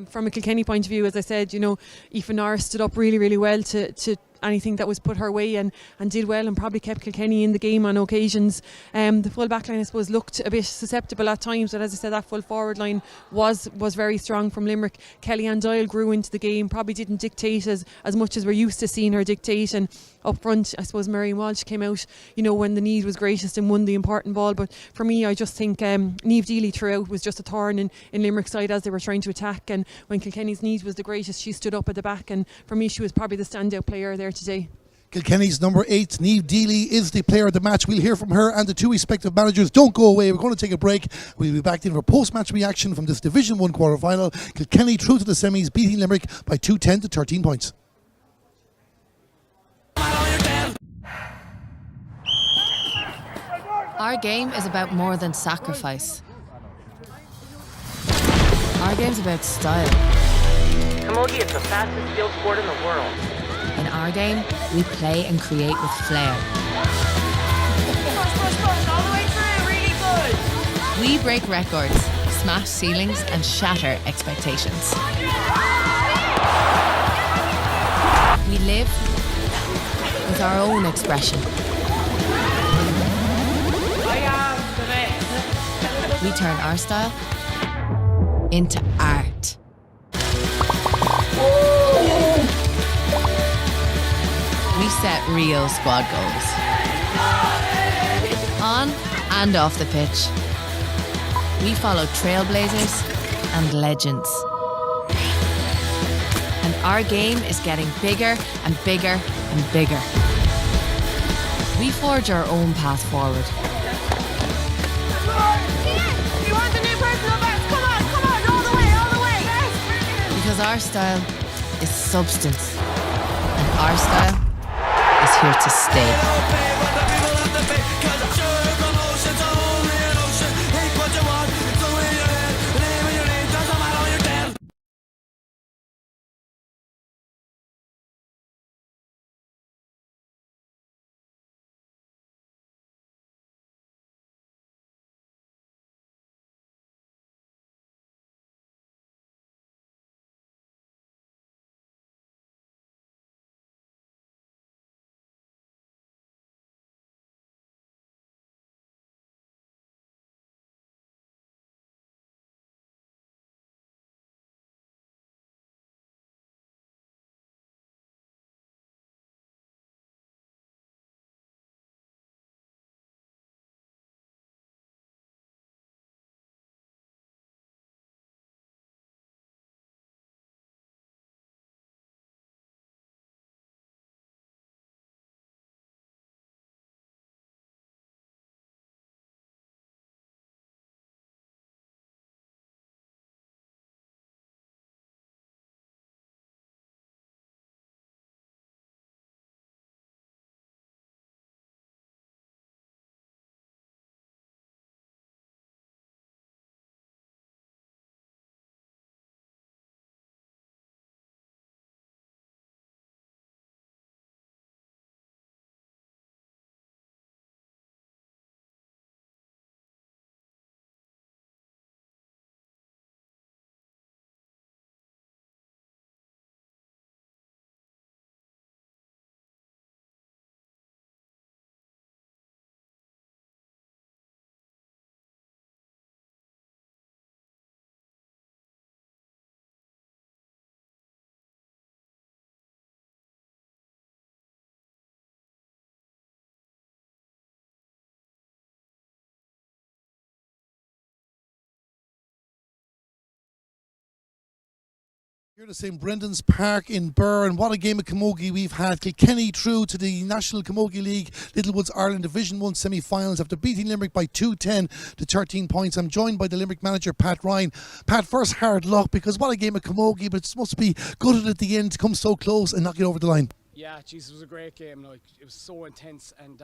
From a Kilkenny point of view, as I said, you know, Aoife Norris stood up really, really well to anything that was put her way and did well and probably kept Kilkenny in the game on occasions. The full back line, I suppose, looked a bit susceptible at times, but as I said, that full forward line was very strong from Limerick. Kellyanne Doyle grew into the game, probably didn't dictate as much as we're used to seeing her dictate, and up front I suppose Marion Walsh came out, you know, when the need was greatest and won the important ball. But for me, I just think Niamh Deely throughout was just a thorn in Limerick's side as they were trying to attack, and when Kilkenny's need was the greatest, she stood up at the back, and for me she was probably the standout player there today. Kilkenny's number 8, Niamh Deely, is the player of the match. We'll hear from her and the 2 respective managers. Don't go away. We're going to take a break. We'll be back in for post-match reaction from this Division 1 quarter-final. Kilkenny through to the semis, beating Limerick by 2-10 to 13 points. Our game is about more than sacrifice. Our game's about style. Camogie is the fastest field sport in the world. In our game, we play and create with flair. Push, all the way through, really good. We break records, smash ceilings and shatter expectations. We live with our own expression. I am the best. We turn our style into art. We set real squad goals. On and off the pitch. We follow trailblazers and legends. And our game is getting bigger and bigger and bigger. We forge our own path forward. You want the new personal best? Come on, all the way. Yes. Because our style is substance. And our style is here to stay. Here to St Brendan's Park in Birr, and what a game of camogie we've had. Kilkenny through to the National Camogie League Littlewoods Ireland Division 1 semi-finals after beating Limerick by 2-10 to 13 points. I'm joined by the Limerick manager Pat Ryan. Pat, first hard luck, because what a game of camogie, but it's supposed to be gutted at the end to come so close and not get over the line. Yeah, Jesus, it was a great game. Like, it was so intense, and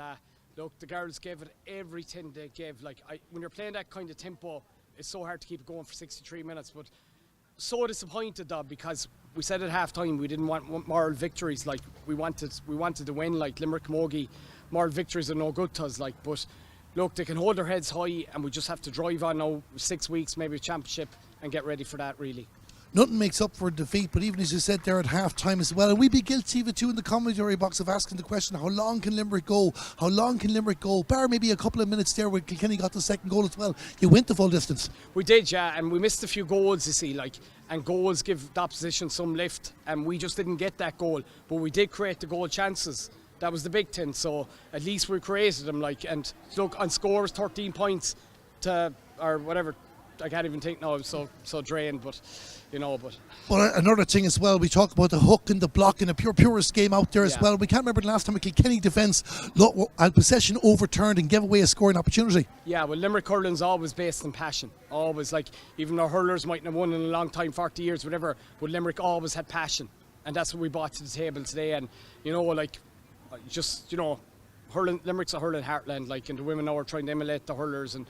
look, the girls gave it everything they gave. Like, when you're playing that kind of tempo, it's so hard to keep it going for 63 minutes, but so disappointed though, because we said at half time we didn't want moral victories. Like, we wanted to win. Like, Limerick Camogie, moral victories are no good to us. Like, but look, they can hold their heads high, and we just have to drive on now 6 weeks, maybe a championship, and get ready for that really. Nothing makes up for defeat, but even as you said there at half time as well, and we'd be guilty of it too in the commentary box of asking the question, how long can Limerick go? How long can Limerick go? Bar maybe a couple of minutes there where Kilkenny got the second goal as well. You went the full distance. We did, yeah, and we missed a few goals, you see, like, and goals give the opposition some lift, and we just didn't get that goal, but we did create the goal chances. That was the big thing, so at least we created them, like, and look, on scores 13 points to, or whatever, I can't even think now, I'm so drained, but you know, but another thing as well, we talk about the hook and the block and the purest game out there as well. We can't remember the last time a Kilkenny defence had possession overturned and gave away a scoring opportunity. Yeah, well, Limerick hurling's always based on passion, always. Like, even our hurlers mightn't have won in a long time, 40 years, whatever, but Limerick always had passion, and that's what we brought to the table today. And you know, like, just, you know, hurling, Limerick's a hurling heartland, like, and the women now are trying to emulate the hurlers, and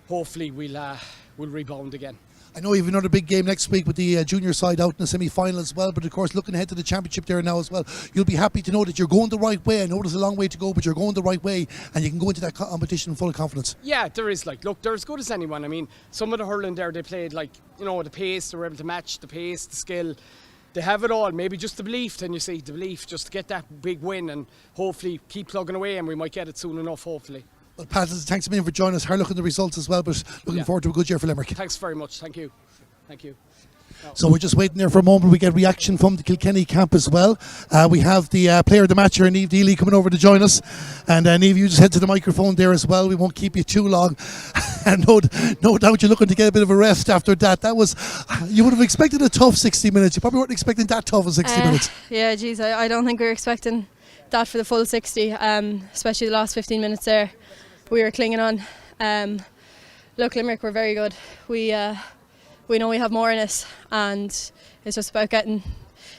hopefully we'll rebound again. I know you have another big game next week with the junior side out in the semi-final as well, but of course looking ahead to the championship there now as well, you'll be happy to know that you're going the right way. I know there's a long way to go, but you're going the right way, and you can go into that competition full of confidence. Yeah, there is. Like, look, they're as good as anyone. I mean, some of the hurling there, they played, like, you know, the pace, they were able to match the pace, the skill. They have it all. Maybe just the belief, then you see, the belief, just to get that big win and hopefully keep plugging away, and we might get it soon enough, hopefully. Well, Pat, thanks a million for joining us. Hard luck in the results as well, but looking forward to a good year for Limerick. Thanks very much. Thank you. Thank you. So we're just waiting there for a moment. We get reaction from the Kilkenny camp as well. We have the player of the match here, Niamh Deely, coming over to join us. And Niamh, you just head to the microphone there as well. We won't keep you too long. And no doubt you're looking to get a bit of a rest after that. That was, you would have expected a tough 60 minutes. You probably weren't expecting that tough of 60 minutes. Yeah, geez, I don't think we were expecting that for the full 60, especially the last 15 minutes there. We were clinging on. Look, Limerick were very good. We know we have more in us, and it's just about getting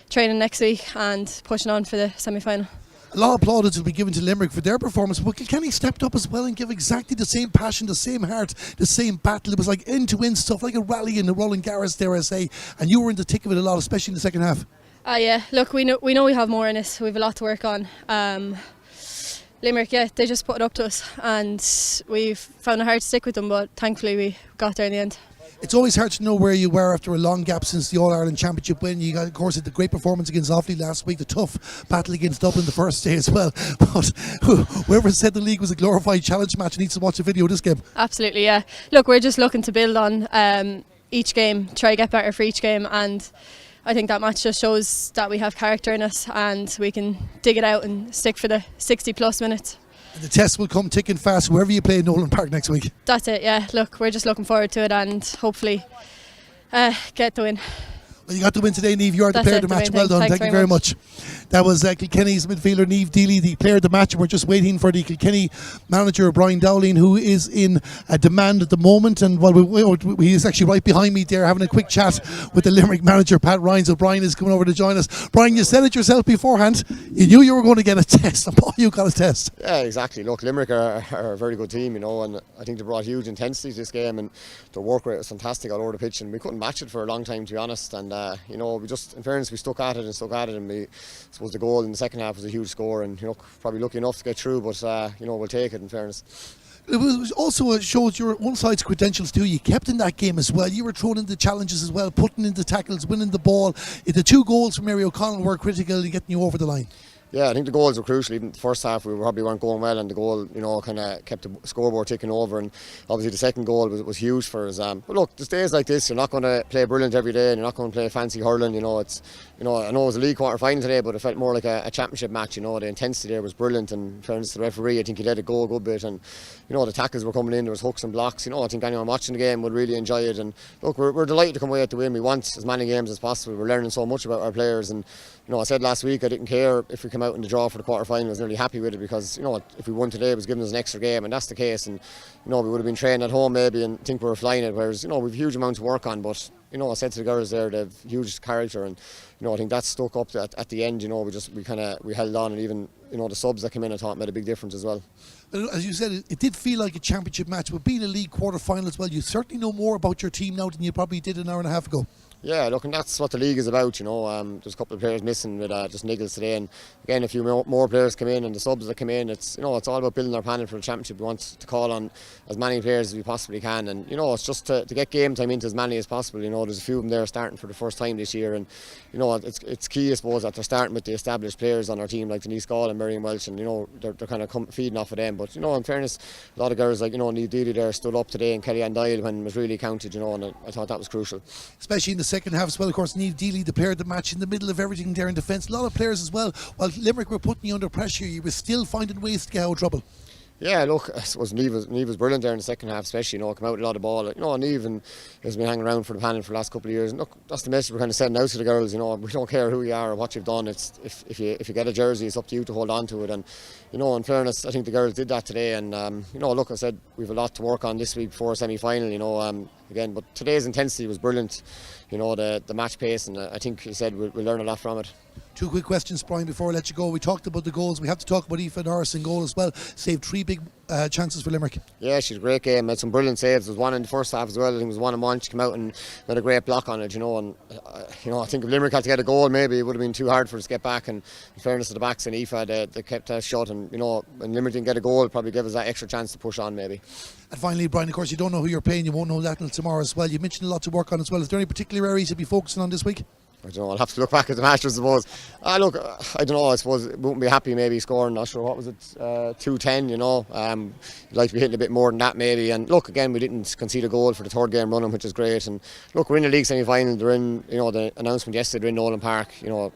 training next week and pushing on for the semi-final. A lot of plaudits will be given to Limerick for their performance, but Kilkenny stepped up as well and gave exactly the same passion, the same heart, the same battle. It was like end-to-end stuff, like a rally in the Roland Garros, dare I say, and you were in the thick of it a lot, especially in the second half. Yeah, look, we know we have more in us. We have a lot to work on. Limerick, yeah, they just put it up to us, and we've found it hard to stick with them, but thankfully we got there in the end. It's always hard to know where you were after a long gap since the All-Ireland Championship win. You got, of course, the great performance against Offaly last week, the tough battle against Dublin the first day as well. But whoever said the league was a glorified challenge match needs to watch a video of this game. Absolutely, yeah. Look, we're just looking to build on each game, try to get better for each game, and I think that match just shows that we have character in us and we can dig it out and stick for the 60 plus minutes. And the test will come ticking fast whoever you play in Nolan Park next week. That's it, yeah. Look, we're just looking forward to it and hopefully get the win. Well, you got the win today, Niamh. You are the player of the match. Well done. Thank you very much. That was Kilkenny's midfielder, Niamh Deely, the player of the match. We're just waiting for the Kilkenny manager, Brian Dowling, who is in demand at the moment. And he is actually right behind me there, having a quick chat with the Limerick manager, Pat Ryan. So Brian is coming over to join us. Brian, you said it yourself beforehand. You knew you were going to get a test. And boy, you got a test. Yeah, exactly. Look, Limerick are a very good team, you know, and I think they brought huge intensity to this game, and their work rate was fantastic all over the pitch, and we couldn't match it for a long time, to be honest. And you know, we just, in fairness, we stuck at it, and we, I suppose the goal in the second half was a huge score, and you know, probably lucky enough to get through, but you know, we'll take it, in fairness. It was also showed your one side's credentials too. You kept in that game as well. You were throwing in the challenges as well, putting in the tackles, winning the ball. The 2 goals from Mary O'Connell were critical in getting you over the line. Yeah, I think the goals were crucial. Even the first half, we probably weren't going well, and the goal, kind of kept the scoreboard ticking over. And obviously, the second goal was huge for us. But look, there's days like this, you're not going to play brilliant every day, and you're not going to play fancy hurling. It's, I know it was a league quarter final today, but it felt more like a championship match. The intensity there was brilliant, and in fairness to the referee, I think he let it go a good bit. And the tackles were coming in, there was hooks and blocks. I think anyone watching the game would really enjoy it. And look, we're delighted to come away with the win. We want as many games as possible. We're learning so much about our players, and I said last week I didn't care if we came out in the draw for the quarter final. I was nearly happy with it because if we won today, it was giving us an extra game, and that's the case. And we would have been training at home maybe and think we were flying it. Whereas we've huge amounts to work on, but I said to the girls there, they have huge character, and I think that stuck up at the end. We held on, and even the subs that came in, I thought made a big difference as well. As you said, it did feel like a championship match, but being a league quarter final as well, you certainly know more about your team now than you probably did an hour and a half ago. Yeah, look, and that's what the league is about. There's a couple of players missing with just niggles today, and again, a few more players come in, and the subs that come in. It's it's all about building our panel for the championship. We want to call on as many players as we possibly can, and it's just to get game time into as many as possible. There's a few of them there starting for the first time this year, and it's key, I suppose, that they're starting with the established players on our team like Denise Gall and Miriam Welch, and they're kind of feeding off of them. But in fairness, a lot of girls like Niamh Deely there stood up today, and Kellyanne Doyle when it was really counted. And I thought that was crucial, especially in the second half as well. Of course, Niamh Deely, the player of the match, in the middle of everything there in defence. A lot of players as well. While Limerick were putting you under pressure, you were still finding ways to get out of trouble. Yeah, look, I suppose Niamh was brilliant there in the second half, especially, come out with a lot of ball. Niamh has been hanging around for the panel for the last couple of years. And look, that's the message we're kind of sending out to the girls. We don't care who you are or what you've done. It's if you get a jersey, it's up to you to hold on to it. And in fairness, I think the girls did that today. And look, I said we've a lot to work on this week before semi-final. Again, but today's intensity was brilliant. The match pace, and I think you said we'll learn a lot from it. Two quick questions, Brian, before I let you go. We talked about the goals. We have to talk about Aoife Norris in goal as well. Saved 3 big chances for Limerick. Yeah, she had a great game. Had some brilliant saves. There was one in the first half as well. I think it was 1-on-1. She came out and had a great block on it. And I think if Limerick had to get a goal, maybe it would have been too hard for us to get back. And in fairness to the backs and Aoife, they kept us shut. And when Limerick didn't get a goal, it probably gave us that extra chance to push on maybe. And finally, Brian, of course, you don't know who you're playing. You won't know that until tomorrow as well. You mentioned a lot to work on as well. Is there any particular areas you'll be focusing on this week? I don't know, I'll have to look back at the match, I suppose. Look, I don't know, I suppose we wouldn't be happy maybe scoring, not sure, what was it, 2-10, You'd like to be hitting a bit more than that maybe. And look, again, we didn't concede a goal for the third game running, which is great. And look, we're in the league semi-final, they're in, the announcement yesterday, they're in Nolan Park.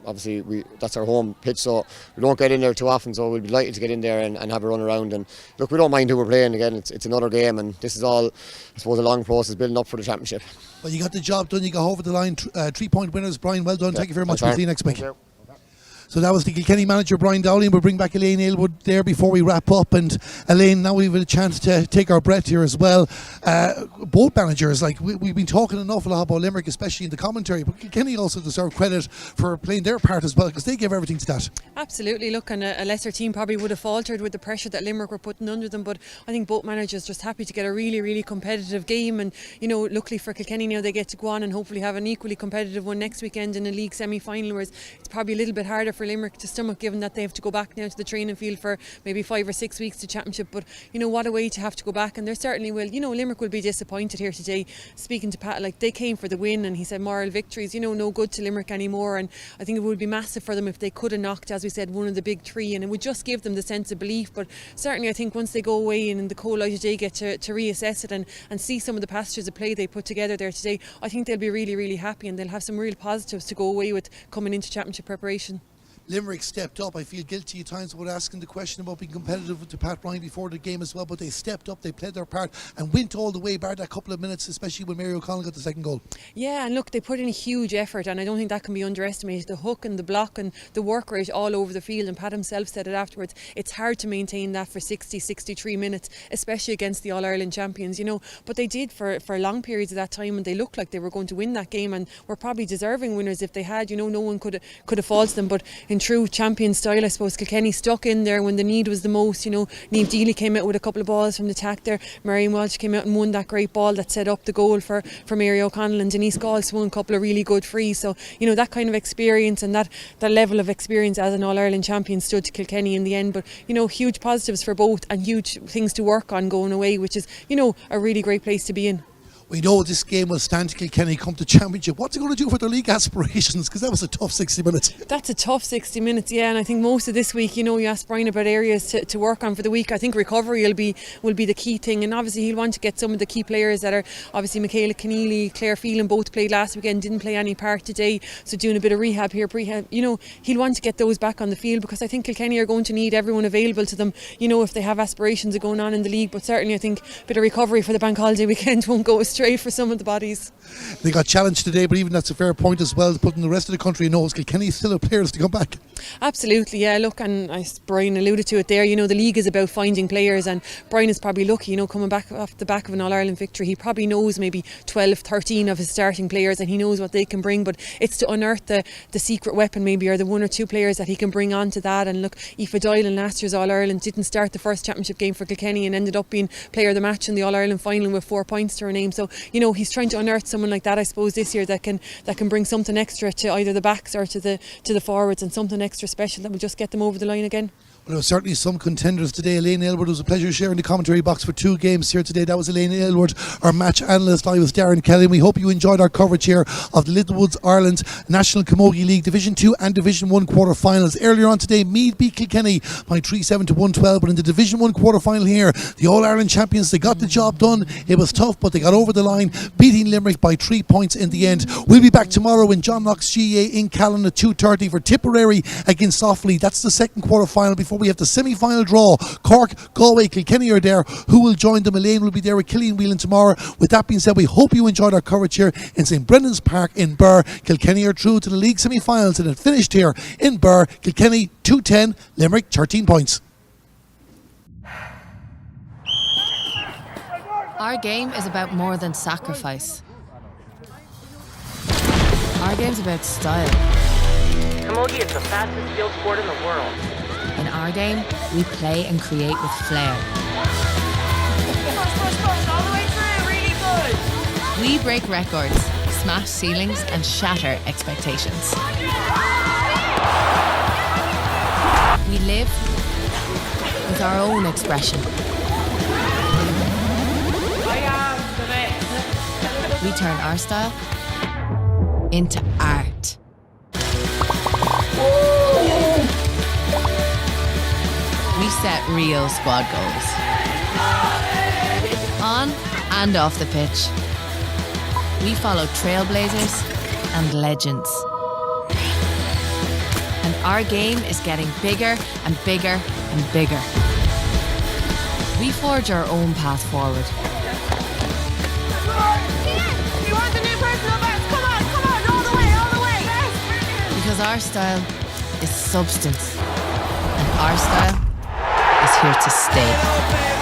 Obviously that's our home pitch, so we don't get in there too often, so we'll be delighted to get in there and have a run around. And look, we don't mind who we're playing. Again, it's another game, and this is all, I suppose, a long process building up for the championship. Well, you got the job done, you got over the line, 3-point winners. Brian, well done. Thank you very much. We'll see you next week. So that was the Kilkenny manager, Brian Dowling. We'll bring back Elaine Aylwood there before we wrap up. And Elaine, now we've had a chance to take our breath here as well. Both managers, we've been talking an awful lot about Limerick, especially in the commentary, but Kilkenny also deserve credit for playing their part as well, because they gave everything to that. Absolutely. Look, and a lesser team probably would have faltered with the pressure that Limerick were putting under them, but I think both managers just happy to get a really, really competitive game. And luckily for Kilkenny now, they get to go on and hopefully have an equally competitive one next weekend in a league semi-final, whereas it's probably a little bit harder for Limerick to stomach, given that they have to go back now to the training field for maybe 5 or 6 weeks to championship. But what a way to have to go back, and there certainly will. Limerick will be disappointed here today. Speaking to Pat, they came for the win, and he said moral victories no good to Limerick anymore. And I think it would be massive for them if they could have knocked, as we said, one of the big three, and it would just give them the sense of belief. But certainly I think once they go away and in the cold light of day get to reassess it and see some of the passages of play they put together there today, I think they'll be really, really happy, and they'll have some real positives to go away with coming into championship preparation. Limerick stepped up. I feel guilty at times about asking the question about being competitive to Pat Ryan before the game as well, but they stepped up, they played their part and went all the way, bar that couple of minutes, especially when Mary O'Connell got the second goal. Yeah, and look, they put in a huge effort, and I don't think that can be underestimated. The hook and the block and the work rate all over the field, and Pat himself said it afterwards, it's hard to maintain that for 63 minutes, especially against the All-Ireland champions, but they did for long periods of that time, and they looked like they were going to win that game, and were probably deserving winners if they had. No one could have faulted them, but in true champion style, I suppose, Kilkenny stuck in there when the need was the most. Niamh Deely came out with a couple of balls from the attack there. Miriam Welch came out and won that great ball that set up the goal for Mary O'Connell, and Denise Gall won a couple of really good frees. So that kind of experience and that level of experience as an All-Ireland champion stood to Kilkenny in the end. But huge positives for both, and huge things to work on going away, which is a really great place to be in. We know this game will stand to Kilkenny come to championship. What's it going to do for their league aspirations? Because that was a tough 60 minutes. That's a tough 60 minutes, yeah. And I think most of this week, you asked Brian about areas to work on for the week. I think recovery will be the key thing. And obviously he'll want to get some of the key players that are obviously Michaela Keneally, Claire Phelan, both played last weekend, didn't play any part today. So doing a bit of rehab here, prehab. He'll want to get those back on the field because I think Kilkenny are going to need everyone available to them, if they have aspirations of going on in the league. But certainly I think a bit of recovery for the bank holiday weekend won't go astray for some of the bodies. They got challenged today, but even that's a fair point as well, putting the rest of the country knows Kilkenny still have players to come back. Absolutely, yeah. Look, and Brian alluded to it there, the league is about finding players, and Brian is probably lucky, coming back off the back of an All-Ireland victory. He probably knows maybe 12, 13 of his starting players, and he knows what they can bring, but it's to unearth the secret weapon maybe, or the one or two players that he can bring on to that. And look, Aoife Doyle in last year's All-Ireland didn't start the first championship game for Kilkenny and ended up being player of the match in the All-Ireland final with 4 points to her name. So, he's trying to unearth someone like that, I suppose, this year that can bring something extra to either the backs or to the forwards, and something extra special that will just get them over the line again. Well, there were certainly some contenders today. Elaine Aylward, it was a pleasure sharing the commentary box for 2 games here today. That was Elaine Aylward, our match analyst. I was Darren Kelly, and we hope you enjoyed our coverage here of the Littlewoods Ireland National Camogie League Division 2 and Division 1 quarter-finals. Earlier on today, Meath beat Kilkenny by 3-7 to 112, but in the Division 1 quarter-final here, the All-Ireland champions, they got the job done. It was tough, but they got over the line, beating Limerick by 3 points in the end. We'll be back tomorrow in John Knox GA in Callan at 2:30 for Tipperary against Offaly. That's the second quarter-final before we have the semi-final draw. Cork, Galway, Kilkenny are there. Who will join them? Elaine will be there with Killian Whelan tomorrow. With that being said, we hope you enjoyed our coverage here in St Brendan's Park in Birr. Kilkenny are through to the league semi-finals, and it finished here in Birr. Kilkenny 2-10, Limerick 13 points. Our game is about more than sacrifice. Our game's about style. Camogie is the fastest field sport in the world. In our game, we play and create with flair. Push, all the way through, really good. We break records, smash ceilings, and shatter expectations. We live with our own expression. I am the best. We turn our style into art. We set real squad goals. On and off the pitch. We follow trailblazers and legends. And our game is getting bigger and bigger and bigger. We forge our own path forward. We want the new personal best. Come on, all the way. Because our style is substance. And our style is here to stay.